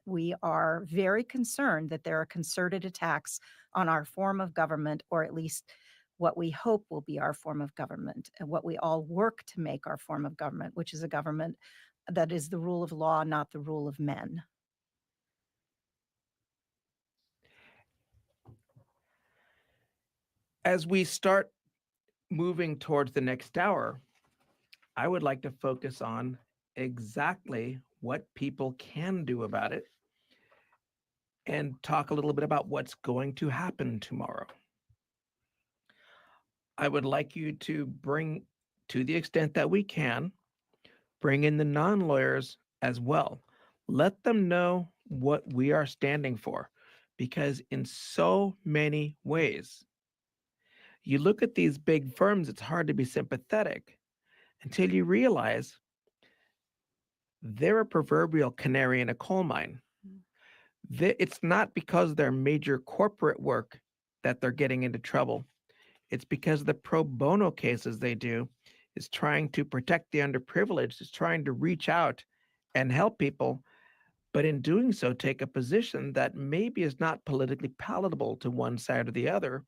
We are very concerned that there are concerted attacks on our form of government, or at least what we hope will be our form of government, and what we all work to make our form of government, which is a government that is the rule of law, not the rule of men. As we start moving towards the next hour, I would like to focus on exactly what people can do about it and talk a little bit about what's going to happen tomorrow. I would like you to bring, to the extent that we can, bring in the non-lawyers as well. Let them know what we are standing for, because in so many ways, you look at these big firms, it's hard to be sympathetic until you realize they're a proverbial canary in a coal mine. It's not because they're major corporate work that they're getting into trouble. It's because the pro bono cases they do is trying to protect the underprivileged, is trying to reach out and help people, but in doing so, take a position that maybe is not politically palatable to one side or the other.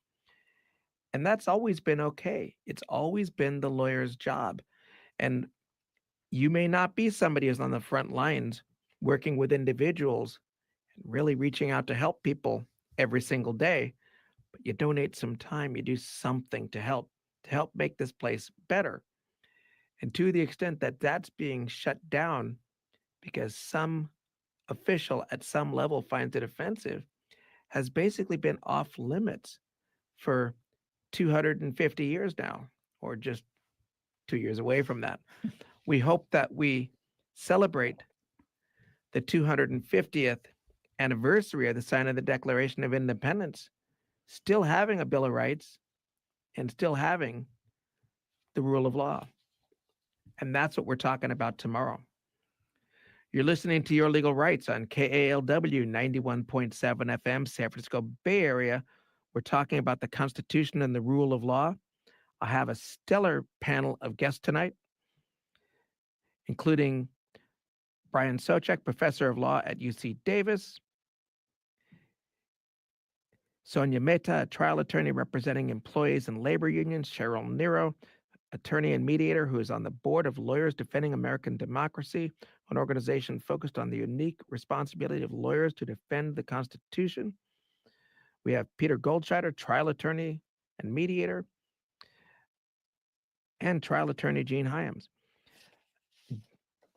And that's always been okay. It's always been the lawyer's job. And you may not be somebody who's on the front lines working with individuals and really reaching out to help people every single day, but you donate some time, you do something to help make this place better. And to the extent that that's being shut down because some official at some level finds it offensive, has basically been off limits for 250 years now, or just 2 years away from that. We hope that we celebrate the 250th anniversary of the signing of the Declaration of Independence, still having a Bill of Rights and still having the rule of law. And that's what we're talking about tomorrow. You're listening to Your Legal Rights on KALW 91.7 FM, San Francisco Bay Area. We're talking about the Constitution and the rule of law. I have a stellar panel of guests tonight, including Brian Socek, professor of law at UC Davis, Sonia Mehta, a trial attorney representing employees and labor unions, Cheryl Nero, attorney and mediator who is on the board of Lawyers Defending American Democracy, an organization focused on the unique responsibility of lawyers to defend the Constitution. We have Peter Goldscheider, trial attorney and mediator, and trial attorney Gene Hyams.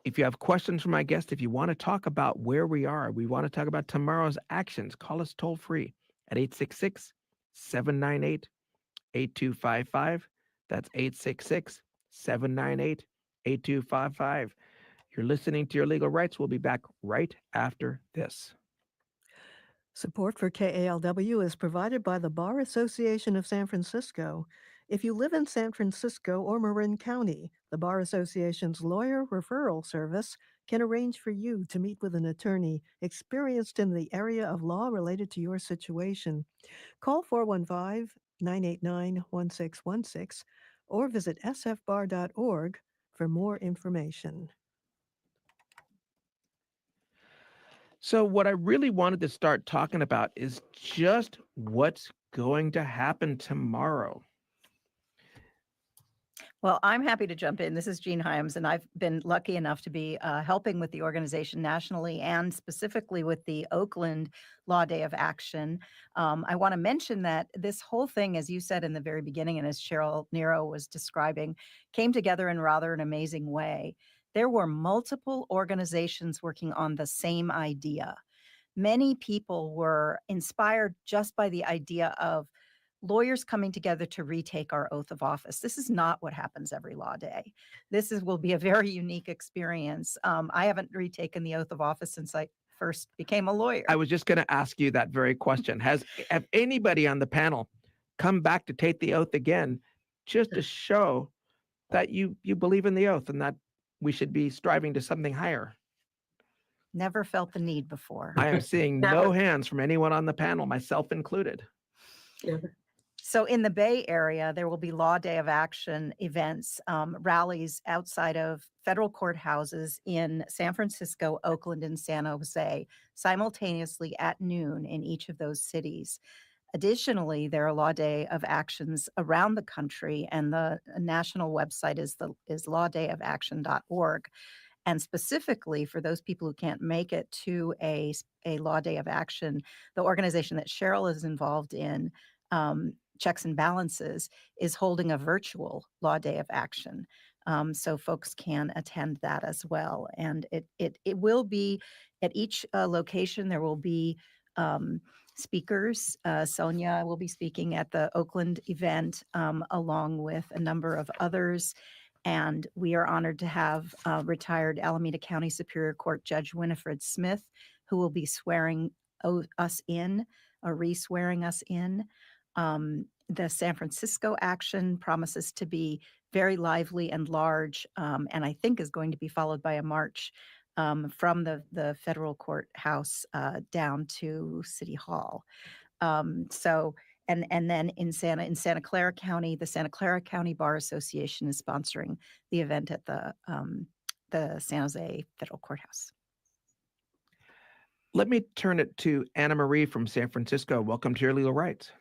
If you have questions for my guest, if you want to talk about where we are, we want to talk about tomorrow's actions, call us toll free at 866-798-8255. That's 866-798-8255. You're listening to Your Legal Rights. We'll be back right after this. Support for KALW is provided by the Bar Association of San Francisco. If you live in San Francisco or Marin County, the Bar Association's lawyer referral service can arrange for you to meet with an attorney experienced in the area of law related to your situation. Call 415-989-1616 or visit sfbar.org for more information. So what I really wanted to start talking about is just what's going to happen tomorrow. Well, I'm happy to jump in. This is Gene Hyams, and I've been lucky enough to be helping with the organization nationally and specifically with the Oakland Law Day of Action. I want to mention that this whole thing, as you said in the very beginning, and as Cheryl Nero was describing, came together in rather an amazing way. There were multiple organizations working on the same idea. many people were inspired just by the idea of lawyers coming together to retake our oath of office. This is not what happens every law day. Will be a very unique experience. I haven't retaken the oath of office since I first became a lawyer. I was just going to ask you that very question. Have anybody on the panel come back to take the oath again, just to show that you believe in the oath and that we should be striving to something higher? Never felt the need before. I am seeing no hands from anyone on the panel, myself included. So in the Bay Area, there will be Law Day of Action events, rallies outside of federal courthouses in San Francisco, Oakland, and San Jose, simultaneously at noon in each of those cities. Additionally, there are Law Day of Actions around the country, and the national website is lawdayofaction.org. And specifically for those people who can't make it to a Law Day of Action, the organization that Cheryl is involved in, Checks and Balances, is holding a virtual Law Day of Action. So folks can attend that as well. And it will be at each location, there will be speakers. Sonia will be speaking at the Oakland event, along with a number of others. And we are honored to have retired Alameda County Superior Court Judge Winifred Smith, who will be swearing us in, or re-swearing us in. The San Francisco action promises to be very lively and large, and I think is going to be followed by a march from the federal courthouse down to City Hall. And then in Santa Clara County, the Santa Clara County Bar Association is sponsoring the event at the San Jose Federal Courthouse. Let me turn it to Anna Marie from San Francisco. Welcome to Your Legal Rights.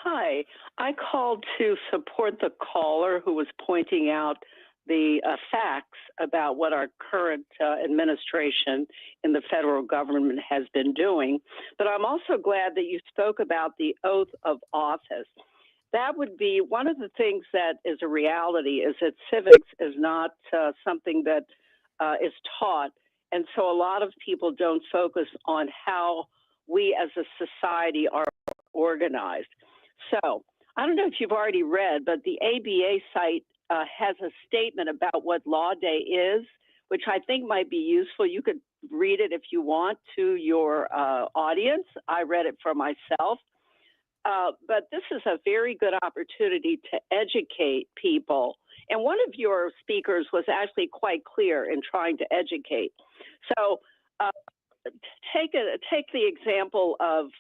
Hi, I called to support the caller who was pointing out the facts about what our current administration in the federal government has been doing. But I'm also glad that you spoke about the oath of office. That would be one of the things that is a reality, is that civics is not something that is taught. And so a lot of people don't focus on how we as a society are organized. So I don't know if you've already read, but the ABA site has a statement about what Law Day is, which I think might be useful. You could read it if you want to your audience. I read it for myself. But this is a very good opportunity to educate people. And one of your speakers was actually quite clear in trying to educate. So take the example of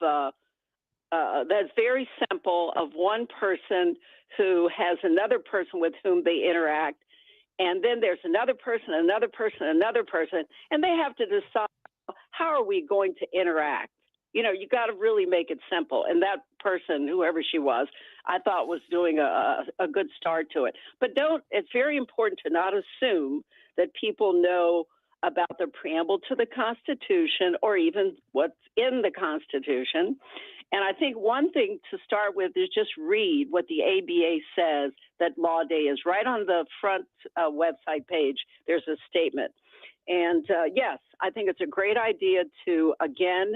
that's very simple, of one person who has another person with whom they interact, and then there's another person, and they have to decide, how are we going to interact? You know, you got to really make it simple. And that person, whoever she was, I thought was doing a good start to it. But it's very important to not assume that people know about the preamble to the Constitution or even what's in the Constitution. And I think one thing to start with is just read what the ABA says that Law Day is. Right on the front website page, there's a statement. And yes, I think it's a great idea to, again,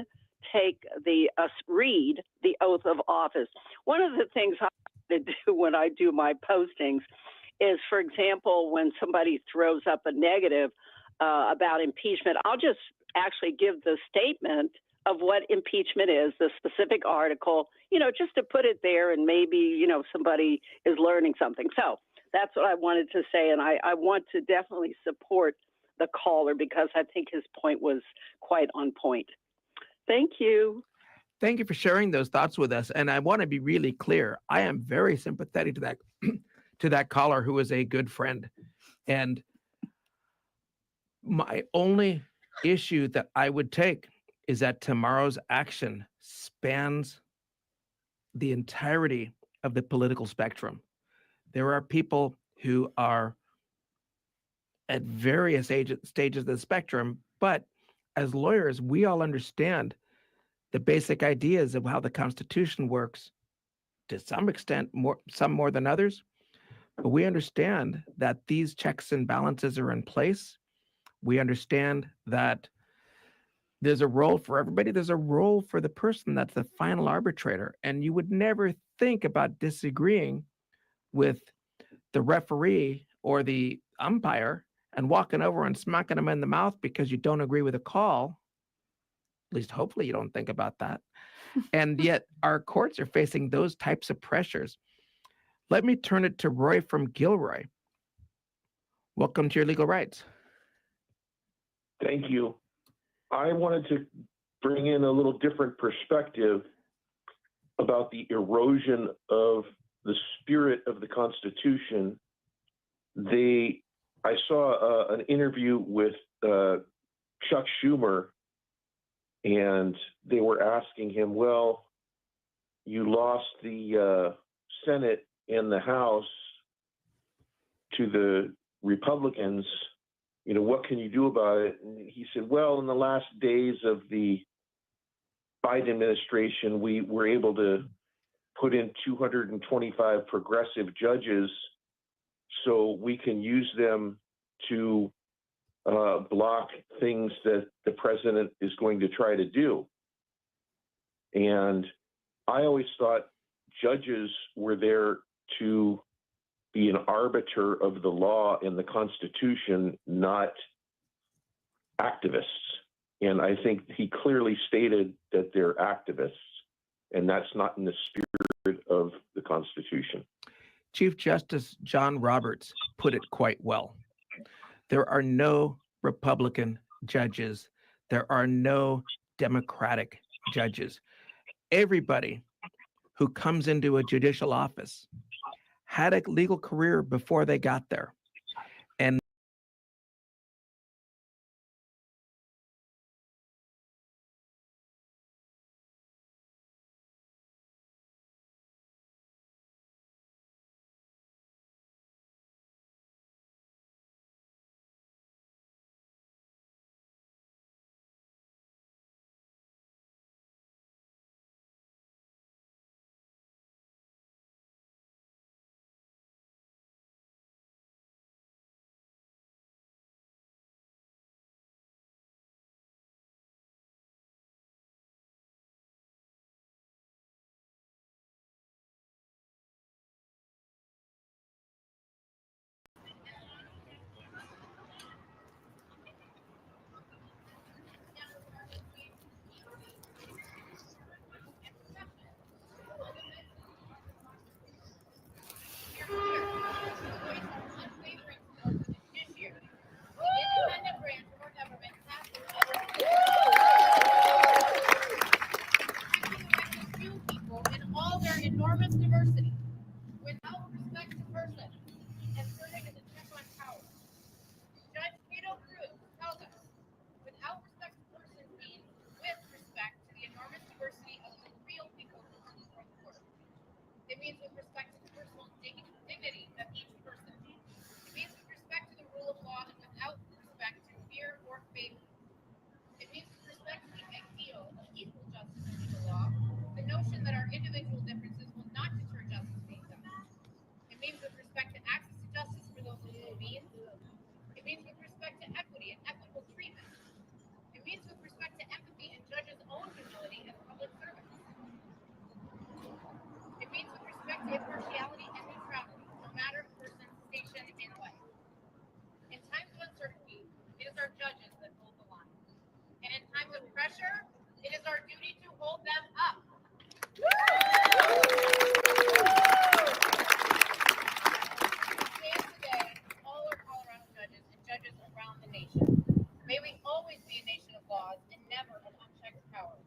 read the oath of office. One of the things I do when I do my postings is, for example, when somebody throws up a negative about impeachment, I'll just actually give the statement of what impeachment is, the specific article, just to put it there, and maybe, somebody is learning something. So that's what I wanted to say. And I want to definitely support the caller because I think his point was quite on point. Thank you. Thank you for sharing those thoughts with us. And I want to be really clear. I am very sympathetic to that to that caller who is a good friend. And my only issue that I would take is that tomorrow's action spans the entirety of the political spectrum. There are people who are at various stages of the spectrum, but as lawyers, we all understand the basic ideas of how the Constitution works, to some extent, some more than others. But we understand that these checks and balances are in place. We understand that There's a role for everybody. There's a role for the person that's the final arbitrator. And you would never think about disagreeing with the referee or the umpire and walking over and smacking them in the mouth because you don't agree with a call. At least hopefully you don't think about that. And yet our courts are facing those types of pressures. Let me turn it to Roy from Gilroy. Welcome to Your Legal Rights. Thank you. I wanted to bring in a little different perspective about the erosion of the spirit of the Constitution. I saw an interview with Chuck Schumer, and they were asking him, well, you lost the Senate and the House to the Republicans. You know, what can you do about it? And he said, well, in the last days of the Biden administration, we were able to put in 225 progressive judges so we can use them to block things that the president is going to try to do. And I always thought judges were there to be an arbiter of the law and the Constitution, not activists. And I think he clearly stated that they're activists, and that's not in the spirit of the Constitution. Chief Justice John Roberts put it quite well. There are no Republican judges. There are no Democratic judges. Everybody who comes into a judicial office had a legal career before they got there. And enormous diversity without respect to person and serving as a check on power. Judge Cato Cruz tells us without respect to person means with respect to the enormous diversity of the real ecosystem of the court. It means with respect to the personal dignity of each person. It means with respect to the rule of law and without respect to fear or favor. It means with respect to the ideal of equal justice and legal law, the notion that our individual differences will not deter justice being done. It means with respect to access to justice for those with low means. It means with respect to equity and equitable treatment. It means with respect to empathy and judges' own humility as public servants. It means with respect to impartiality and neutrality, no matter the person's station in life. In times of uncertainty, it is our judges that hold the line. And in times of pressure, it is our duty to hold them up. Stand today, all our Colorado judges and judges around the nation. May we always be a nation of laws and never of unchecked power.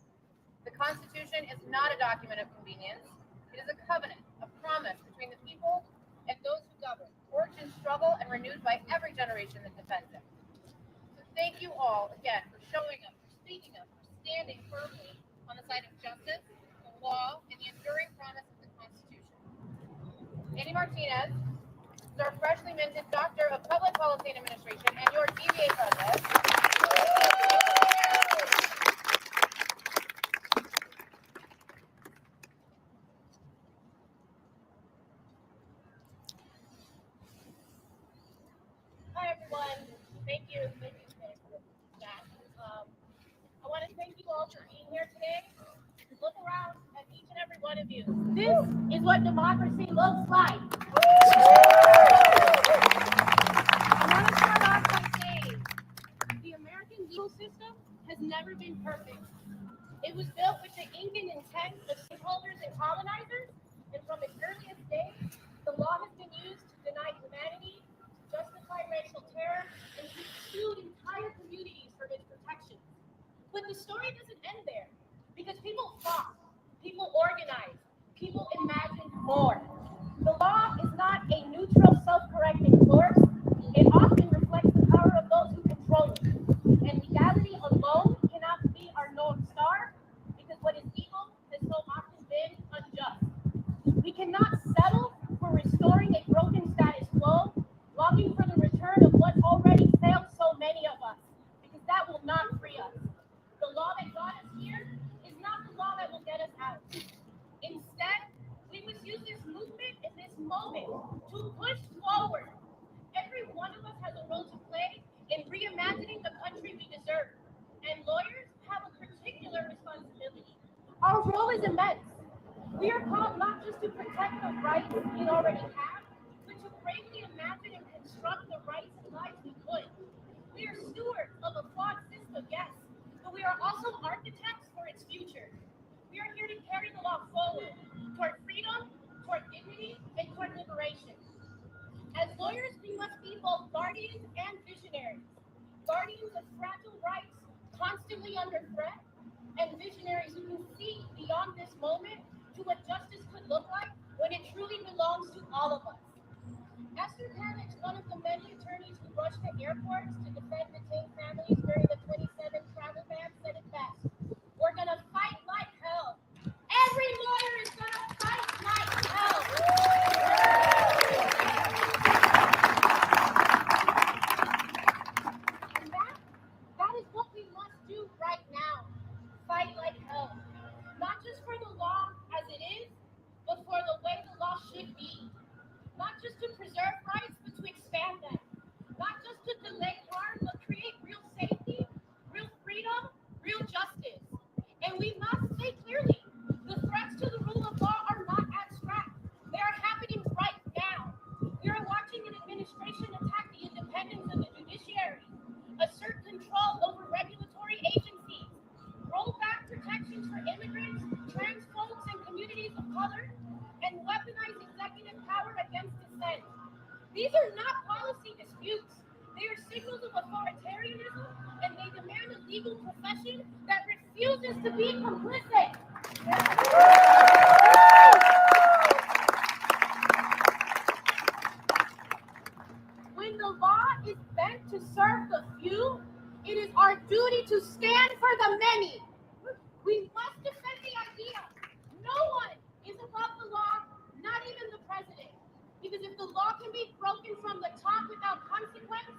The Constitution is not a document of convenience. It is a covenant, a promise between the people and those who govern, forged in struggle and renewed by every generation that defends it. So thank you all again for showing up, for speaking up, for standing firmly on the side of justice, the law, and the enduring promise of the Constitution. Andy Martinez is our freshly minted Doctor of Public Policy and Administration and your DBA president. Hi everyone. Thank you for that. I want to here today, look around at each and every one of you. This is what democracy looks like. I want to start off by saying the American legal system has never been perfect. It was built with the ink and intent of stakeholders and colonizers, and from its earliest days, the law has been used to deny humanity, to justify racial terror, and to exclude entire communities from its protections. But the story doesn't end there, because people fought, people organized, people imagined more. The law is not a neutral, self-correcting force. It often reflects the power of those who control it. And legality alone cannot be our North Star, because what is evil has so often been unjust. We cannot settle for restoring a broken status quo, longing for the return of what already failed so many of us, because that will not free us. The law that got us here is not the law that will get us out. Instead, we must use this movement in this moment to push forward. Every one of us has a role to play in reimagining the country we deserve, and lawyers have a particular responsibility. Our role is immense. We are called not just to protect the rights we already have, but to bravely imagine and construct the rights and lives we could. We are stewards of a flawed system, yes, but we are also architects for its future. We are here to carry the law forward, toward freedom, toward dignity, and toward liberation. As lawyers, we must be both guardians and visionaries. Guardians of fragile rights constantly under threat, and visionaries who can see beyond this moment to what justice could look like when it truly belongs to all of us. Esther Pavich, one of the many attorneys who rushed to airports to defend detained families during the 27 travel ban, said it best. We're gonna fight like hell. Every lawyer is gonna fight like hell. And that is what we must do right now. Fight like hell. Not just for the law as it is, but for the way the law should be. Not just to preserve rights, but to expand them. Not just to delay harm, but create real safety, real freedom, real justice. And we must say clearly, the threats to the rule of law are not abstract. They are happening right now. We are watching an administration attack the independence of the judiciary, assert control over regulatory agencies, roll back protections for immigrants, trans folks, and communities of color, and weaponize executive power against dissent. These are not policy disputes. They are signals of authoritarianism, and they demand a legal profession that refuses to be complicit. When the law is bent to serve the few, it is our duty to stand for the many. We must defend the idea. No one is above the law, not even the president. Because if the law can be broken from the top without consequence,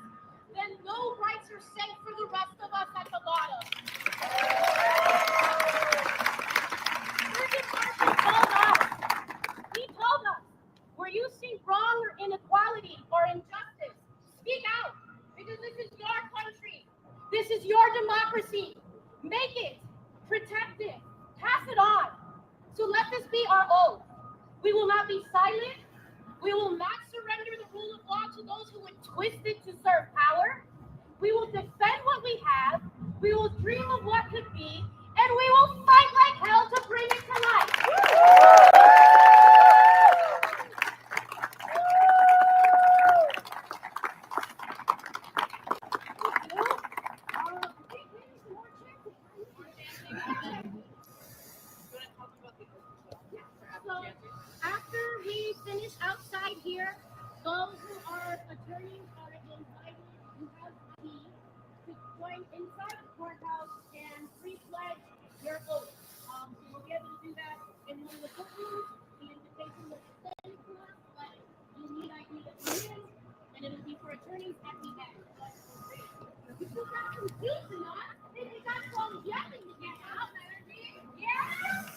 then no rights are safe for the rest of us at the bottom. Sergeant Marshall told us, he told us, where you see wrong or inequality or injustice, speak out, because this is your country. This is your democracy. Make it, protect it, pass it on. So let this be our oath. We will not be silent. We will not surrender the rule of law to those who would twist it to serve power. We will defend what we have. We will dream of what could be, and we will fight like hell to bring it to life. So after we finish outside here, those who are attorneys are invited to have a key to join inside the courthouse and pre-pledge your oath. So we'll be able to do that in one of the courtrooms. The invitation will be sent to us, but you'll need ID to come in, and it'll be for attorneys at the end. But we still got some juice in us. I think we got some yelling to get out. Yeah!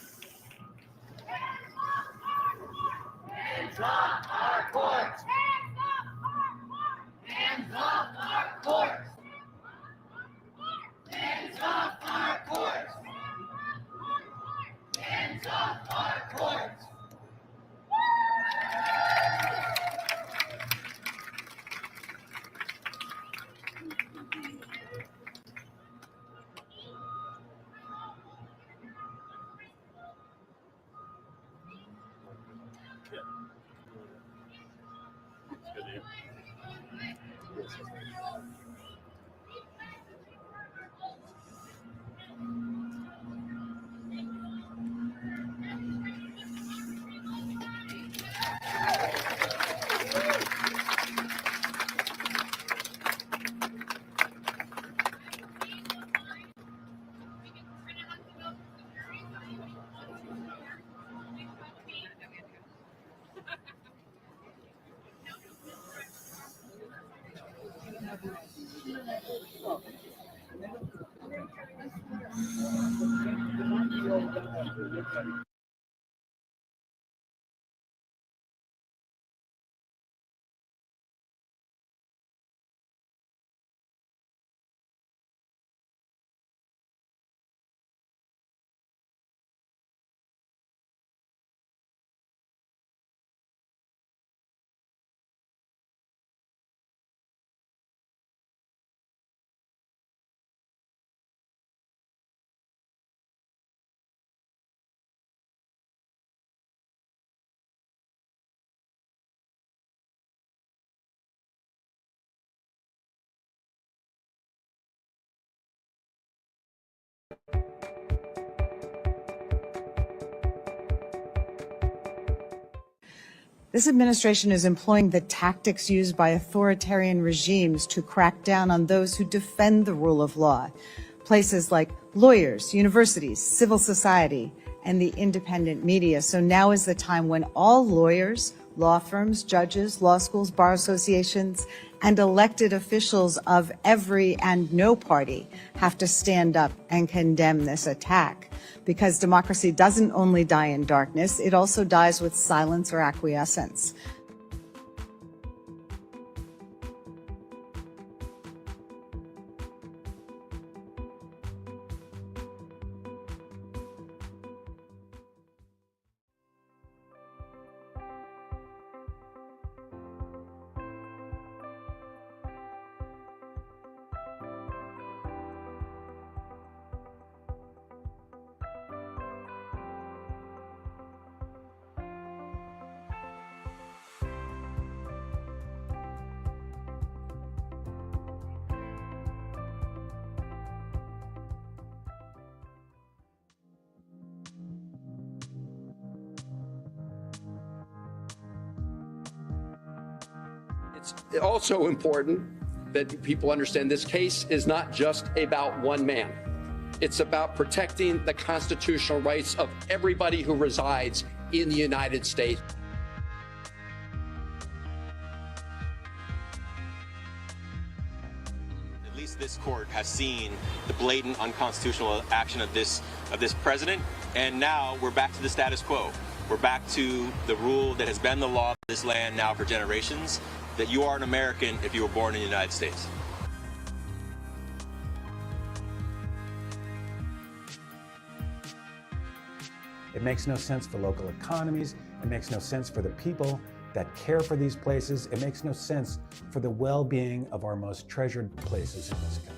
Hands up our courts! Hands up our courts! Hands up our courts! Hands up our courts! Hands up our courts! This administration is employing the tactics used by authoritarian regimes to crack down on those who defend the rule of law. Places like lawyers, universities, civil society, and the independent media. So now is the time when all lawyers, law firms, judges, law schools, bar associations, and elected officials of every and no party have to stand up and condemn this attack. Because democracy doesn't only die in darkness, it also dies with silence or acquiescence. It's also important that people understand this case is not just about one man. It's about protecting the constitutional rights of everybody who resides in the United States. At least this court has seen the blatant unconstitutional action of this president, and now we're back to the status quo. We're back to the rule that has been the law of this land now for generations, that you are an American if you were born in the United States. It makes no sense for local economies. It makes no sense for the people that care for these places. It makes no sense for the well-being of our most treasured places in this country.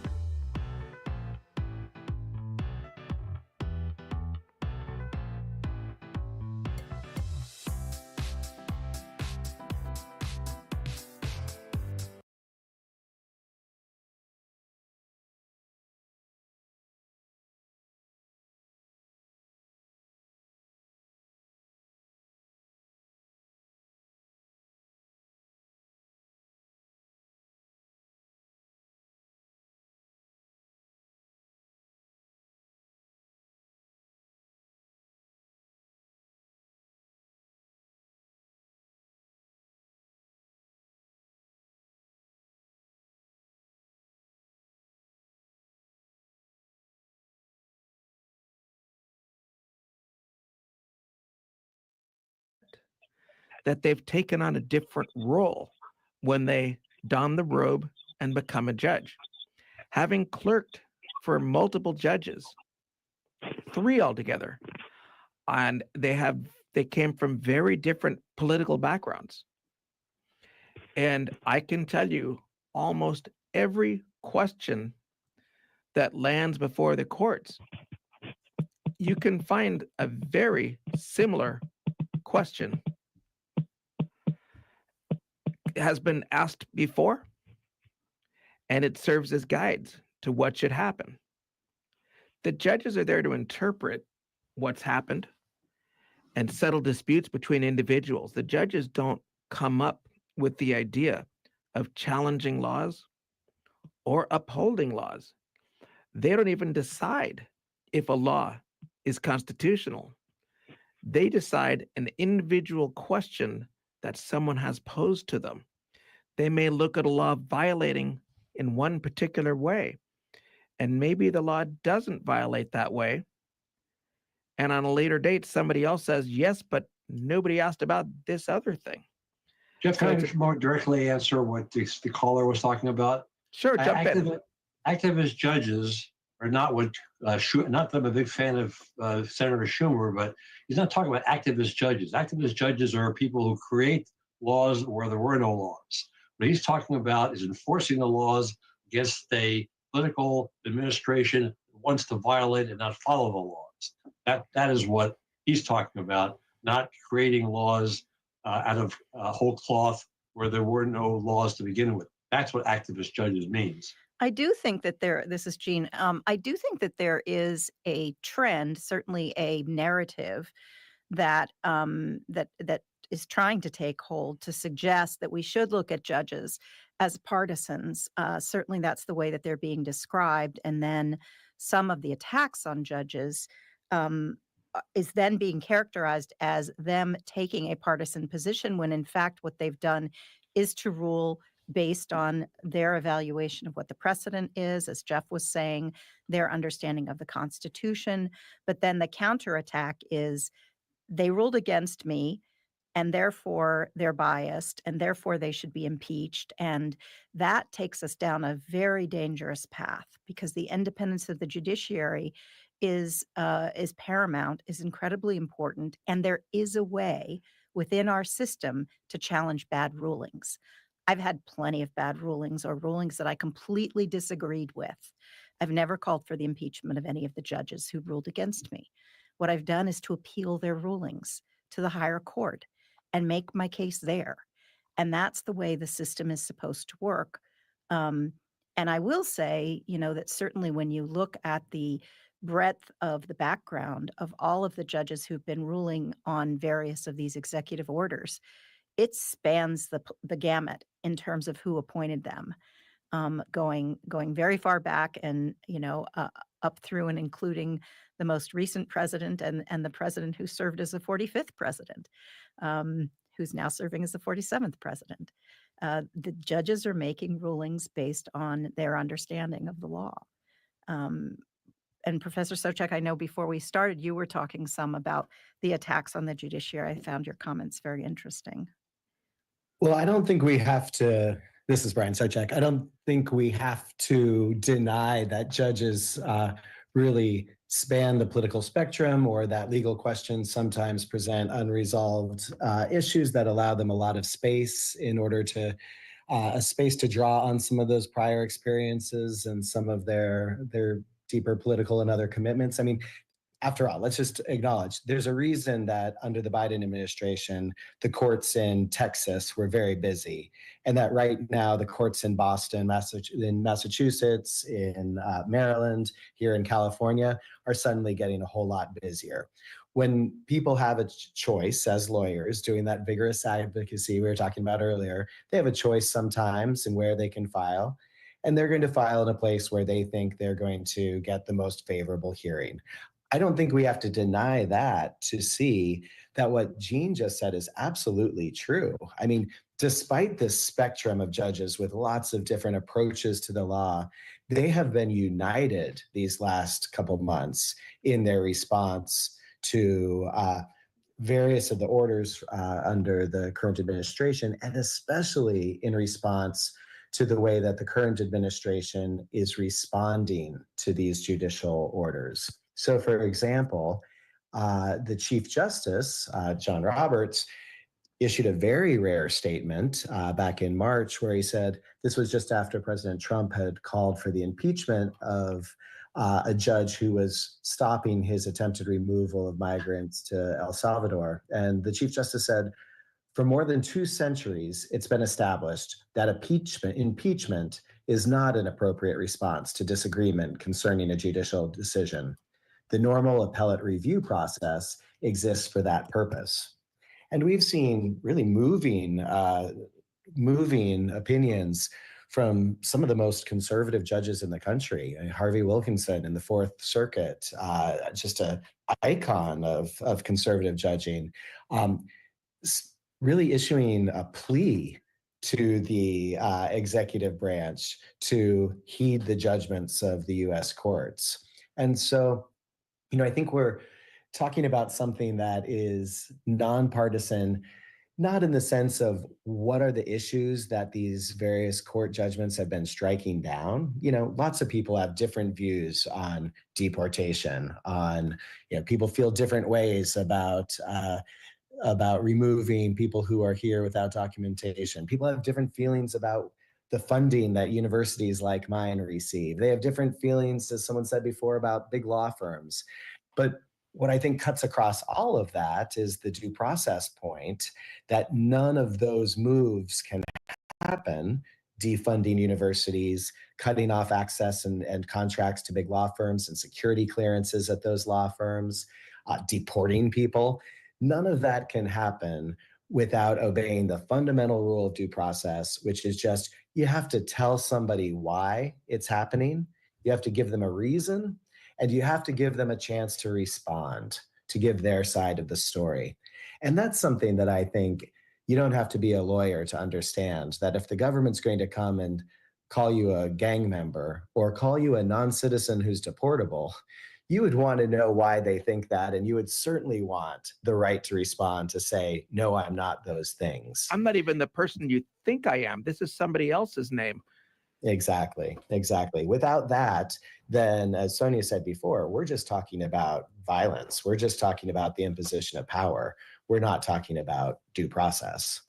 That they've taken on a different role when they don the robe and become a judge. Having clerked for multiple judges, 3 altogether, and they came from very different political backgrounds. And I can tell you almost every question that lands before the courts, you can find a very similar question. It has been asked before, and it serves as guides to what should happen. The judges are there to interpret what's happened and settle disputes between individuals. The judges don't come up with the idea of challenging laws or upholding laws. They don't even decide if a law is constitutional. They decide an individual question that someone has posed to them. They may look at a law violating in one particular way, and maybe the law doesn't violate that way. And on a later date, somebody else says, yes, but nobody asked about this other thing. Jeff, can I just more directly answer what the caller was talking about? Sure, jump in. Activist judges are not what, not that I'm a big fan of Senator Schumer, but he's not talking about activist judges. Activist judges are people who create laws where there were no laws. What he's talking about is enforcing the laws against a political administration that wants to violate and not follow the laws. That is what he's talking about, not creating laws out of whole cloth where there were no laws to begin with. That's what activist judges means. I do think that this is Jean. I do think that there is a trend, certainly a narrative that that is trying to take hold to suggest that we should look at judges as partisans. Certainly that's the way that they're being described. And then some of the attacks on judges is then being characterized as them taking a partisan position when in fact what they've done is to rule based on their evaluation of what the precedent is, as Jeff was saying, their understanding of the Constitution. But then the counterattack is they ruled against me, and therefore they're biased, and therefore they should be impeached. And that takes us down a very dangerous path, because the independence of the judiciary is paramount, is incredibly important, and there is a way within our system to challenge bad rulings. I've had plenty of bad rulings or rulings that I completely disagreed with. I've never called for the impeachment of any of the judges who ruled against me. What I've done is to appeal their rulings to the higher court and make my case there. And that's the way the system is supposed to work. And I will say, that certainly when you look at the breadth of the background of all of the judges who've been ruling on various of these executive orders, it spans the gamut in terms of who appointed them, going very far back and up through and including the most recent president and the president who served as the 45th president, who's now serving as the 47th president. The judges are making rulings based on their understanding of the law. And Professor Sobczak, I know before we started, you were talking some about the attacks on the judiciary. I found your comments very interesting. Well, I don't think we have to, this is Brian Sobczak, I don't think we have to deny that judges really span the political spectrum, or that legal questions sometimes present unresolved issues that allow them a lot of space in order to, a space to draw on some of those prior experiences and some of their deeper political and other commitments. I mean, after all, let's just acknowledge there's a reason that under the Biden administration, the courts in Texas were very busy, and that right now the courts in Boston, in Massachusetts, in Maryland, here in California are suddenly getting a whole lot busier. When people have a choice as lawyers doing that vigorous advocacy we were talking about earlier, they have a choice sometimes in where they can file, and they're going to file in a place where they think they're going to get the most favorable hearing. I don't think we have to deny that to see that what Jean just said is absolutely true. I mean, despite this spectrum of judges with lots of different approaches to the law, they have been united these last couple of months in their response to various of the orders under the current administration, and especially in response to the way that the current administration is responding to these judicial orders. So, for example, the Chief Justice, John Roberts, issued a very rare statement back in March where he said this was just after President Trump had called for the impeachment of a judge who was stopping his attempted removal of migrants to El Salvador. And the Chief Justice said, for more than 2 centuries, it's been established that impeachment is not an appropriate response to disagreement concerning a judicial decision. The normal appellate review process exists for that purpose. And we've seen really moving opinions from some of the most conservative judges in the country. Harvey Wilkinson in the Fourth Circuit, just an icon of conservative judging, really issuing a plea to the executive branch to heed the judgments of the US courts. And so, I think we're talking about something that is nonpartisan, not in the sense of what are the issues that these various court judgments have been striking down. Lots of people have different views on deportation, on, people feel different ways about removing people who are here without documentation. People have different feelings about the funding that universities like mine receive. They have different feelings, as someone said before, about big law firms. But what I think cuts across all of that is the due process point that none of those moves can happen, defunding universities, cutting off access and contracts to big law firms and security clearances at those law firms, deporting people. None of that can happen without obeying the fundamental rule of due process, which is just you have to tell somebody why it's happening. You have to give them a reason, and you have to give them a chance to respond, to give their side of the story. And that's something that I think you don't have to be a lawyer to understand, that if the government's going to come and call you a gang member or call you a non-citizen who's deportable, you would want to know why they think that, and you would certainly want the right to respond to say, no, I'm not those things. I'm not even the person you think I am. This is somebody else's name. Exactly. Without that, then, as Sonia said before, we're just talking about violence. We're just talking about the imposition of power. We're not talking about due process.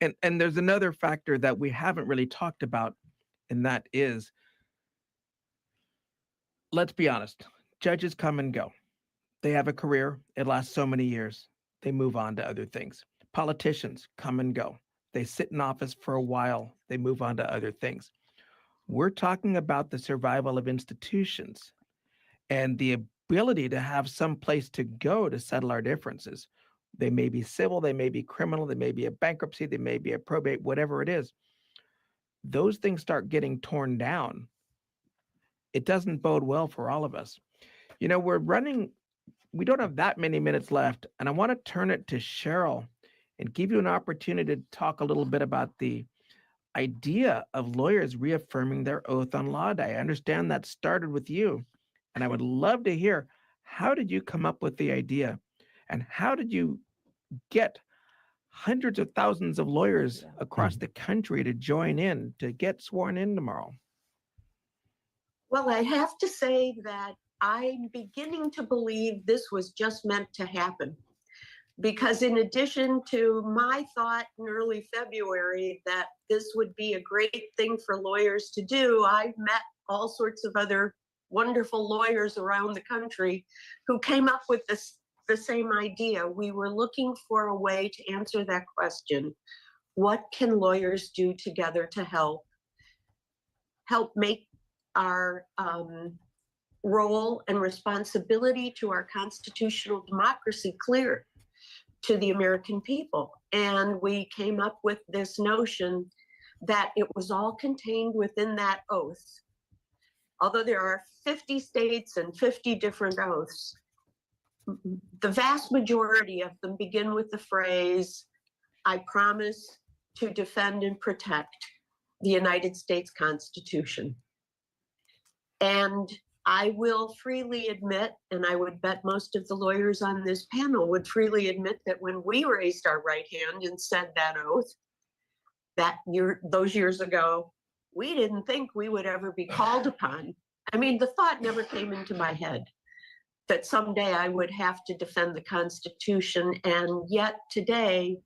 And there's another factor that we haven't really talked about, and that is, let's be honest, judges come and go. They have a career. It lasts so many years. They move on to other things. Politicians come and go. They sit in office for a while. They move on to other things. We're talking about the survival of institutions and the ability to have some place to go to settle our differences. They may be civil, they may be criminal, they may be a bankruptcy, they may be a probate, whatever it is. Those things start getting torn down. It doesn't bode well for all of us. We don't have that many minutes left, and I want to turn it to Cheryl and give you an opportunity to talk a little bit about the idea of lawyers reaffirming their oath on Law Day. I understand that started with you, and I would love to hear, how did you come up with the idea, and how did you get hundreds of thousands of lawyers across the country to join in, to get sworn in tomorrow? Well, I have to say that I'm beginning to believe this was just meant to happen. Because in addition to my thought in early February that this would be a great thing for lawyers to do, I've met all sorts of other wonderful lawyers around the country who came up with the same idea. We were looking for a way to answer that question. What can lawyers do together to help make our role and responsibility to our constitutional democracy clear to the American people? And we came up with this notion that it was all contained within that oath. Although there are 50 states and 50 different oaths, the vast majority of them begin with the phrase, I promise to defend and protect the United States Constitution. And I will freely admit, and I would bet most of the lawyers on this panel would freely admit, that when we raised our right hand and said that oath those years ago, we didn't think we would ever be called upon. I mean, the thought never came into my head that someday I would have to defend the Constitution. And yet today,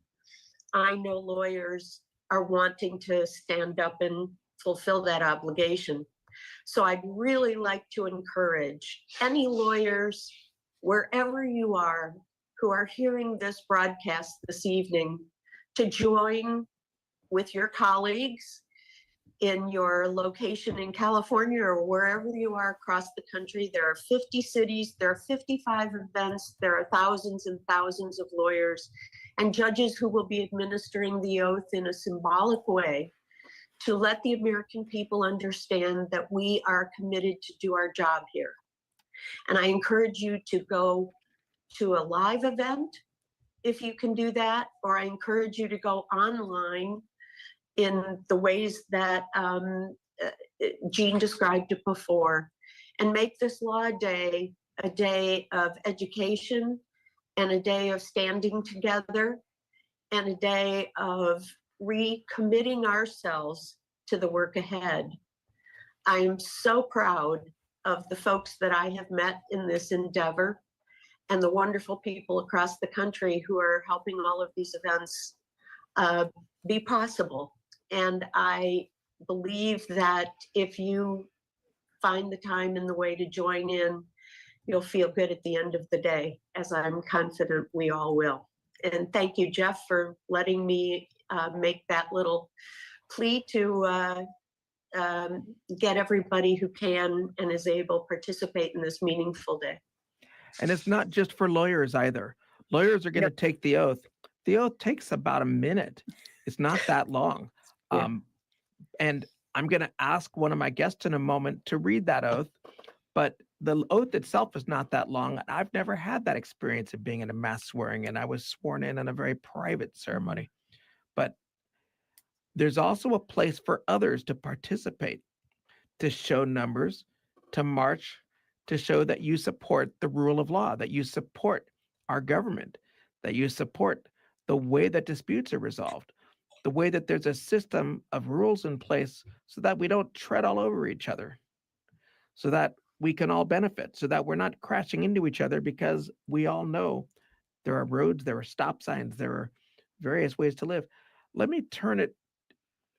I know lawyers are wanting to stand up and fulfill that obligation. So I'd really like to encourage any lawyers, wherever you are, who are hearing this broadcast this evening, to join with your colleagues in your location in California or wherever you are across the country. There are 50 cities, there are 55 events, there are thousands and thousands of lawyers and judges who will be administering the oath in a symbolic way to let the American people understand that we are committed to do our job here. And I encourage you to go to a live event if you can do that, or I encourage you to go online in the ways that Jean described it before, and make this law day a day of education and a day of standing together and a day of recommitting ourselves to the work ahead. I am so proud of the folks that I have met in this endeavor and the wonderful people across the country who are helping all of these events be possible. And I believe that if you find the time and the way to join in, you'll feel good at the end of the day, as I'm confident we all will. And thank you, Jeff, for letting me make that little plea to get everybody who can and is able participate in this meaningful day. And it's not just for lawyers either. Lawyers are going to take the oath. The oath takes about a minute. It's not that long. And I'm going to ask one of my guests in a moment to read that oath, but the oath itself is not that long. I've never had that experience of being in a mass swearing, and I was sworn in a very private ceremony. But there's also a place for others to participate, to show numbers, to march, to show that you support the rule of law, that you support our government, that you support the way that disputes are resolved, the way that there's a system of rules in place so that we don't tread all over each other, so that we can all benefit, so that we're not crashing into each other, because we all know there are roads, there are stop signs, there are various ways to live. Let me turn it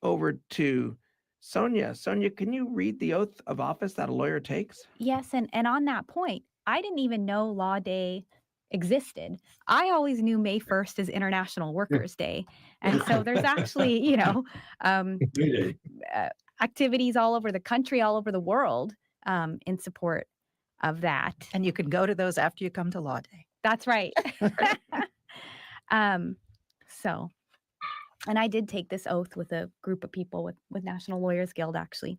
over to Sonia. Sonia, can you read the oath of office that a lawyer takes? Yes, and on that point, I didn't even know Law Day existed. I always knew May 1st is International Workers' Day. And so there's actually, activities all over the country, all over the world in support of that. And you can go to those after you come to Law Day. That's right. And I did take this oath with a group of people with National Lawyers Guild, actually.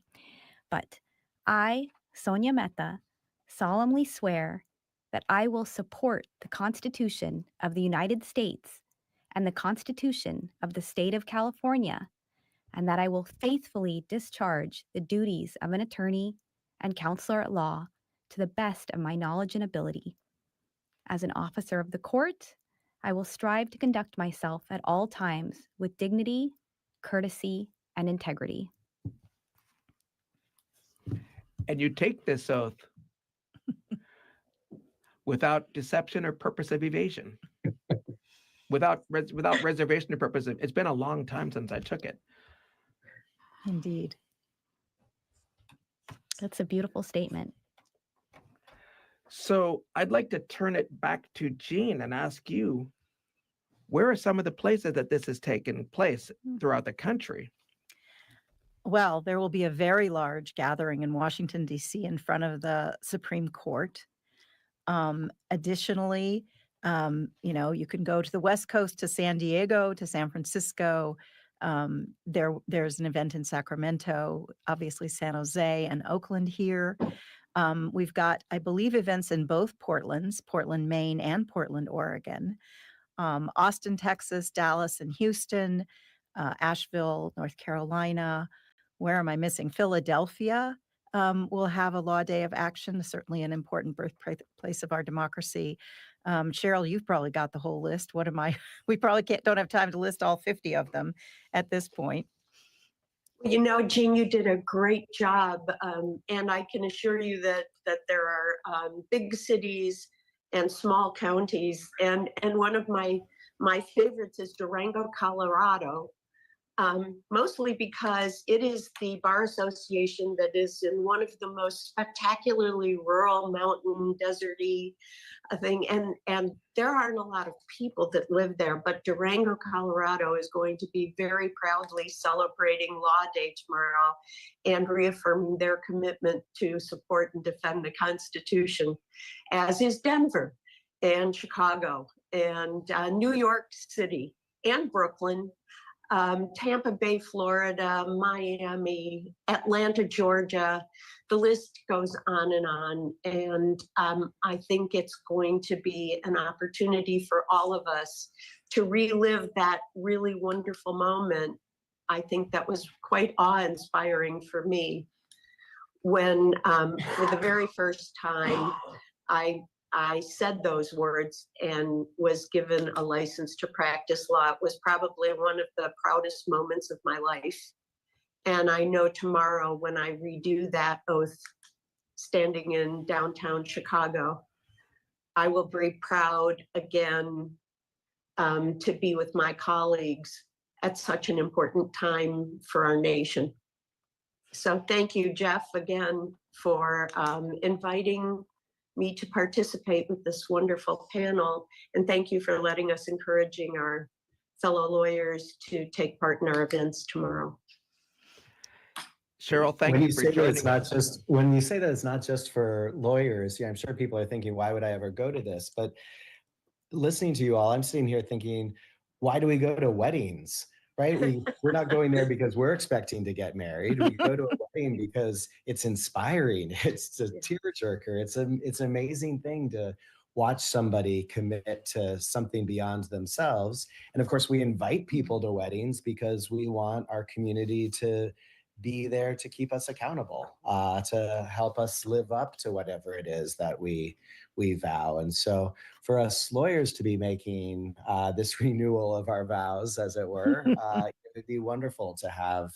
But I, Sonia Mehta, solemnly swear that I will support the Constitution of the United States and the Constitution of the State of California, and that I will faithfully discharge the duties of an attorney and counselor at law to the best of my knowledge and ability. As an officer of the court, I will strive to conduct myself at all times with dignity, courtesy, and integrity. And you take this oath without deception or purpose of evasion, without reservation or purpose of, it's been a long time since I took it. Indeed. That's a beautiful statement. So I'd like to turn it back to Jean and ask you, where are some of the places that this has taken place throughout the country? Well, there will be a very large gathering in Washington, D.C. in front of the Supreme Court. Additionally, you can go to the West Coast, to San Diego, to San Francisco. There's an event in Sacramento, obviously San Jose and Oakland here. We've got, I believe, events in both Portlands, Portland, Maine, and Portland, Oregon. Austin, Texas, Dallas, and Houston, Asheville, North Carolina. Where am I missing? Philadelphia will have a Law Day of Action, certainly an important birthplace of our democracy. Cheryl, you've probably got the whole list. We probably don't have time to list all 50 of them at this point. Jean, you did a great job, and I can assure you that that there are big cities and small counties, and one of my favorites is Durango, Colorado. Mostly because it is the bar association that is in one of the most spectacularly rural, mountain, deserty thing, and there aren't a lot of people that live there, but Durango, Colorado is going to be very proudly celebrating Law Day tomorrow and reaffirming their commitment to support and defend the Constitution, as is Denver and Chicago and New York City and Brooklyn, Tampa Bay, Florida, Miami, Atlanta, Georgia. The list goes on. And I think it's going to be an opportunity for all of us to relive that really wonderful moment. I think that was quite awe-inspiring for me when, for the very first time, I said those words and was given a license to practice law. It was probably one of the proudest moments of my life. And I know tomorrow when I redo that oath, standing in downtown Chicago, I will be proud again to be with my colleagues at such an important time for our nation. So thank you, Jeff, again, for inviting me to participate with this wonderful panel. And thank you for letting us encouraging our fellow lawyers to take part in our events tomorrow. Cheryl, thank when you you for say that joining it's not us. just when you say that it's not just for lawyers, yeah, I'm sure people are thinking, why would I ever go to this? But listening to you all, I'm sitting here thinking, why do we go to weddings? Right? We're not going there because we're expecting to get married. We go to a wedding because it's inspiring. It's a tearjerker. It's an amazing thing to watch somebody commit to something beyond themselves. And of course, we invite people to weddings because we want our community to be there to keep us accountable, to help us live up to whatever it is that we vow. And so for us lawyers to be making this renewal of our vows, as it were, it would be wonderful to have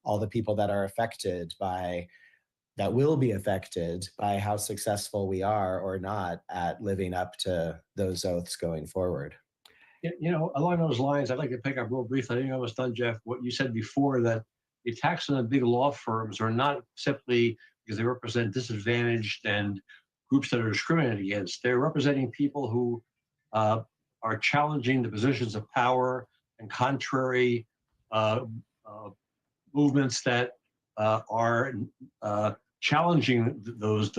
all the people that are affected by, that will be affected by how successful we are or not at living up to those oaths going forward. You know, along those lines, I'd like to pick up real briefly. I think I was done, Jeff, what you said before, that the attacks on the big law firms are not simply because they represent disadvantaged and groups that are discriminated against. They're representing people who are challenging the positions of power and contrary movements that are challenging those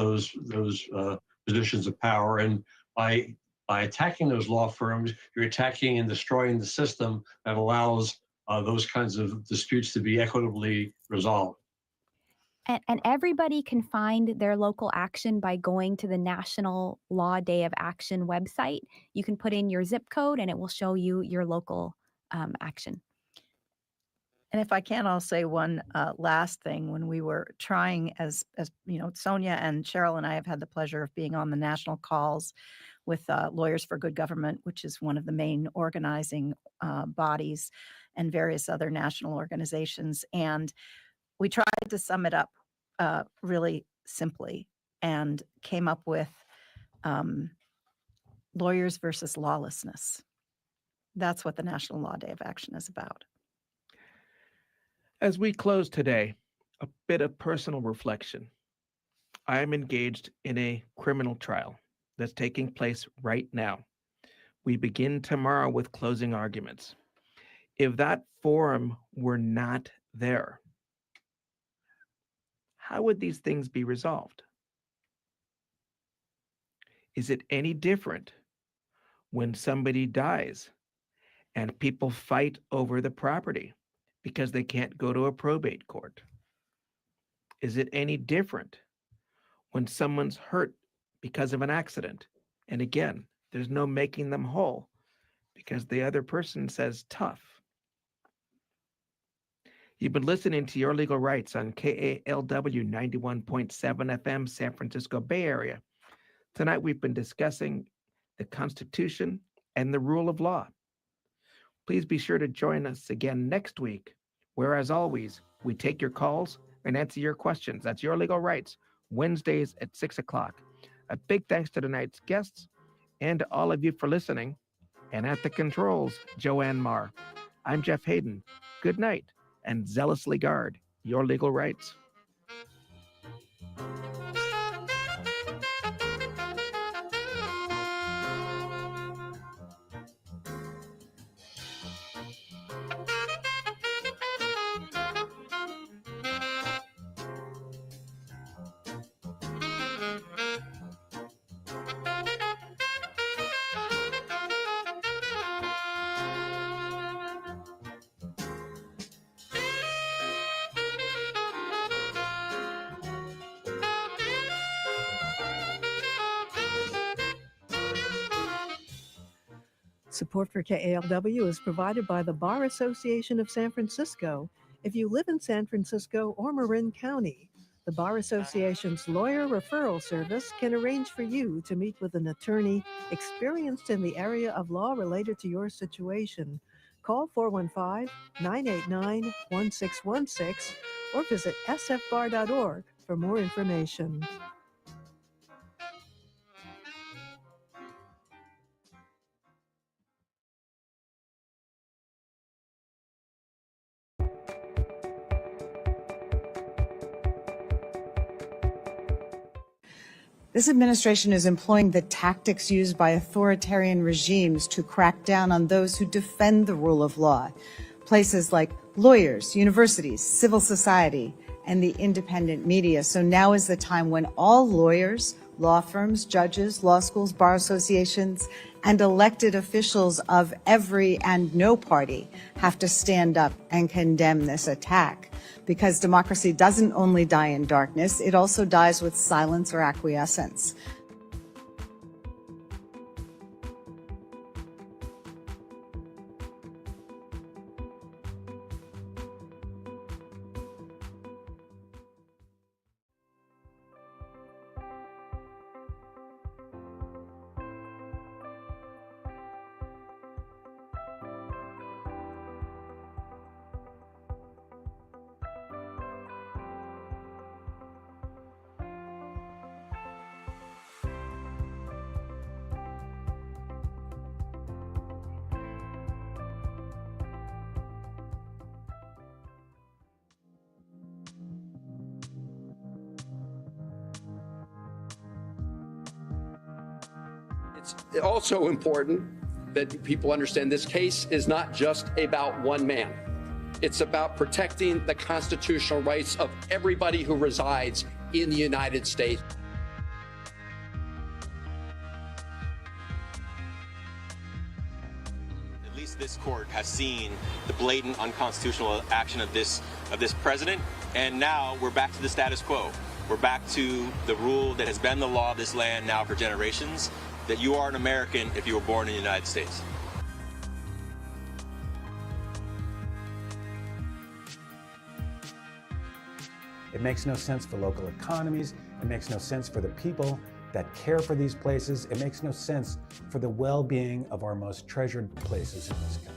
positions of power. And by attacking those law firms, you're attacking and destroying the system that allows those kinds of disputes to be equitably resolved. And everybody can find their local action by going to the National Law Day of Action website. You can put in your zip code and it will show you your local action. And if I can, I'll say one last thing. When we were trying, as you know, Sonia and Cheryl and I have had the pleasure of being on the national calls with Lawyers for Good Government, which is one of the main organizing bodies, and various other national organizations. And we tried to sum it up really simply and came up with lawyers versus lawlessness. That's what the National Law Day of Action is about. As we close today, a bit of personal reflection. I am engaged in a criminal trial that's taking place right now. We begin tomorrow with closing arguments. If that forum were not there, how would these things be resolved? Is it any different when somebody dies and people fight over the property because they can't go to a probate court? Is it any different when someone's hurt because of an accident? And again, there's no making them whole because the other person says tough. You've been listening to Your Legal Rights on KALW 91.7 FM, San Francisco Bay Area. Tonight, we've been discussing the Constitution and the rule of law. Please be sure to join us again next week, where, as always, we take your calls and answer your questions. That's Your Legal Rights, Wednesdays at 6 o'clock. A big thanks to tonight's guests and to all of you for listening. And at the controls, Joanne Marr. I'm Jeff Hayden. Good night, and zealously guard your legal rights. Support for KALW is provided by the Bar Association of San Francisco. If you live in San Francisco or Marin County, the Bar Association's lawyer referral service can arrange for you to meet with an attorney experienced in the area of law related to your situation. Call 415-989-1616 or visit sfbar.org for more information. This administration is employing the tactics used by authoritarian regimes to crack down on those who defend the rule of law. Places like lawyers, universities, civil society, and the independent media. So now is the time when all lawyers, law firms, judges, law schools, bar associations, and elected officials of every and no party have to stand up and condemn this attack. Because democracy doesn't only die in darkness, it also dies with silence or acquiescence. It's also important that people understand this case is not just about one man. It's about protecting the constitutional rights of everybody who resides in the United States. At least this court has seen the blatant unconstitutional action of this president, and now we're back to the status quo. We're back to the rule that has been the law of this land now for generations, that you are an American if you were born in the United States. It makes no sense for local economies. It makes no sense for the people that care for these places. It makes no sense for the well-being of our most treasured places in this country.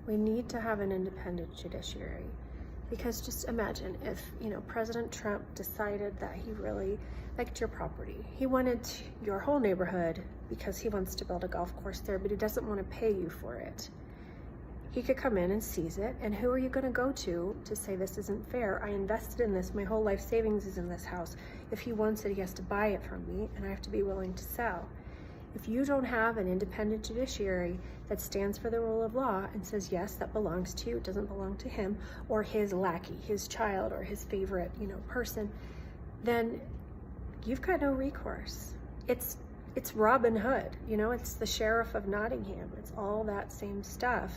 We need to have an independent judiciary, because just imagine if, President Trump decided that he really liked your property. He wanted your whole neighborhood because he wants to build a golf course there, but he doesn't want to pay you for it. He could come in and seize it, and who are you going to go to say this isn't fair? I invested in this, my whole life savings is in this house. If he wants it, he has to buy it from me, and I have to be willing to sell. If you don't have an independent judiciary that stands for the rule of law and says, yes, that belongs to you, it doesn't belong to him, or his lackey, his child, or his favorite, person, then you've got no recourse. It's Robin Hood, you know, it's the sheriff of Nottingham. It's all that same stuff.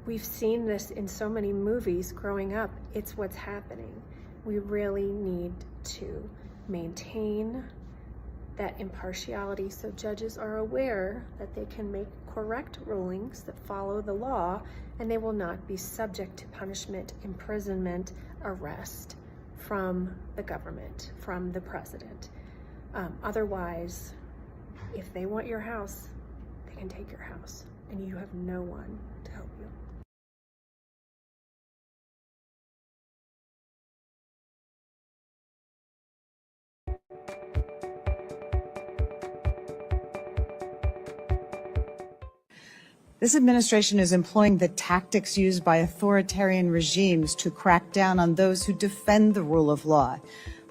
We've seen this in so many movies growing up. It's what's happening. We really need to maintain that impartiality so judges are aware that they can make correct rulings that follow the law, and they will not be subject to punishment, imprisonment, arrest from the government, from the president. Otherwise, if they want your house, they can take your house, and you have no one to help you. This administration is employing the tactics used by authoritarian regimes to crack down on those who defend the rule of law.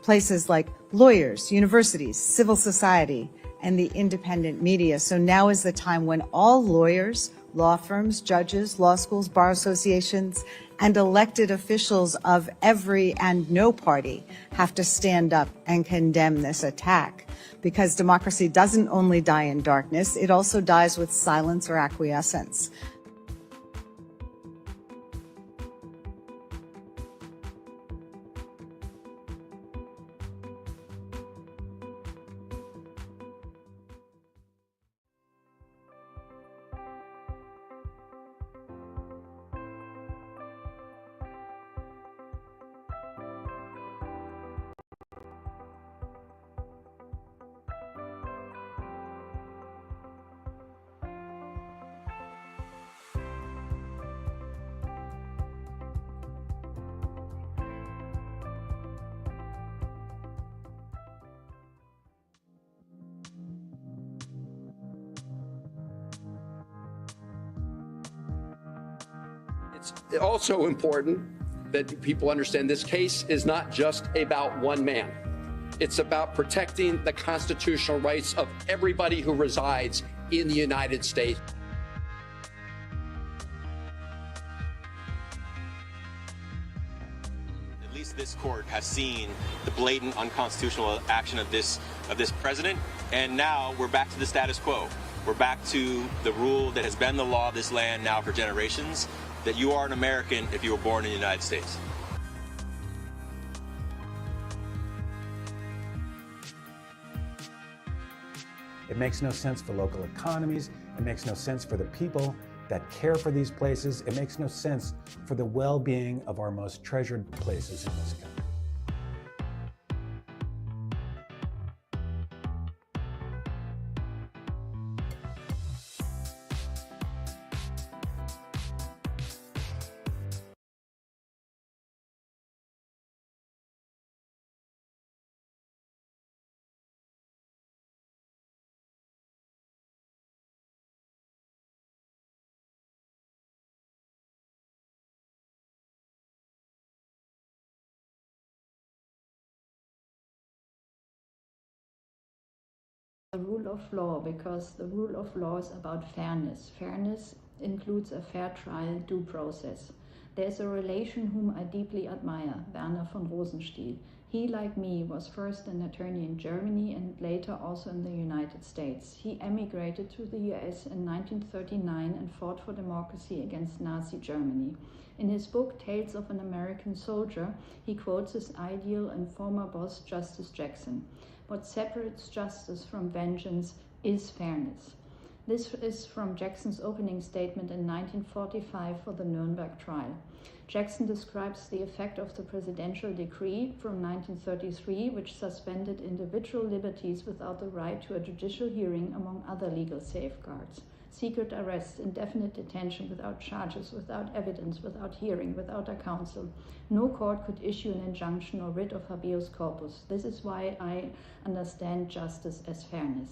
Places like lawyers, universities, civil society, and the independent media. So now is the time when all lawyers, law firms, judges, law schools, bar associations, and elected officials of every and no party have to stand up and condemn this attack. Because democracy doesn't only die in darkness, it also dies with silence or acquiescence. It's also important that people understand this case is not just about one man. It's about protecting the constitutional rights of everybody who resides in the United States. At least this court has seen the blatant unconstitutional action of this president, and now we're back to the status quo. We're back to the rule that has been the law of this land now for generations, that you are an American if you were born in the United States. It makes no sense for local economies. It makes no sense for the people that care for these places. It makes no sense for the well-being of our most treasured places in this country. The rule of law, because the rule of law is about fairness. Fairness includes a fair trial, due process. There's a relation whom I deeply admire, Werner von Rosenstiel. He, like me, was first an attorney in Germany and later also in the United States. He emigrated to the US in 1939 and fought for democracy against Nazi Germany. In his book, Tales of an American Soldier, he quotes his ideal and former boss, Justice Jackson. What separates justice from vengeance is fairness. This is from Jackson's opening statement in 1945 for the Nuremberg trial. Jackson describes the effect of the presidential decree from 1933, which suspended individual liberties without the right to a judicial hearing, among other legal safeguards. Secret arrest, indefinite detention without charges, without evidence, without hearing, without a counsel. No court could issue an injunction or writ of habeas corpus. This is why I understand justice as fairness.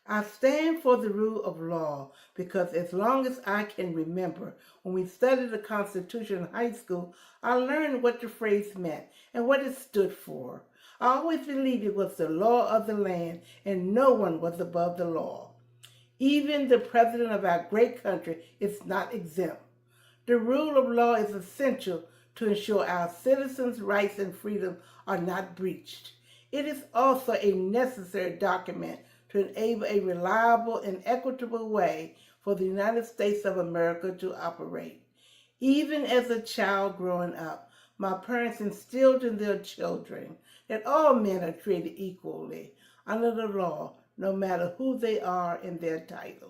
I stand for the rule of law because as long as I can remember, when we studied the Constitution in high school, I learned what the phrase meant and what it stood for. I always believed it was the law of the land and no one was above the law. Even the president of our great country is not exempt. The rule of law is essential to ensure our citizens' rights and freedoms are not breached. It is also a necessary document to enable a reliable and equitable way for the United States of America to operate. Even as a child growing up, my parents instilled in their children that all men are treated equally under the law, no matter who they are and their titles.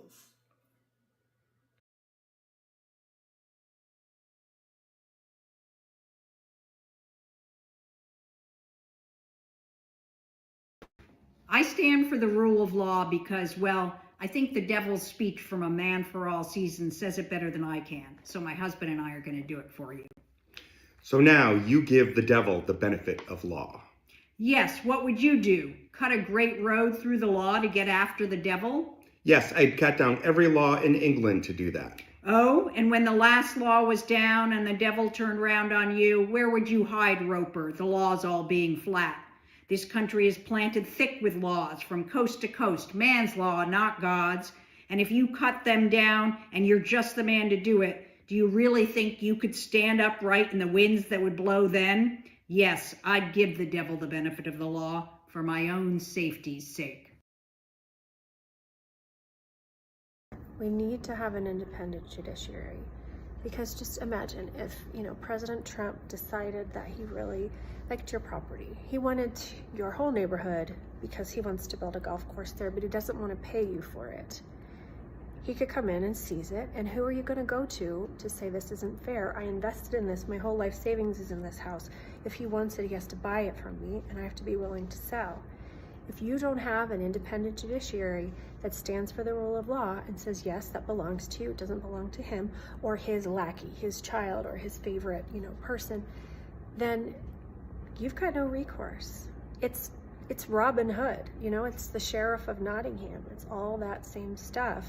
I stand for the rule of law because, well, I think the devil's speech from A Man for All Seasons says it better than I can. So my husband and I are going to do it for you. So now you give the devil the benefit of law. Yes, what would you do? Cut a great road through the law to get after the devil? Yes, I'd cut down every law in England to do that. Oh, and when the last law was down and the devil turned round on you, where would you hide, Roper, the laws all being flat? This country is planted thick with laws from coast to coast, man's law, not God's. And if you cut them down and you're just the man to do it, do you really think you could stand upright in the winds that would blow then? Yes, I'd give the devil the benefit of the law for my own safety's sake. We need to have an independent judiciary, because just imagine if, President Trump decided that he really liked your property. He wanted your whole neighborhood because he wants to build a golf course there, but he doesn't want to pay you for it. He could come in and seize it, and who are you going to go to say this isn't fair? I invested in this, my whole life savings is in this house. If he wants it, he has to buy it from me, and I have to be willing to sell. If you don't have an independent judiciary that stands for the rule of law and says, yes, that belongs to you, it doesn't belong to him, or his lackey, his child, or his favorite, person, then you've got no recourse. It's Robin Hood, it's the sheriff of Nottingham. It's all that same stuff.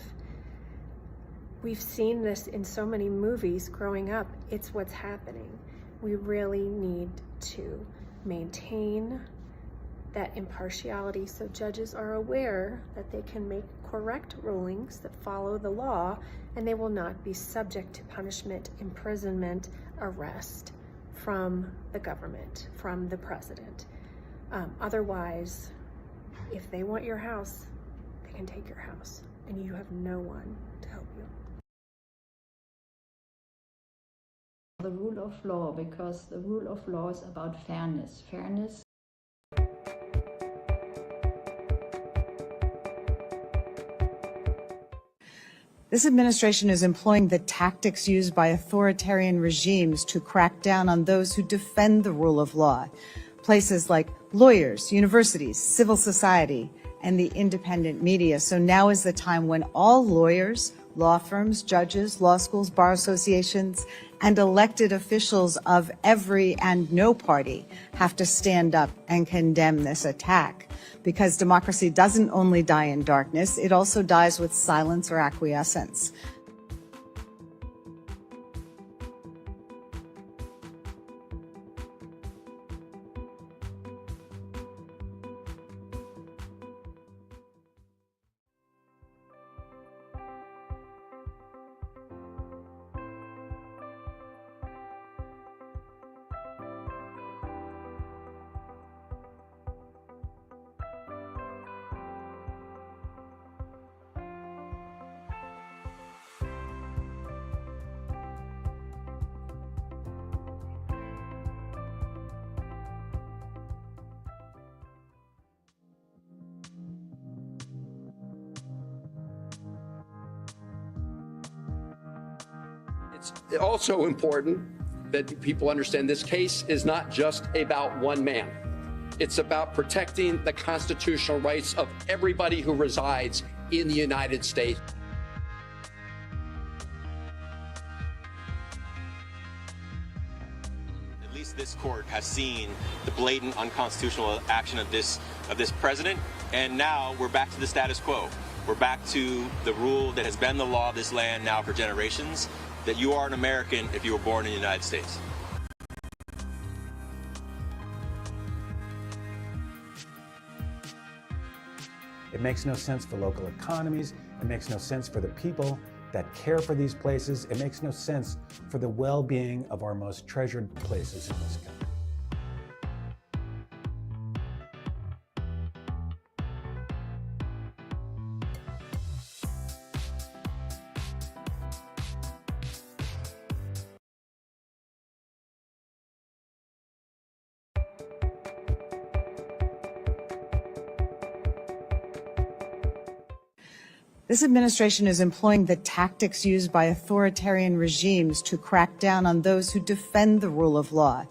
We've seen this in so many movies growing up. It's what's happening. We really need to maintain that impartiality so judges are aware that they can make correct rulings that follow the law, and they will not be subject to punishment, imprisonment, arrest from the government, from the president. Otherwise, if they want your house, they can take your house, and you have no one to help you. The rule of law, because the rule of law is about fairness. Fairness. This administration is employing the tactics used by authoritarian regimes to crack down on those who defend the rule of law. Places like lawyers, universities, civil society, and the independent media. So now is the time when all lawyers, law firms, judges, law schools, bar associations, and elected officials of every and no party have to stand up and condemn this attack. Because democracy doesn't only die in darkness, it also dies with silence or acquiescence. It's also important that people understand this case is not just about one man. It's about protecting the constitutional rights of everybody who resides in the United States. At least this court has seen the blatant unconstitutional action of this president, and now we're back to the status quo. We're back to the rule that has been the law of this land now for generations, that you are an American if you were born in the United States. It makes no sense for local economies. It makes no sense for the people that care for these places. It makes no sense for the well-being of our most treasured places in this country. This administration is employing the tactics used by authoritarian regimes to crack down on those who defend the rule of law.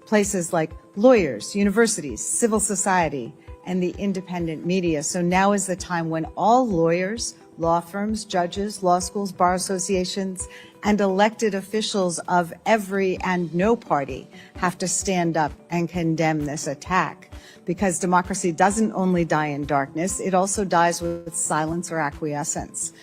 Places like lawyers, universities, civil society, and the independent media. So now is the time when all lawyers, law firms, judges, law schools, bar associations, and elected officials of every and no party have to stand up and condemn this attack. Because democracy doesn't only die in darkness, it also dies with silence or acquiescence.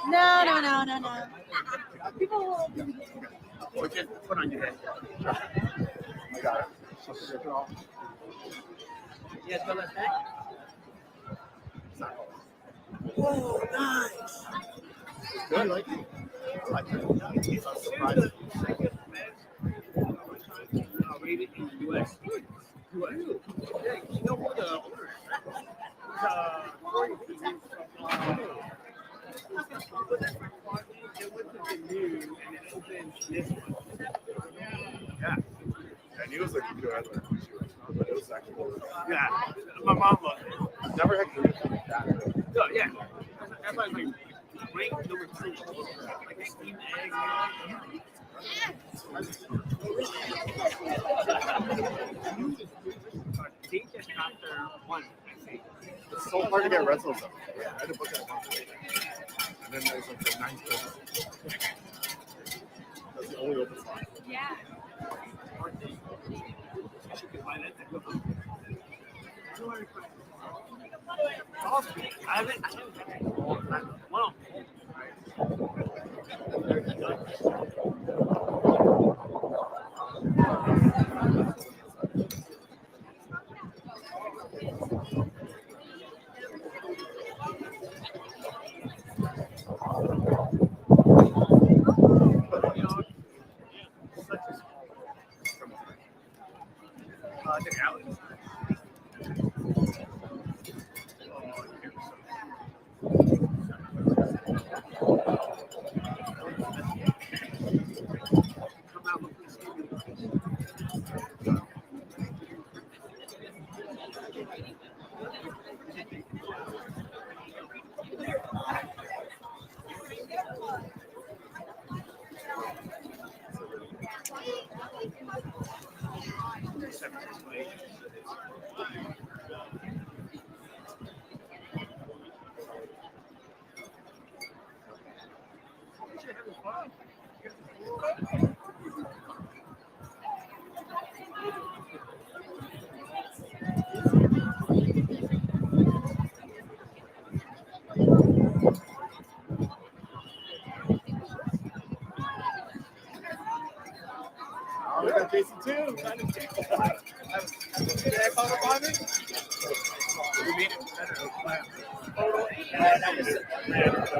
No. Just put on your head. I got it. Yes, go left back. Whoa, nice. Good. I like it. I'm surprised. Rated in the U.S. Yeah, you know what? Yeah. I knew it was like a good idea, but it was actually yeah. My mom loved it. I've never had good like that. No, yeah. That's why like rank number 2. Like a steamed egg. Date that after 1. It's so hard to get rentals up. Yeah, I had to book it a month later. And then there's like the 9th person. That's the only open spot. Yeah. I haven't. Well. We got Jason too. Did I call upon me? We made it better.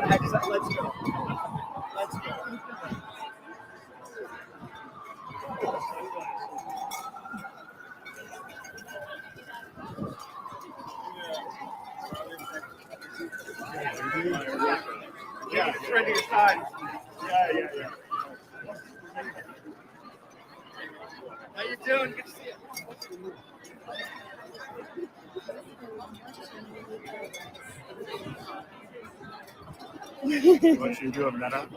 Let's go. Let's go. Yeah, it's ready to start. Yeah. How you doing? Good to see you. What you do, Meta?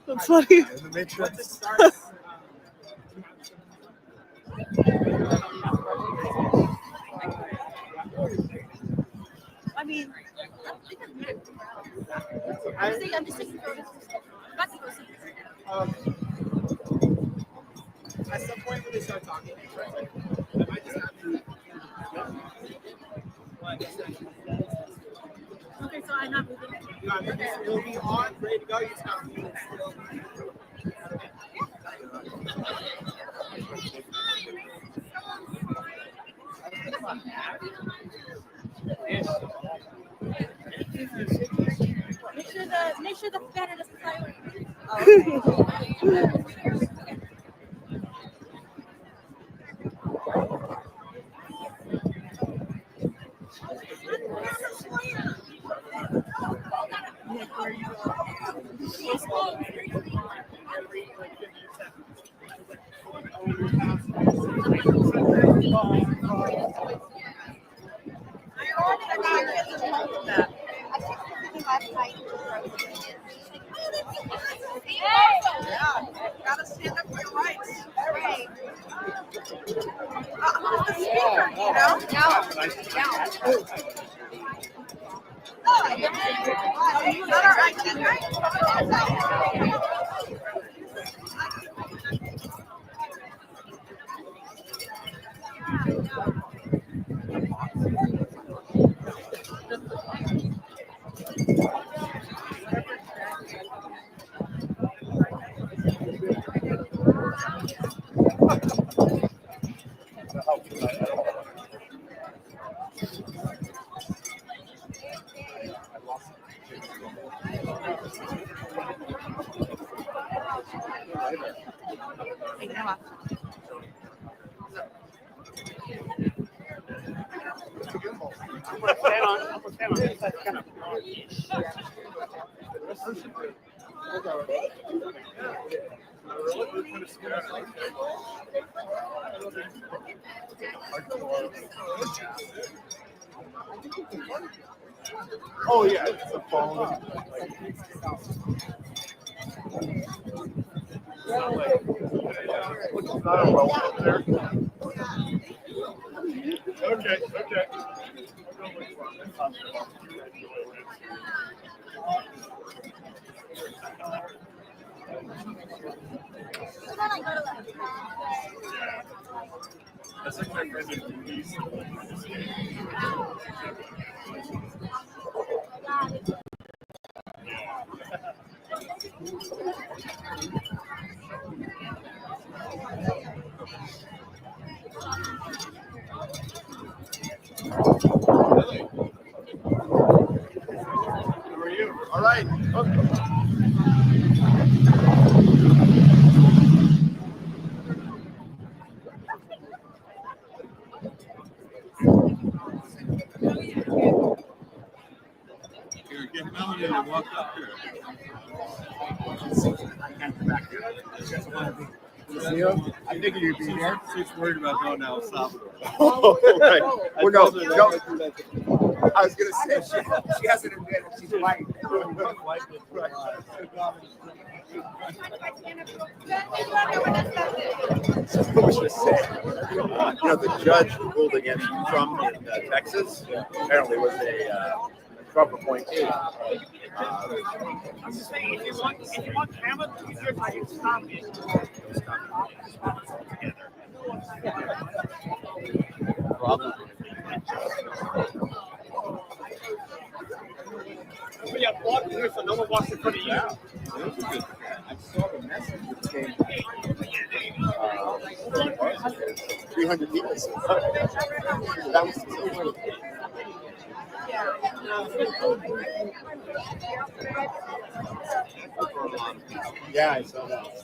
That's funny. In the Matrix. mean, I'm just thinking for about to go see this right now. At some point when they start talking, I might just have to. Okay, so I'm not moving. No, it'll be on, ready to go. You just have to move. Make sure the banner doesn't fly away. Gotta stand up for your rights. Right. I'm not the speaker, you know? No. Oh, you got our ID, right? Oh yeah, it's a phone. Okay, okay. That's like my friend in movies. Who are you? All right. Here, get Melanie to walk up here. See you? I figured you'd be here. She's worried about going to El Salvador. Oh, right. Well, no. I was going to say, she hasn't admitted she's white. I was just saying, the judge who ruled against Trump in Texas apparently was a Trump appointee. I'm just saying, if you want Cameron to be here, I can stop it. We have blocked here so no one walks in front of you. I saw the message that came 300 people. That was yeah, I saw that. It's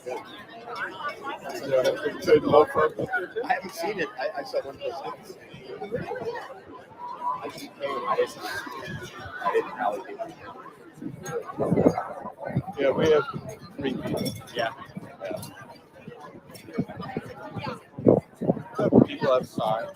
good. I haven't seen it. I saw one of those things. I just came. I didn't rally people. Yeah, we have 3 people. Yeah. People outside.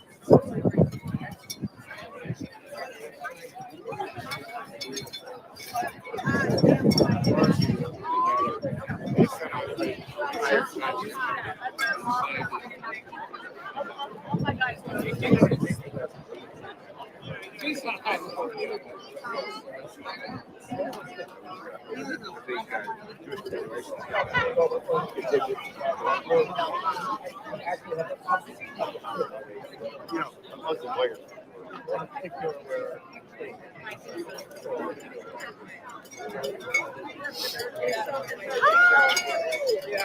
Yeah,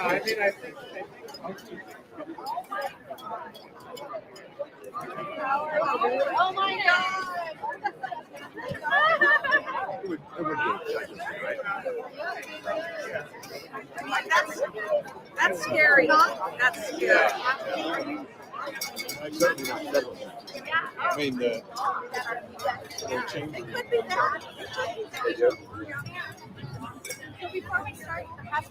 I mean, I think. Oh my God! That's scary. That's scary. I mean, they're changing. It could be that. So before we start, perhaps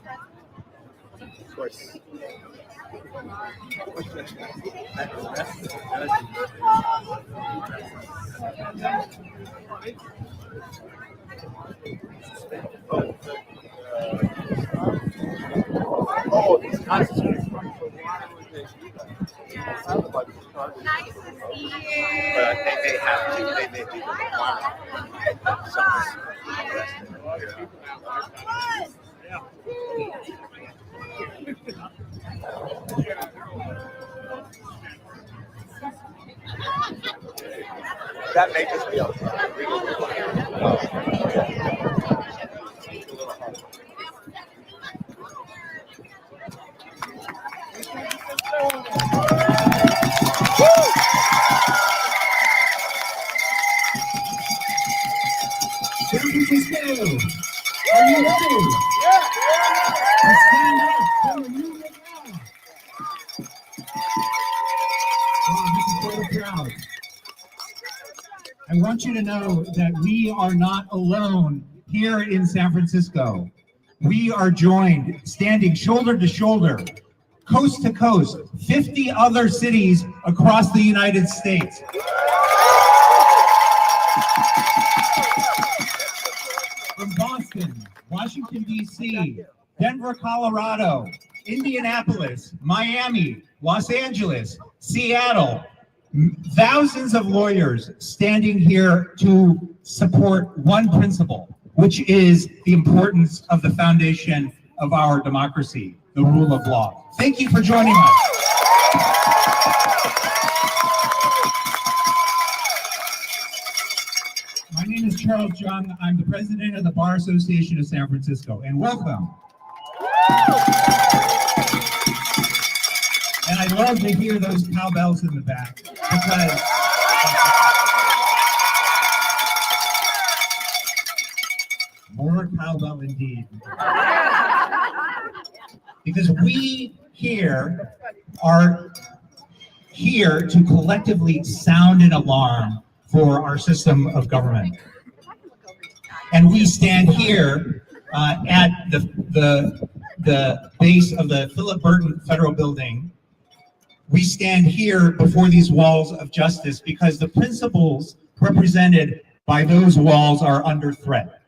Of course. Oh, these constitutes. nice to see you. But they may have to, they may be the requirement. That may just be up. San Francisco, are you ready? To stand up for the rule of law. Wow, this is quite a crowd. I want you to know that we are not alone here in San Francisco. We are joined, standing shoulder to shoulder, coast to coast, 50 other cities across the United States. From Boston, Washington, D.C., Denver, Colorado, Indianapolis, Miami, Los Angeles, Seattle, thousands of lawyers standing here to support one principle, which is the importance of the foundation of our democracy, the rule of law. Thank you for joining us. My name is Charles Jung. I'm the president of the Bar Association of San Francisco, and welcome. And I love to hear those cowbells in the back, because more cowbell indeed. Because we here are here to collectively sound an alarm for our system of government. And we stand here at the base of the Philip Burton Federal Building. We stand here before these walls of justice because the principles represented by those walls are under threat.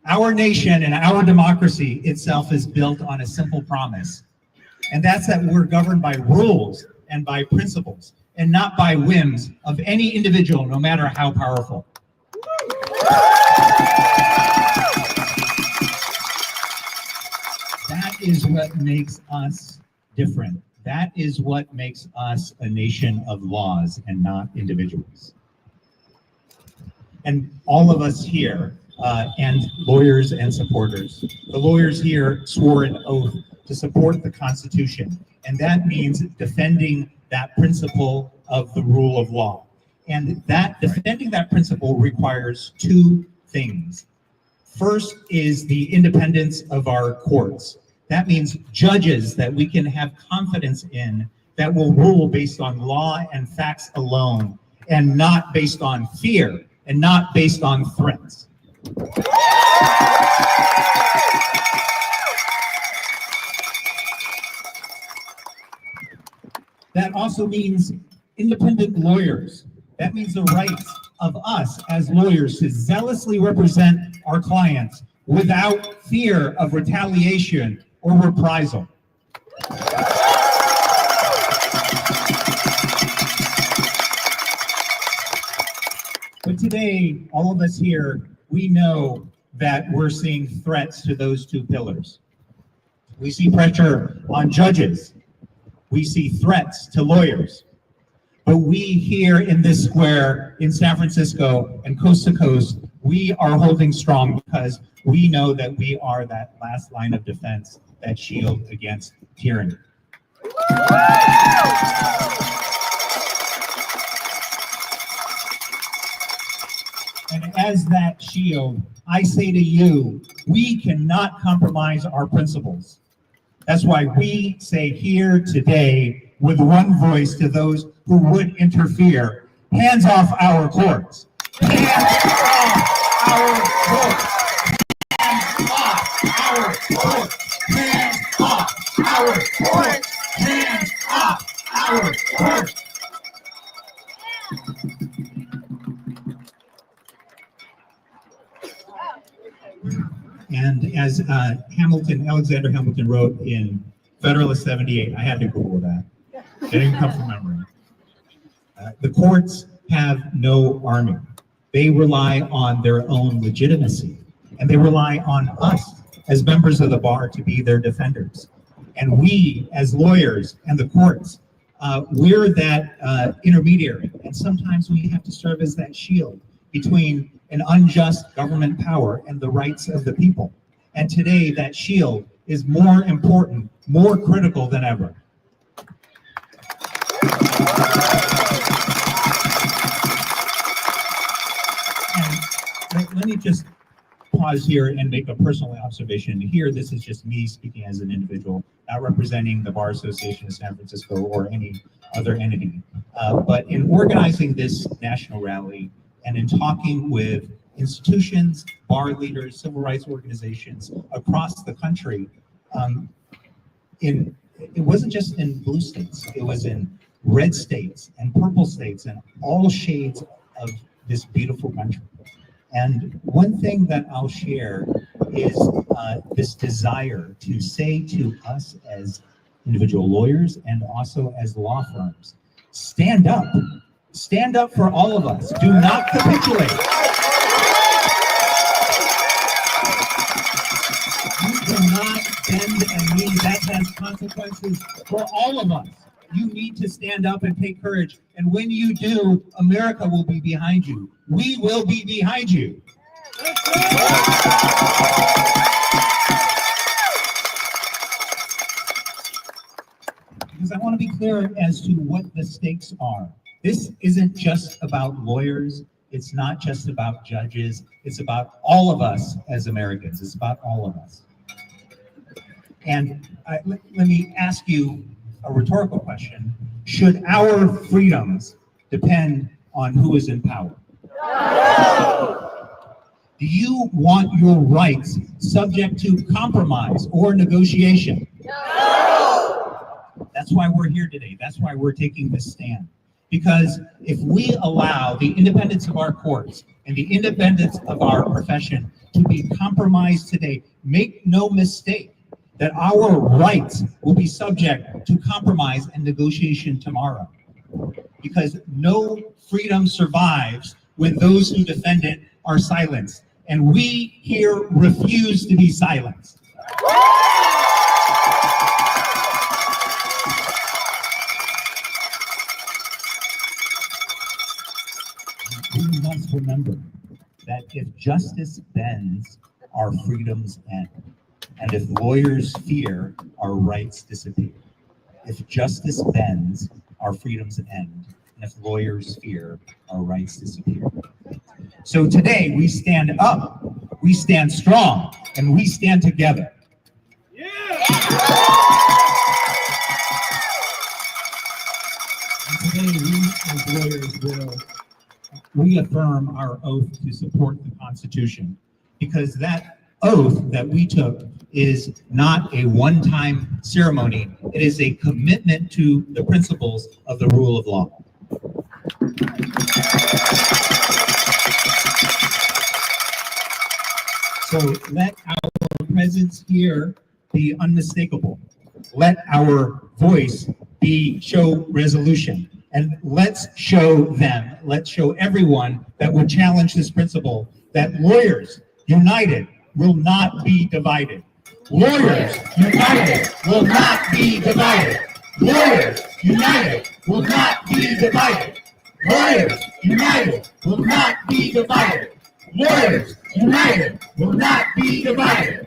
Our nation and our democracy itself is built on a simple promise, and that's that we're governed by rules and by principles, and not by whims of any individual, no matter how powerful. That is what makes us different. That is what makes us a nation of laws and not individuals. And all of us here, and lawyers and supporters, the lawyers here swore an oath to support the Constitution, and that means defending that principle of the rule of law. And that defending that principle requires two things. First is the independence of our courts. That means judges that we can have confidence in that will rule based on law and facts alone, and not based on fear and not based on threats. That also means independent lawyers. That means the rights of us as lawyers to zealously represent our clients without fear of retaliation or reprisal. But today, all of us here, we know that we're seeing threats to those two pillars. We see pressure on judges. We see threats to lawyers. But we here in this square in San Francisco and coast to coast, we are holding strong because we know that we are that last line of defense, that shield against tyranny. And as that shield, I say to you, we cannot compromise our principles. That's why we say here today, with one voice to those who would interfere, hands off our courts. Hands off our courts. Hands off our courts. Hands off our courts. Hands off our courts. And as Alexander Hamilton wrote in Federalist 78, I had to Google that. It didn't come from memory. The courts have no army. They rely on their own legitimacy, and they rely on us as members of the bar to be their defenders. And we, as lawyers and the courts, we're that intermediary, and sometimes we have to serve as that shield between an unjust government power and the rights of the people. And today, that shield is more important, more critical than ever. And let me just pause here and make a personal observation. Here, this is just me speaking as an individual, not representing the Bar Association of San Francisco or any other entity. But in organizing this national rally and in talking with institutions, bar leaders, civil rights organizations across the country, it wasn't just in blue states, it was in red states and purple states and all shades of this beautiful country. And one thing that I'll share is this desire to say to us as individual lawyers and also as law firms, stand up. Stand up for all of us. Do not capitulate. You cannot bend a knee. That has consequences for all of us. You need to stand up and take courage. And when you do, America will be behind you. We will be behind you. Because I want to be clear as to what the stakes are. This isn't just about lawyers. It's not just about judges. It's about all of us as Americans. It's about all of us. And let me ask you a rhetorical question. Should our freedoms depend on who is in power? No! Do you want your rights subject to compromise or negotiation? No! That's why we're here today. That's why we're taking this stand. Because if we allow the independence of our courts and the independence of our profession to be compromised today, make no mistake that our rights will be subject to compromise and negotiation tomorrow. Because no freedom survives when those who defend it are silenced. And we here refuse to be silenced. We must remember that if justice bends, our freedoms end. And if lawyers fear, our rights disappear. If justice bends, our freedoms end. And if lawyers fear, our rights disappear. So today we stand up, we stand strong, and we stand together. And today we as lawyers will reaffirm our oath to support the Constitution, because that oath that we took is not a one-time ceremony. It is a commitment to the principles of the rule of law. So let our presence here be unmistakable. Let our voice show resolution. And let's show them, let's show everyone that would challenge this principle that lawyers united will not be divided. Lawyers united will not be divided. Lawyers united will not be divided. Lawyers united will not be divided. Lawyers united will not be divided.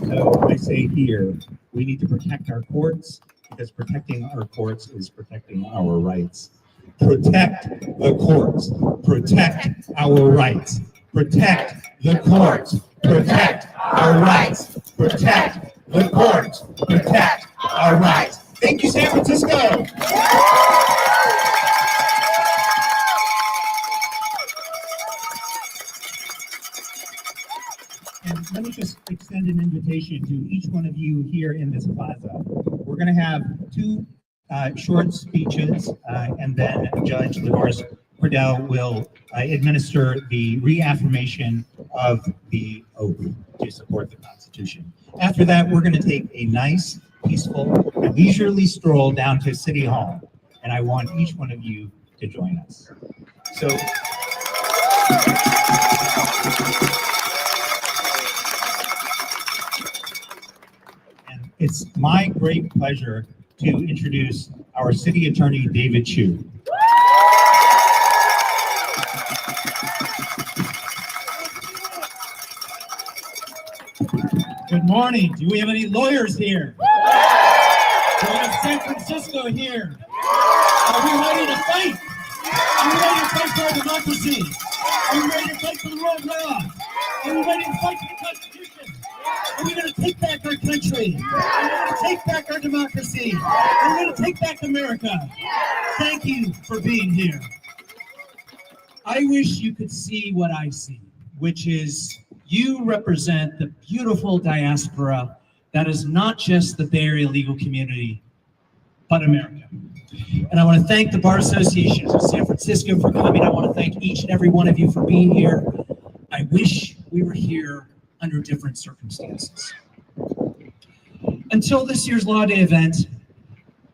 So I say here, we need to protect our courts because protecting our courts is protecting our rights. Protect the courts. Protect our rights. Protect the courts. Protect our rights. Protect the courts. Protect our rights. Thank you, San Francisco. And let me just extend an invitation to each one of you here in this plaza. We're going to have two short speeches, and then Judge Lavaris Cordell will administer the reaffirmation of the oath to support the Constitution. After that, we're going to take a nice, peaceful, and leisurely stroll down to City Hall, and I want each one of you to join us. So. And it's my great pleasure to introduce our City Attorney, David Chiu. Good morning. Do we have any lawyers here? Do we have San Francisco here? Are we ready to fight? Are we ready to fight for our democracy? Are we ready to fight for the rule of law? Are we ready to fight for the Constitution? Are we going to take back our country? Are we going to take back our democracy? Are we going to take back America? Thank you for being here. I wish you could see what I see, which is you represent the beautiful diaspora that is not just the Bay Area legal community, but America. And I want to thank the Bar Association of San Francisco for coming. I want to thank each and every one of you for being here. I wish we were here under different circumstances. Until this year's Law Day event,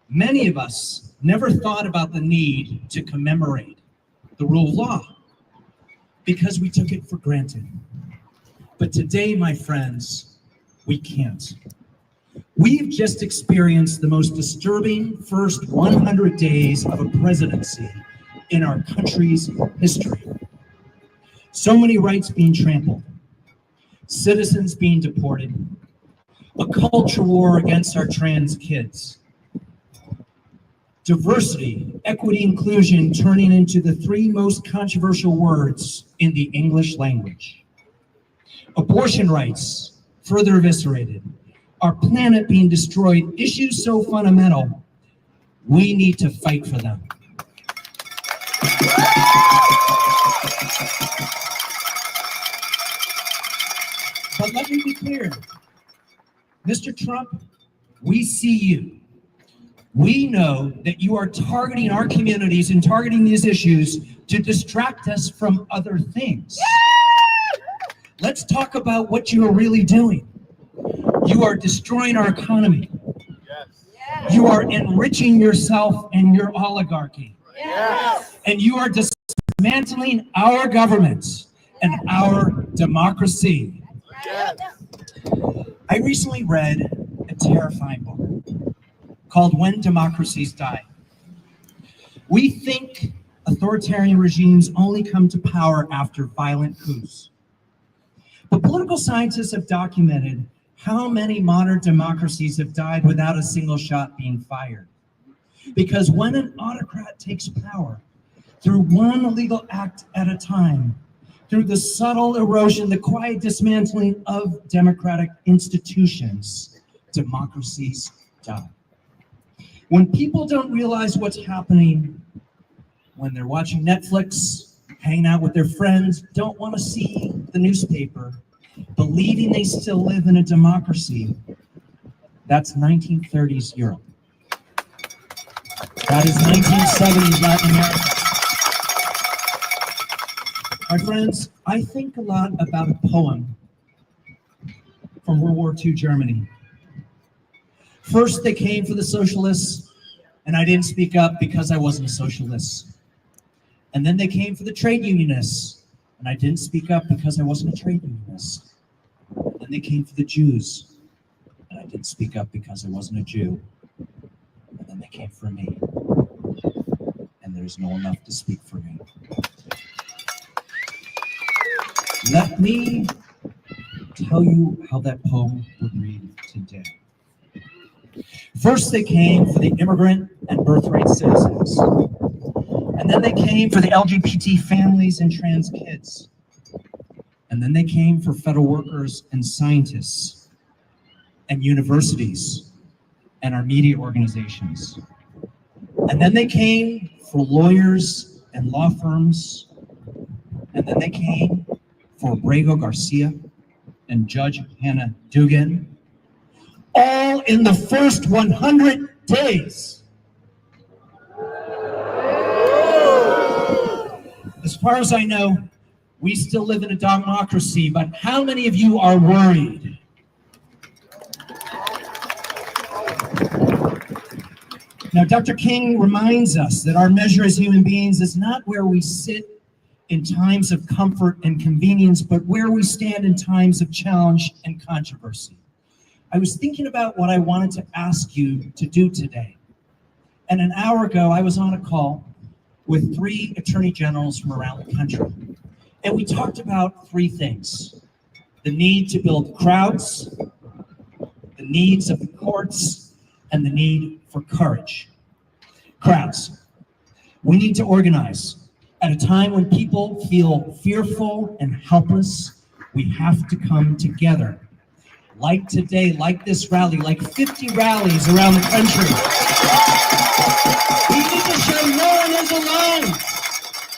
many of us never thought about the need to commemorate the rule of law because we took it for granted. But today, my friends, we can't. We've just experienced the most disturbing first 100 days of a presidency in our country's history. So many rights being trampled, citizens being deported, a culture war against our trans kids, diversity, equity, inclusion turning into the three most controversial words in the English language, abortion rights further eviscerated, our planet being destroyed, issues so fundamental, we need to fight for them. But let me be clear, Mr. Trump, we see you. We know that you are targeting our communities and targeting these issues to distract us from other things. Let's talk about what you are really doing. You are destroying our economy. Yes. You are enriching yourself and your oligarchy. Yes. And you are dismantling our government and our democracy. Yes. I recently read a terrifying book called When Democracies Die. We think authoritarian regimes only come to power after violent coups. But political scientists have documented how many modern democracies have died without a single shot being fired. Because when an autocrat takes power, through one illegal act at a time, through the subtle erosion, the quiet dismantling of democratic institutions, democracies die. When people don't realize what's happening, when they're watching Netflix, hanging out with their friends, don't want to see the newspaper, believing they still live in a democracy, that's 1930s Europe. That is 1970s Latin America. My friends, I think a lot about a poem from World War II Germany. First, they came for the socialists, and I didn't speak up because I wasn't a socialist. And then they came for the trade unionists, and I didn't speak up because I wasn't a trade unionist. And then they came for the Jews, and I didn't speak up because I wasn't a Jew. And then they came for me, and there's no one left to speak for me. Let me tell you how that poem would read today. First, they came for the immigrant and birthright citizens. And then they came for the LGBT families and trans kids. And then they came for federal workers and scientists and universities and our media organizations. And then they came for lawyers and law firms. And then they came for Abrego Garcia and Judge Hannah Dugan, all in the first 100 days. As far as I know, we still live in a democracy, but how many of you are worried? Now, Dr. King reminds us that our measure as human beings is not where we sit in times of comfort and convenience, but where we stand in times of challenge and controversy. I was thinking about what I wanted to ask you to do today. And an hour ago, I was on a call with 3 attorney generals from around the country. And we talked about 3 things: the need to build crowds, the needs of the courts, and the need for courage. Crowds. We need to organize. At a time when people feel fearful and helpless, we have to come together. Like today, like this rally, like 50 rallies around the country. We need to show no one is alone,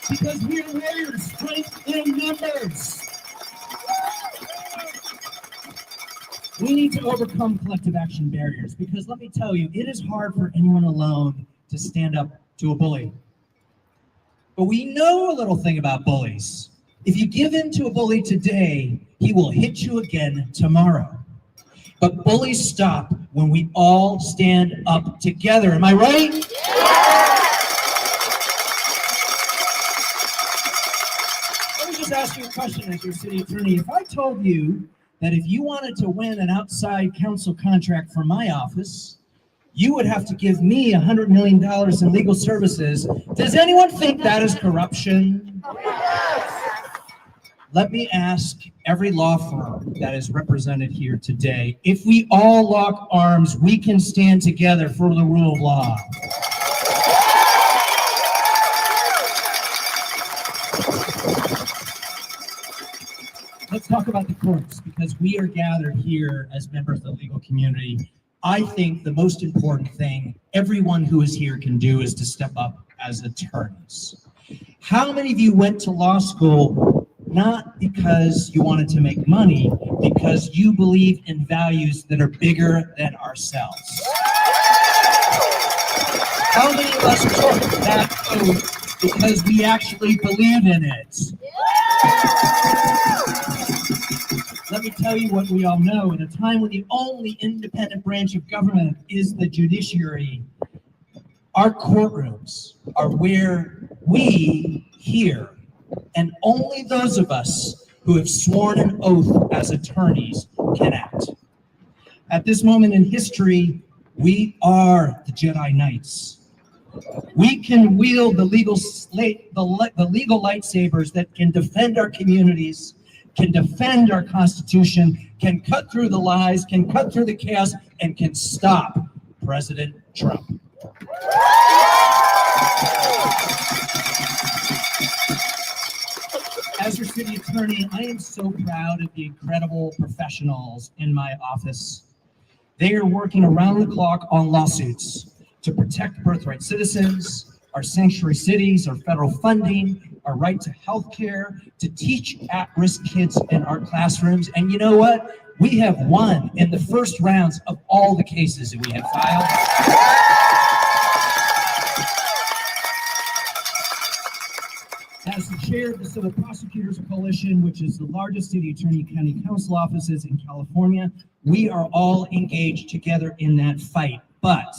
because we are warriors, strength in numbers. We need to overcome collective action barriers, because let me tell you, it is hard for anyone alone to stand up to a bully. But we know a little thing about bullies. If you give in to a bully today, he will hit you again tomorrow. But bullies stop when we all stand up together. Am I right? Let me just ask you a question as your city attorney. If I told you that if you wanted to win an outside counsel contract for my office, you would have to give me $100 million in legal services, does anyone think that is corruption? Let me ask every law firm that is represented here today, if we all lock arms, we can stand together for the rule of law. Let's talk about the courts, because we are gathered here as members of the legal community. I think the most important thing everyone who is here can do is to step up as attorneys. How many of you went to law school not because you wanted to make money, because you believe in values that are bigger than ourselves? How many of us took that oath because we actually believe in it? Let me tell you what we all know. In a time when the only independent branch of government is the judiciary, our courtrooms are where we hear, and only those of us who have sworn an oath as attorneys can act. At this moment in history, we are the Jedi Knights. We can wield the legal lightsabers that can defend our communities, can defend our Constitution, can cut through the lies, can cut through the chaos, and can stop President Trump. As your city attorney, I am so proud of the incredible professionals in my office. They are working around the clock on lawsuits to protect birthright citizens, our sanctuary cities, our federal funding, our right to health care, to teach at-risk kids in our classrooms. And you know what? We have won in the first rounds of all the cases that we have filed. As the chair chair of the Civil Prosecutors Coalition, which is the largest city attorney county council offices in California. We are all engaged together in that fight, but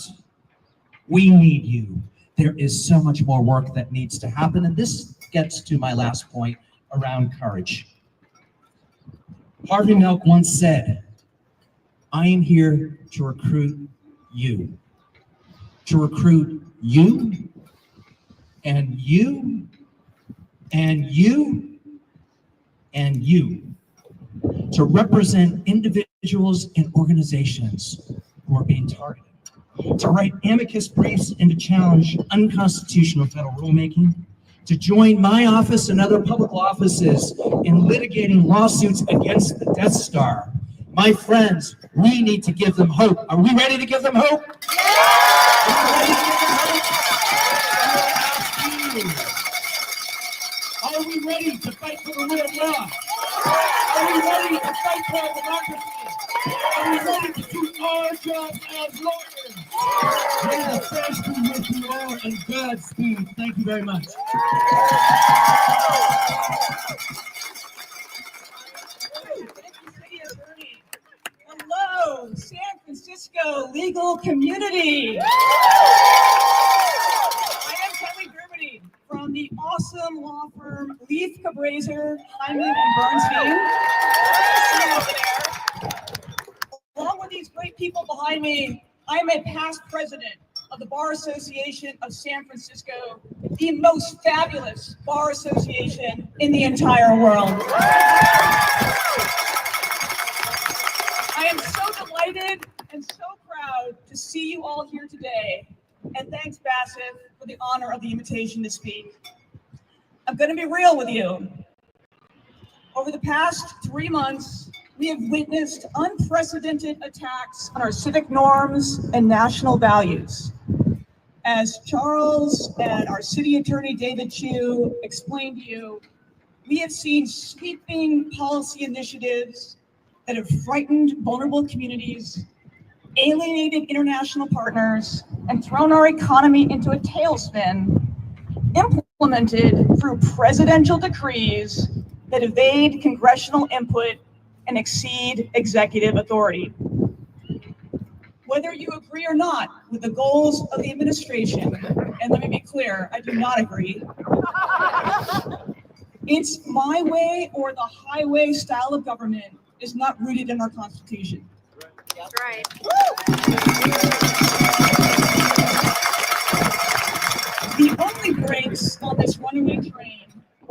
we need you. There is so much more work that needs to happen, and this gets to my last point around courage. Harvey Milk once said, I am here to recruit you. To recruit you, and you, and you, and you, to represent individuals and organizations who are being targeted, to write amicus briefs and to challenge unconstitutional federal rulemaking, to join my office and other public offices in litigating lawsuits against the Death Star. My friends, we need to give them hope. Are we ready to give them hope? Are we ready to fight for the rule of law? Are we ready to fight for our democracy? Are we ready to do our job as lawyers? May the best be with you all and Godspeed. Thank you very much. Hello, San Francisco legal community. I am Kelly Germany from the awesome law firm Leaf, Cabraser, Hyman, and Bernstein. See you over there. Along with these great people behind me, I am a past president of the Bar Association of San Francisco, the most fabulous bar association in the entire world. I am so delighted and so proud to see you all here today. And thanks, Bassett, for the honor of the invitation to speak. I'm going to be real with you. Over the past 3 months, we have witnessed unprecedented attacks on our civic norms and national values. As Charles and our city attorney, David Chu, explained to you, we have seen sweeping policy initiatives that have frightened vulnerable communities, alienated international partners, and thrown our economy into a tailspin, implemented through presidential decrees that evade congressional input and exceed executive authority. Whether you agree or not with the goals of the administration, and let me be clear, I do not agree, it's my way or the highway style of government is not rooted in our Constitution. That's right. The only brakes on this runaway train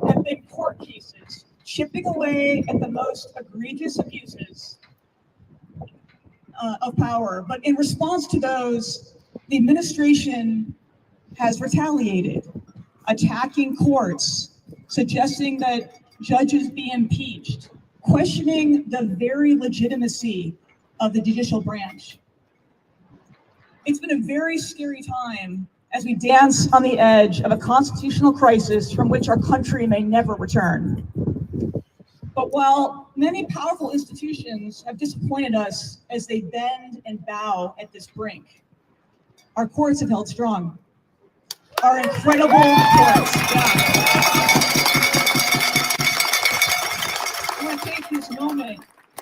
have been court cases, chipping away at the most egregious abuses of power. But in response to those, the administration has retaliated, attacking courts, suggesting that judges be impeached, questioning the very legitimacy of the judicial branch. It's been a very scary time as we dance on the edge of a constitutional crisis from which our country may never return. But while many powerful institutions have disappointed us as they bend and bow at this brink, our courts have held strong. Our incredible courts. I want to take this moment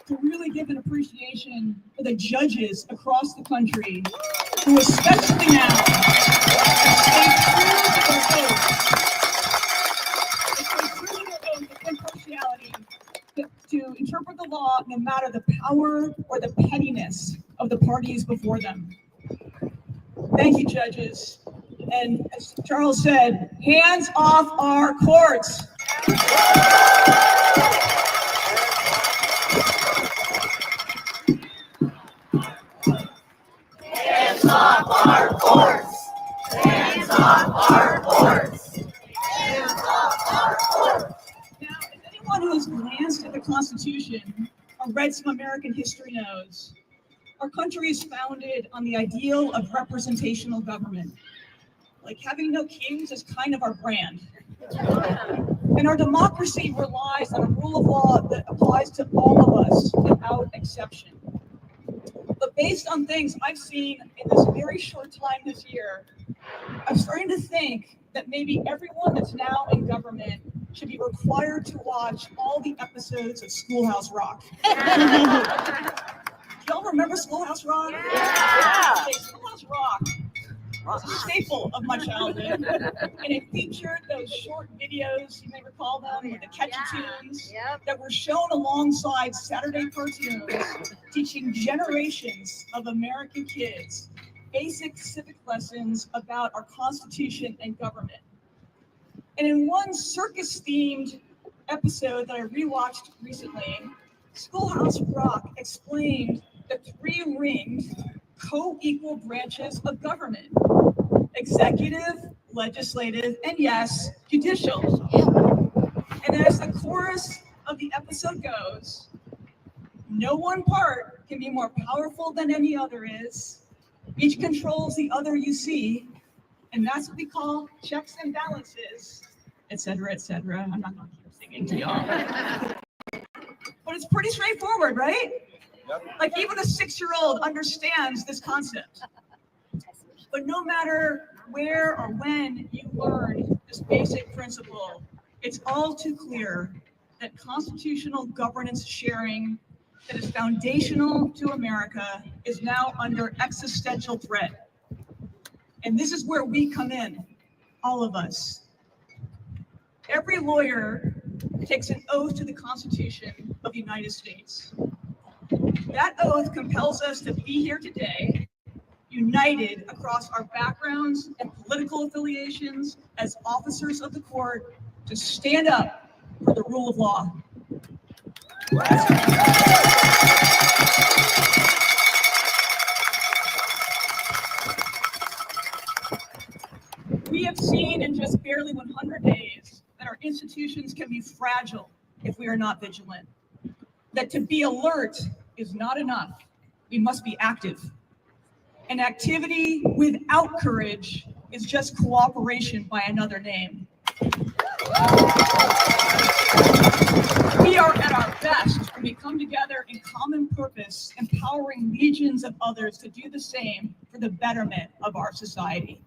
to really give an appreciation for the judges across the country who, especially now, have stayed true to their oath of impartiality to interpret the law no matter the power or the pettiness of the parties before them. Thank you, judges. And as Charles said, hands off our courts. Hands off our courts! Hands off our courts! Hands off our courts! Now, if anyone who has glanced at the Constitution or read some American history knows, our country is founded on the ideal of representational government. Like having no kings is kind of our brand. And our democracy relies on a rule of law that applies to all of us without exception. But based on things I've seen in this very short time this year, I'm starting to think that maybe everyone that's now in government should be required to watch all the episodes of Schoolhouse Rock. Y'all remember Schoolhouse Rock? Yeah. Okay, Schoolhouse Rock was a staple of my childhood, and it featured those short videos, you may recall them, with the catchy tunes that were shown alongside Saturday cartoons, teaching generations of American kids basic civic lessons about our Constitution and government. And in one circus-themed episode that I rewatched recently, Schoolhouse Rock explained the three-ringed, co-equal branches of government: executive, legislative, and yes, judicial. And as the chorus of the episode goes, no one part can be more powerful than any other is. Each controls the other you see, and that's what we call checks and balances, et cetera, et cetera. I'm not going to keep singing to y'all. But it's pretty straightforward, right? Like even a 6-year-old understands this concept. But no matter where or when you learn this basic principle, it's all too clear that constitutional governance sharing that is foundational to America is now under existential threat. And this is where we come in, all of us. Every lawyer takes an oath to the Constitution of the United States. That oath compels us to be here today, united across our backgrounds and political affiliations as officers of the court, to stand up for the rule of law. We have seen in just barely 100 days that our institutions can be fragile if we are not vigilant. That to be alert is not enough. We must be active. And activity without courage is just cooperation by another name. We are at our best when we come together in common purpose, empowering legions of others to do the same for the betterment of our society.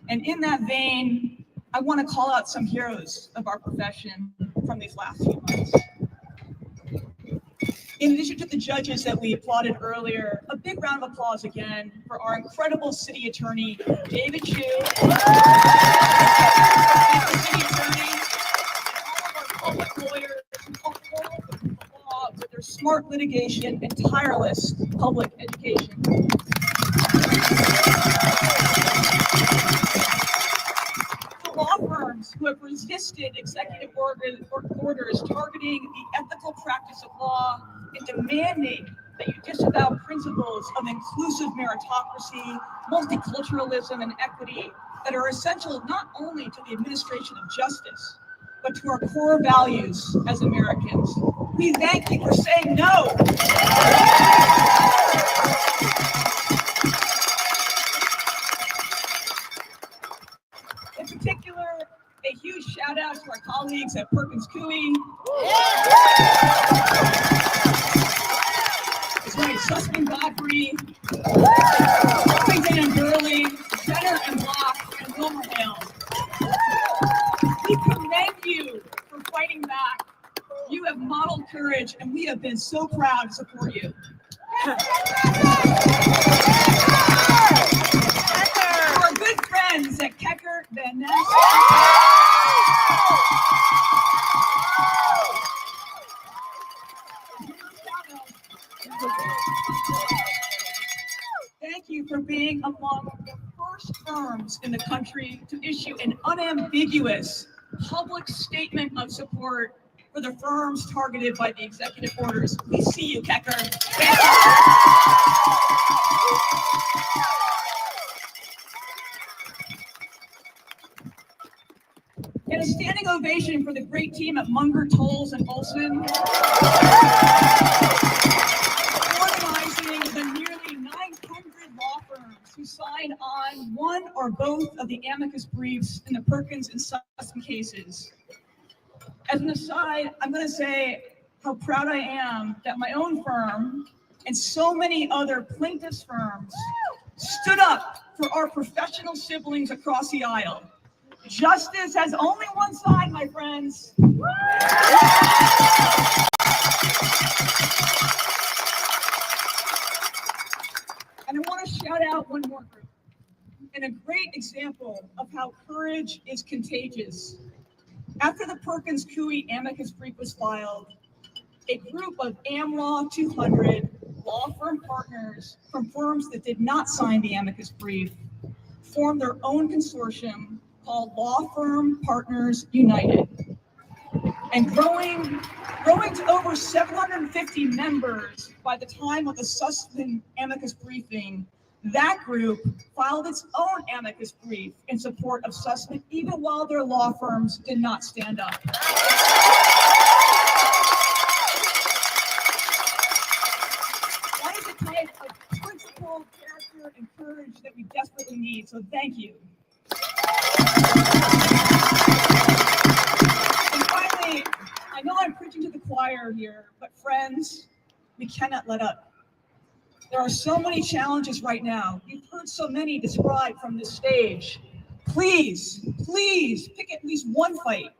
And in that vein, I want to call out some heroes of our profession from these last few months. In addition to the judges that we applauded earlier, a big round of applause again for our incredible city attorney, David Chu, city attorney, all of our public lawyers who uphold the law with their smart litigation and tireless public education. Law firms who have resisted executive orders targeting the ethical practice of law and demanding that you disavow principles of inclusive meritocracy, multiculturalism, and equity that are essential not only to the administration of justice, but to our core values as Americans. We thank you for saying no. In particular, a huge shout out to our colleagues at Perkins Coie. That's right, Sussman Godfrey, Van Burley, Benner and Block, and WilmerHale. We commend you for fighting back. You have modeled courage, and we have been so proud to support you. Our good friends at Kecker, Van Ness. Thank you for being among the first firms in the country to issue an unambiguous public statement of support for the firms targeted by the executive orders. We see you, Kecker. And a standing ovation for the great team at Munger, Tolles, and Olson, organizing the nearly 900 law firms who signed on one or both of the amicus briefs in the Perkins and Sussman cases. As an aside, I'm going to say how proud I am that my own firm and so many other plaintiffs' firms stood up for our professional siblings across the aisle. Justice has only one side, my friends. And I want to shout out one more group, and a great example of how courage is contagious. After the Perkins Coie amicus brief was filed, a group of AmLaw 200 law firm partners from firms that did not sign the amicus brief formed their own consortium called Law Firm Partners United. And growing to over 750 members by the time of the Sussman amicus briefing, that group filed its own amicus brief in support of Sussman, even while their law firms did not stand up. That is the type of principled character and courage that we desperately need, so thank you. And finally, I know I'm preaching to the choir here, but friends, we cannot let up. There are so many challenges right now. You've heard so many described from this stage. Please pick at least one fight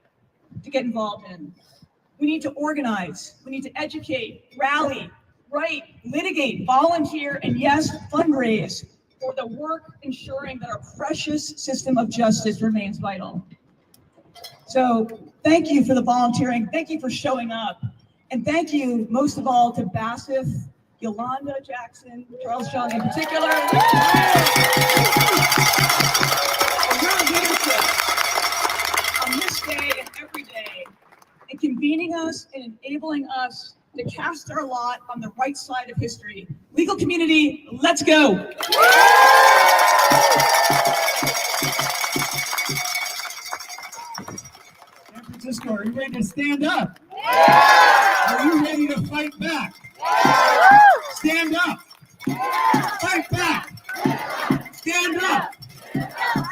to get involved in. We need to organize. We need to educate, rally, write, litigate, volunteer, and yes, fundraise for the work ensuring that our precious system of justice remains vital. So thank you for the volunteering. Thank you for showing up. And thank you most of all to Bassif, Yolanda Jackson, Charles Young in particular, for your leadership on this day and every day, in convening us and enabling us to cast our lot on the right side of history. Legal community, let's go. San Francisco, are you ready to stand up? Yeah! Are you ready to fight back? Yeah! Stand up! Yeah! Fight back! Yeah! Stand up! Yeah!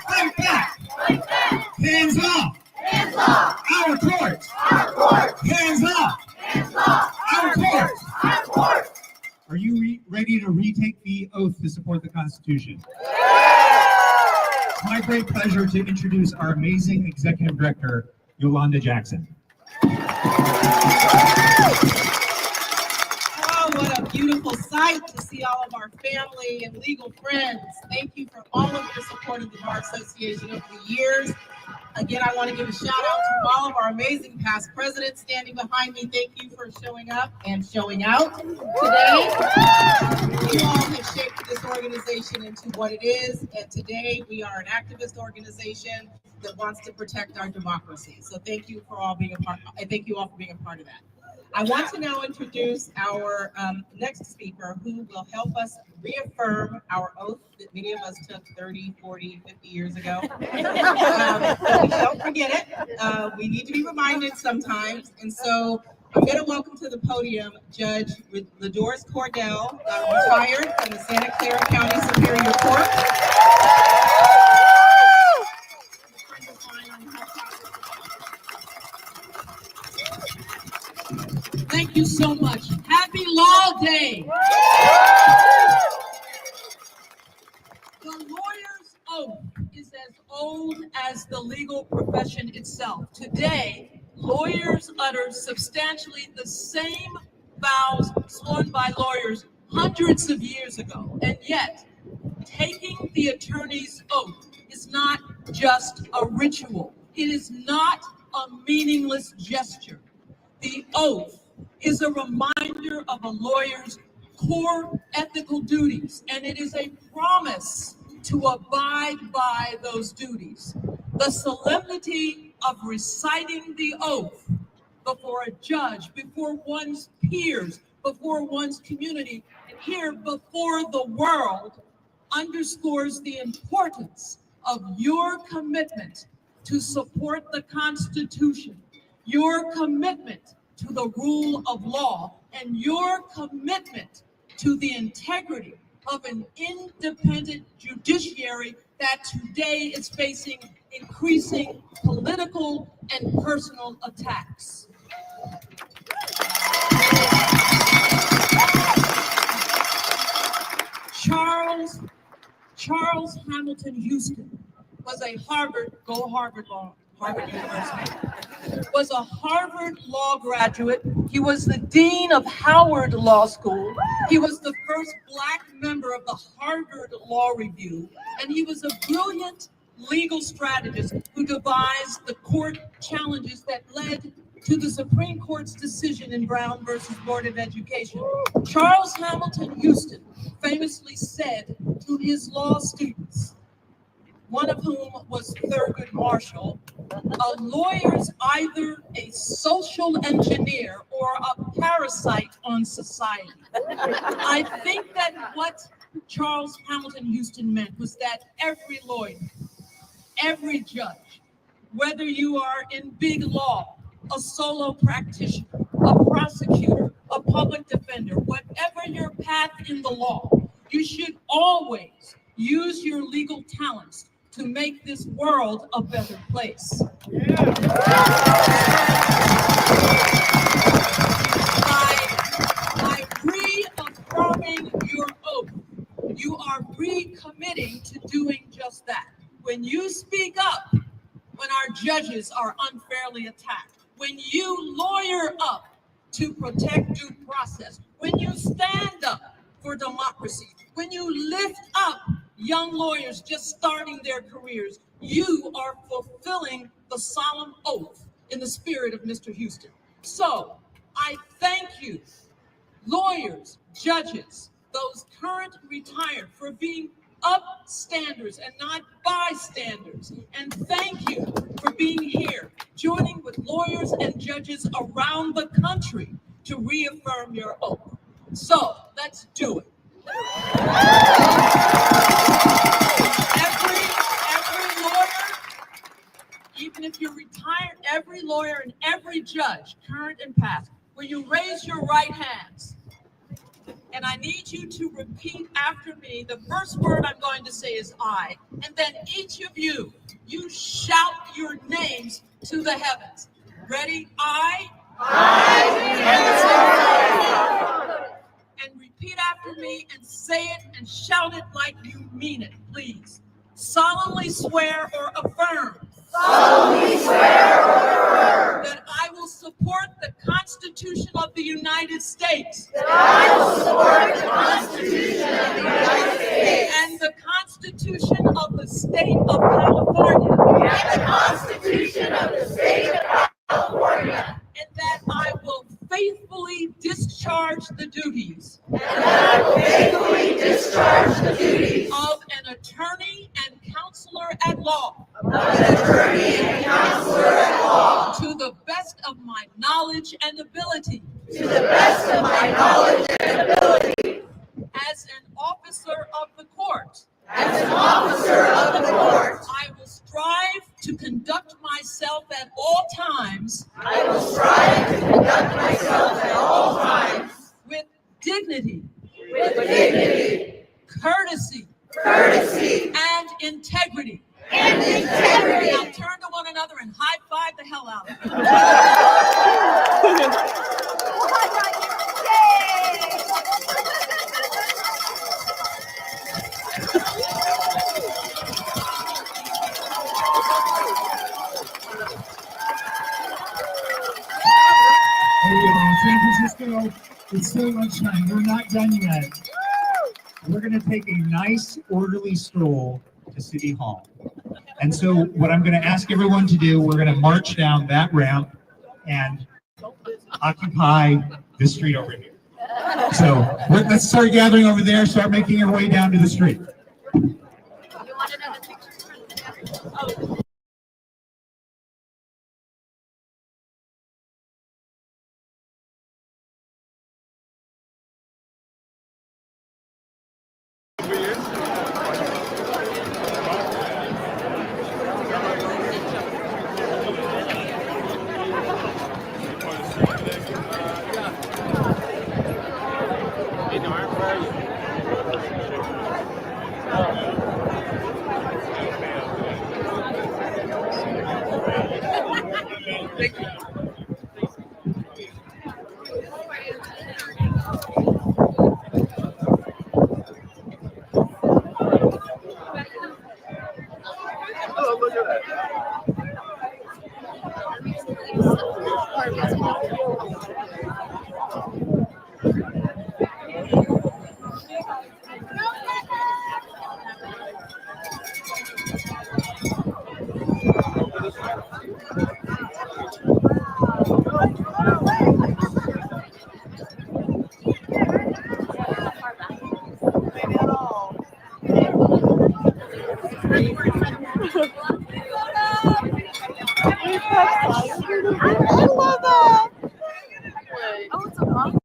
Fight back! Fight back! Hands off! Hands off! Our courts! Our courts! Hands up! Hands off! Our courts! Our courts! Are you ready to retake the oath to support the Constitution? Yeah! It's my great pleasure to introduce our amazing Executive Director, Yolanda Jackson. Oh, what a beautiful sight to see all of our family and legal friends. Thank you for all of your support of the Bar Association over the years. Again, I want to give a shout out to all of our amazing past presidents standing behind me. Thank you for showing up and showing out today. You all have shaped this organization into what it is, and today we are an activist organization that wants to protect our democracy. So thank you for all being a part. I thank you all for being a part of that. I want to now introduce our next speaker who will help us reaffirm our oath that many of us took 30, 40, 50 years ago. We don't forget it. We need to be reminded sometimes. And so I'm going to welcome to the podium Judge LaDoris Cordell, retired from the Santa Clara County Superior Court. Thank you so much. Happy Law Day. The lawyer's oath is as old as the legal profession itself. Today, lawyers utter substantially the same vows sworn by lawyers hundreds of years ago. And yet, taking the attorney's oath is not just a ritual. It is not a meaningless gesture. The oath is a reminder of a lawyer's core ethical duties, and it is a promise to abide by those duties. The solemnity of reciting the oath before a judge, before one's peers, before one's community, and here before the world underscores the importance of your commitment to support the Constitution, your commitment to the rule of law, and your commitment to the integrity of an independent judiciary that today is facing increasing political and personal attacks. Charles Hamilton Houston was a Harvard University, was a Harvard Law graduate. He was the dean of Howard Law School. He was the first Black member of the Harvard Law Review, and he was a brilliant legal strategist who devised the court challenges that led to the Supreme Court's decision in Brown versus Board of Education. Charles Hamilton Houston famously said to his law students, one of whom was Thurgood Marshall, a lawyer's either a social engineer or a parasite on society. I think that what Charles Hamilton Houston meant was that every lawyer, every judge, whether you are in big law, a solo practitioner, a prosecutor, a public defender, whatever your path in the law, you should always use your legal talents to make this world a better place. By reaffirming your oath, you are recommitting to doing just that. When you speak up, when our judges are unfairly attacked, when you lawyer up to protect due process, when you stand up for democracy, when you lift up young lawyers just starting their careers, you are fulfilling the solemn oath in the spirit of Mr. Houston. So I thank you, lawyers, judges, those current retired, for being upstanders and not bystanders. And thank you for being here, joining with lawyers and judges around the country to reaffirm your oath. So let's do it. Every lawyer, even if you're retired, every lawyer and every judge, current and past, will you raise your right hands? And I need you to repeat after me. The first word I'm going to say is I. And then each of you, you shout your names to the heavens. Ready? I. And repeat after me and say it and shout it like you mean it, please. Solemnly swear or affirm. Solemnly swear or affirm. That I will support the Constitution of the United States. That I will support the Constitution of the United States. And the Constitution of the State of California. And the Constitution of the State of California. And that I will faithfully discharge the duties. And that I will faithfully discharge the duties of an attorney and counselor at law. Of an attorney and counselor at law. To the best of my knowledge and ability. To the best of my knowledge and ability. As an officer of the court. As an officer of the court. I will strive to conduct myself at all times. I will strive to conduct myself at all times. With dignity. With dignity. Courtesy. Courtesy. And integrity. And integrity. Now turn to one another and high five the hell out of them. San Francisco, it's still lunchtime. We're not done yet. We're going to take a nice, orderly stroll to City Hall. And so what I'm going to ask everyone to do, we're going to march down that ramp and occupy this street over here. So let's start gathering over there, start making your way down to the street. I love that. Oh, it's a long.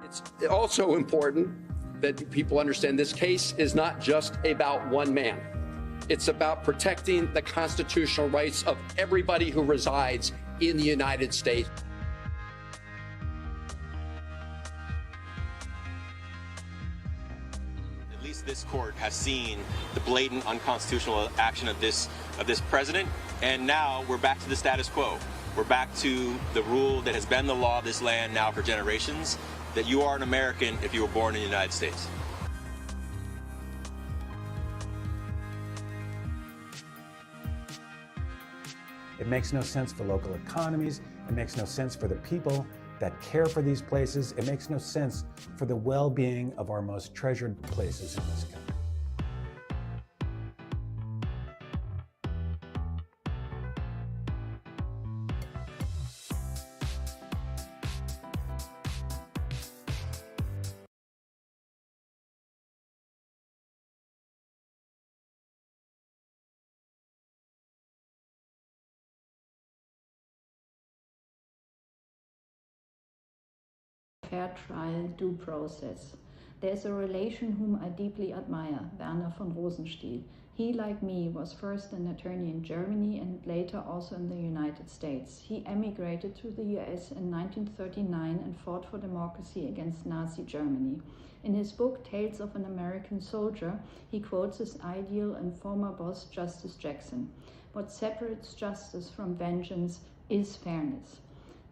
It's also important that people understand this case is not just about one man. It's about protecting the constitutional rights of everybody who resides in the United States. At least this court has seen the blatant unconstitutional action of this president, and now we're back to the status quo. We're back to the rule that has been the law of this land now for generations, that you are an American if you were born in the United States. It makes no sense for local economies. It makes no sense for the people that care for these places. It makes no sense for the well-being of our most treasured places in this country. Fair trial due process. There's a relation whom I deeply admire, Werner von Rosenstiel. He, like me, was first an attorney in Germany and later also in the United States. He emigrated to the US in 1939 and fought for democracy against Nazi Germany. In his book, Tales of an American Soldier, he quotes his ideal and former boss, Justice Jackson. What separates justice from vengeance is fairness.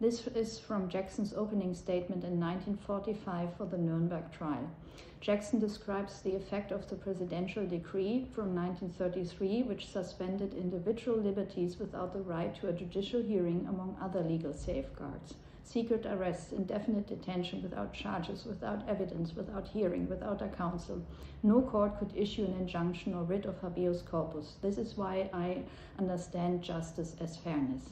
This is from Jackson's opening statement in 1945 for the Nuremberg trial. Jackson describes the effect of the presidential decree from 1933, which suspended individual liberties without the right to a judicial hearing, among other legal safeguards. Secret arrests, indefinite detention without charges, without evidence, without hearing, without a counsel. No court could issue an injunction or writ of habeas corpus. This is why I understand justice as fairness.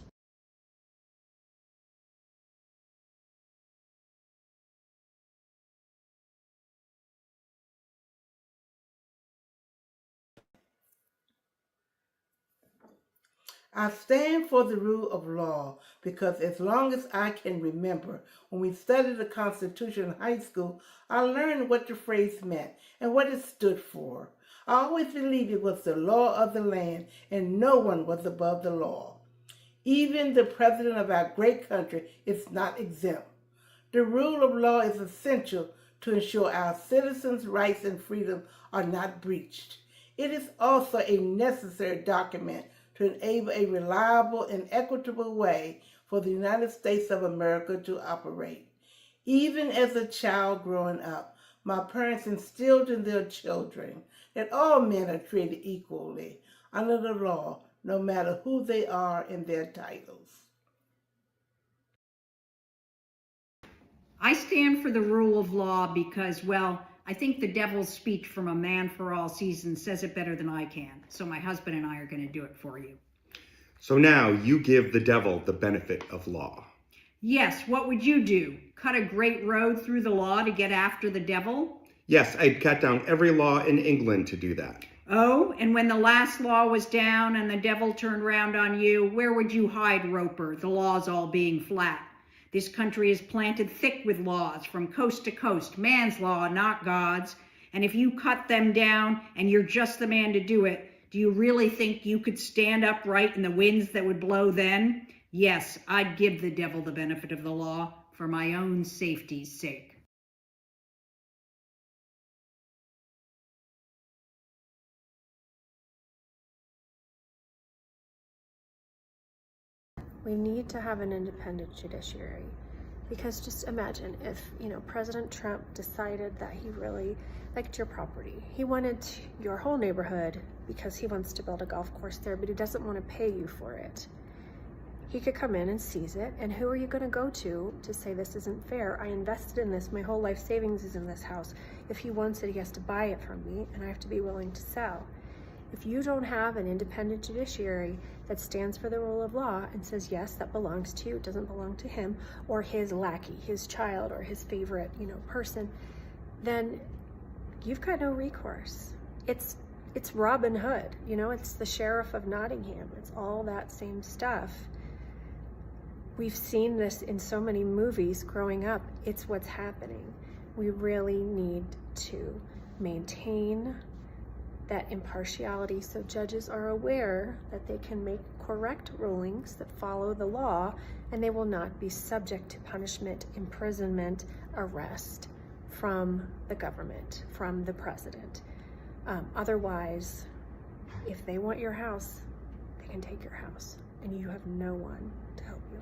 I stand for the rule of law because as long as I can remember, when we studied the Constitution in high school, I learned what the phrase meant and what it stood for. I always believed it was the law of the land and no one was above the law. Even the president of our great country is not exempt. The rule of law is essential to ensure our citizens' rights and freedom are not breached. It is also a necessary document to enable a reliable and equitable way for the United States of America to operate. Even as a child growing up, my parents instilled in their children that all men are created equally under the law, no matter who they are and their titles. I stand for the rule of law because, well, I think the devil's speech from A Man for All Seasons says it better than I can. So my husband and I are going to do it for you. So now you give the devil the benefit of law. Yes, what would you do? Cut a great road through the law to get after the devil? Yes, I'd cut down every law in England to do that. Oh, and when the last law was down and the devil turned round on you, where would you hide, Roper, the laws all being flat? This country is planted thick with laws from coast to coast, man's law, not God's. And if you cut them down and you're just the man to do it, do you really think you could stand upright in the winds that would blow then? Yes, I'd give the devil the benefit of the law for my own safety's sake. We need to have an independent judiciary, because just imagine if, President Trump decided that he really liked your property. He wanted your whole neighborhood because he wants to build a golf course there, but he doesn't want to pay you for it. He could come in and seize it, and who are you going to go to say this isn't fair? I invested in this, my whole life savings is in this house. If he wants it, he has to buy it from me, and I have to be willing to sell. If you don't have an independent judiciary that stands for the rule of law and says, yes, that belongs to you, it doesn't belong to him, or his lackey, his child, or his favorite, person, then you've got no recourse. It's Robin Hood, it's the sheriff of Nottingham. It's all that same stuff. We've seen this in so many movies growing up. It's what's happening. We really need to maintain that impartiality so judges are aware that they can make correct rulings that follow the law, and they will not be subject to punishment, imprisonment, arrest from the government, from the president. Otherwise, if they want your house, they can take your house, and you have no one to help you.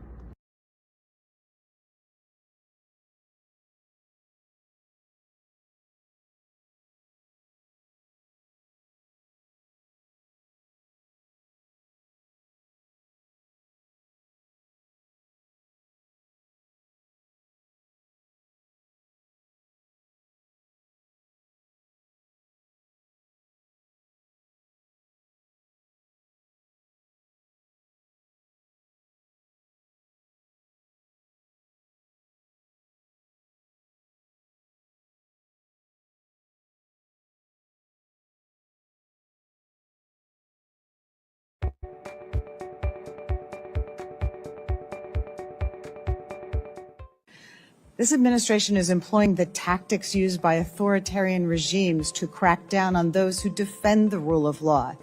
This administration is employing the tactics used by authoritarian regimes to crack down on those who defend the rule of law.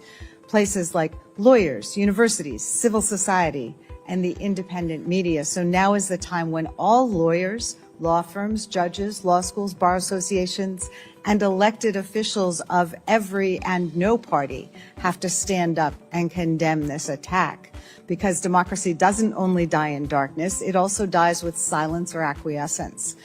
Places like lawyers, universities, civil society, and the independent media. So now is the time when all lawyers, law firms, judges, law schools, bar associations, and elected officials of every and no party have to stand up and condemn this attack. Because democracy doesn't only die in darkness, it also dies with silence or acquiescence.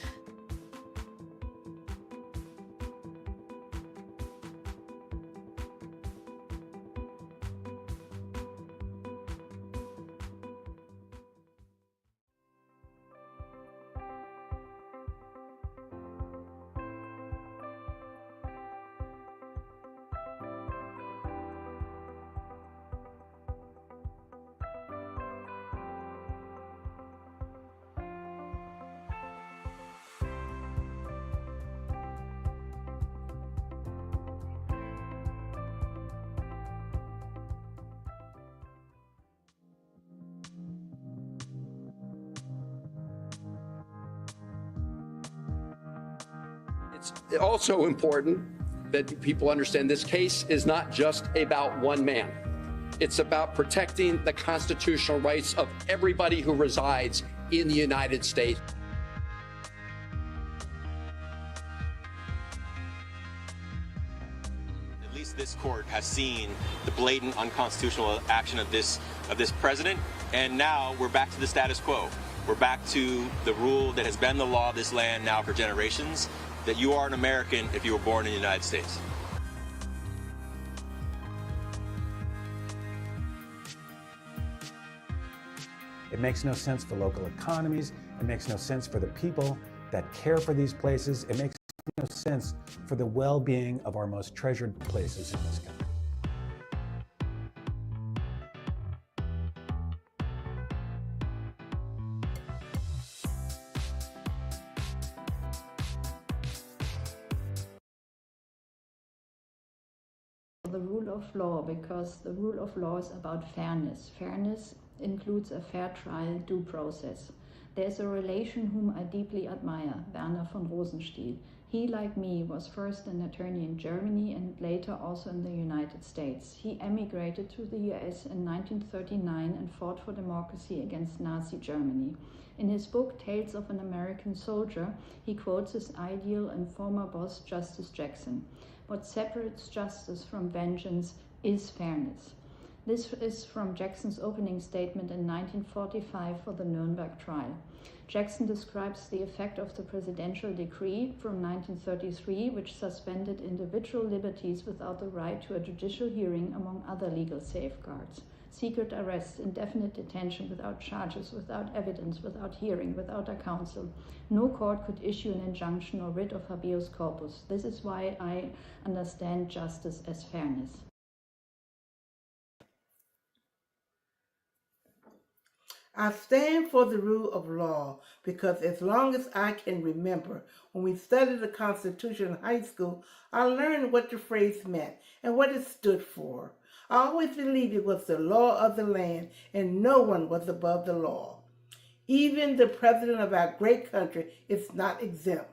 It's also important that people understand this case is not just about one man. It's about protecting the constitutional rights of everybody who resides in the United States. At least this court has seen the blatant unconstitutional action of this president, and now we're back to the status quo. We're back to the rule that has been the law of this land now for generations, that you are an American if you were born in the United States. It makes no sense for local economies. It makes no sense for the people that care for these places. It makes no sense for the well-being of our most treasured places in this country. The rule of law, because the rule of law is about fairness. Fairness includes a fair trial due process. There's a relation whom I deeply admire, Werner von Rosenstiel. He, like me, was first an attorney in Germany and later also in the United States. He emigrated to the US in 1939 and fought for democracy against Nazi Germany. In his book, Tales of an American Soldier, he quotes his ideal and former boss, Justice Jackson. What separates justice from vengeance is fairness. This is from Jackson's opening statement in 1945 for the Nuremberg trial. Jackson describes the effect of the presidential decree from 1933, which suspended individual liberties without the right to a judicial hearing, among other legal safeguards. Secret arrests, indefinite detention without charges, without evidence, without hearing, without a counsel. No court could issue an injunction or writ of habeas corpus. This is why I understand justice as fairness. I stand for the rule of law because as long as I can remember, when we studied the Constitution in high school, I learned what the phrase meant and what it stood for. I always believed it was the law of the land and no one was above the law. Even the president of our great country is not exempt.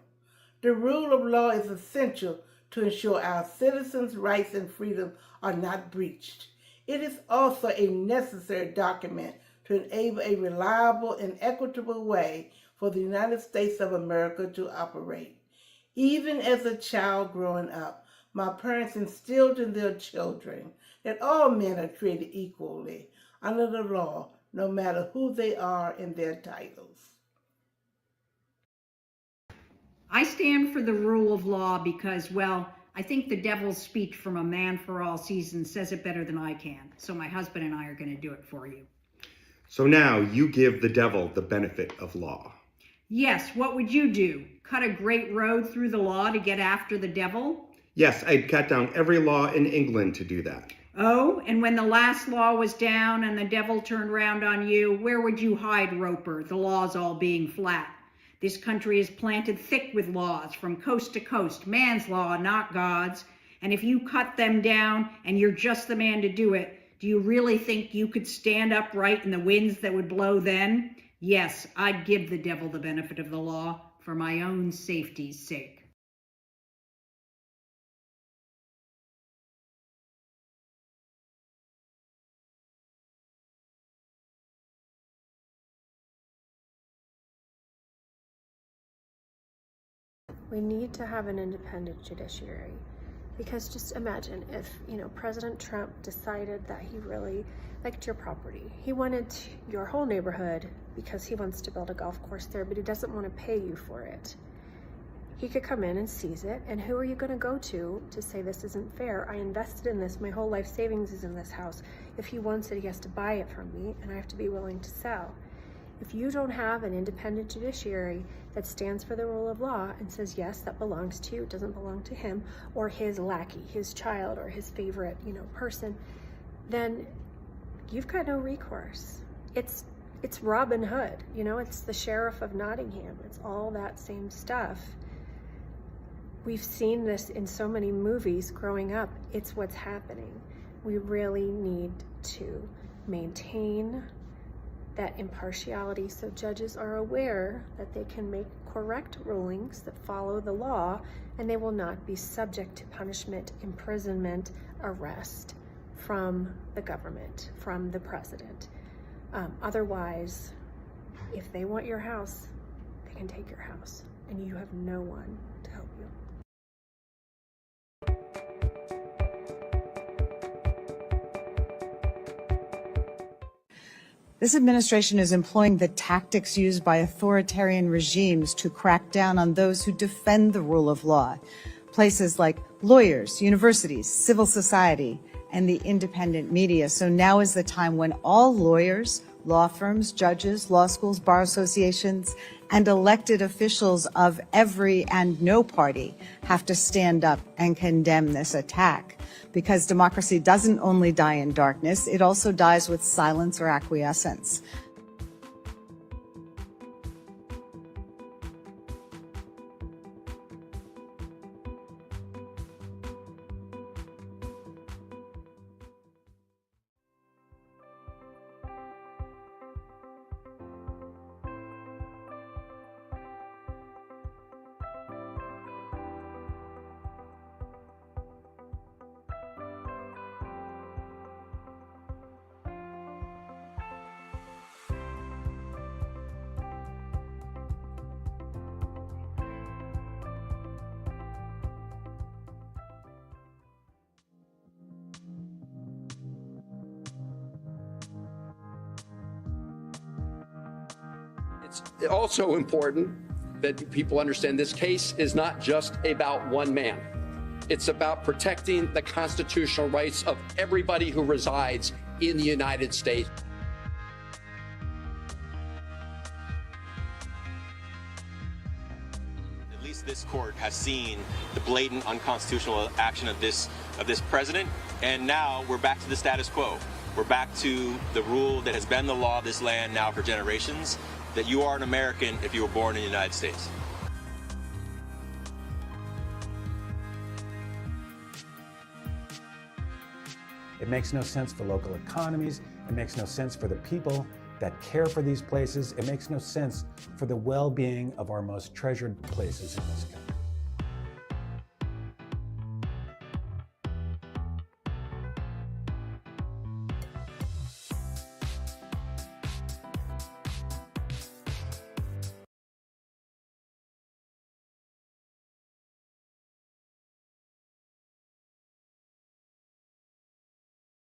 The rule of law is essential to ensure our citizens' rights and freedoms are not breached. It is also a necessary document to enable a reliable and equitable way for the United States of America to operate. Even as a child growing up, my parents instilled in their children that all men are created equally under the law, no matter who they are and their titles. I stand for the rule of law because, well, I think the devil's speech from A Man for All Seasons says it better than I can. So my husband and I are going to do it for you. So now you give the devil the benefit of law. Yes, what would you do? Cut a great road through the law to get after the devil? Yes, I'd cut down every law in England to do that. Oh, and when the last law was down and the devil turned round on you, where would you hide, Roper, the laws all being flat? This country is planted thick with laws from coast to coast, man's law, not God's. And if you cut them down and you're just the man to do it, do you really think you could stand upright in the winds that would blow then? Yes, I'd give the devil the benefit of the law for my own safety's sake. We need to have an independent judiciary. Because just imagine if, President Trump decided that he really liked your property. He wanted your whole neighborhood because he wants to build a golf course there, but he doesn't want to pay you for it. He could come in and seize it, and who are you going to go to say this isn't fair? I invested in this, my whole life savings is in this house. If he wants it, he has to buy it from me, and I have to be willing to sell. If you don't have an independent judiciary that stands for the rule of law and says, yes, that belongs to you, it doesn't belong to him, or his lackey, his child, or his favorite, person, then you've got no recourse. It's Robin Hood, it's the sheriff of Nottingham. It's all that same stuff. We've seen this in so many movies growing up. It's what's happening. We really need to maintain that impartiality so judges are aware that they can make correct rulings that follow the law and they will not be subject to punishment, imprisonment, arrest from the government, from the president. Otherwise, if they want your house, they can take your house and you have no one to help you. This administration is employing the tactics used by authoritarian regimes to crack down on those who defend the rule of law. Places like lawyers, universities, civil society, and the independent media. So now is the time when all lawyers, law firms, judges, law schools, bar associations, and elected officials of every and no party have to stand up and condemn this attack. Because democracy doesn't only die in darkness, it also dies with silence or acquiescence. It's also important that people understand this case is not just about one man. It's about protecting the constitutional rights of everybody who resides in the United States. At least this court has seen the blatant unconstitutional action of this president, and now we're back to the status quo. We're back to the rule that has been the law of this land now for generations, that you are an American if you were born in the United States. It makes no sense for local economies. It makes no sense for the people that care for these places. It makes no sense for the well-being of our most treasured places in this country.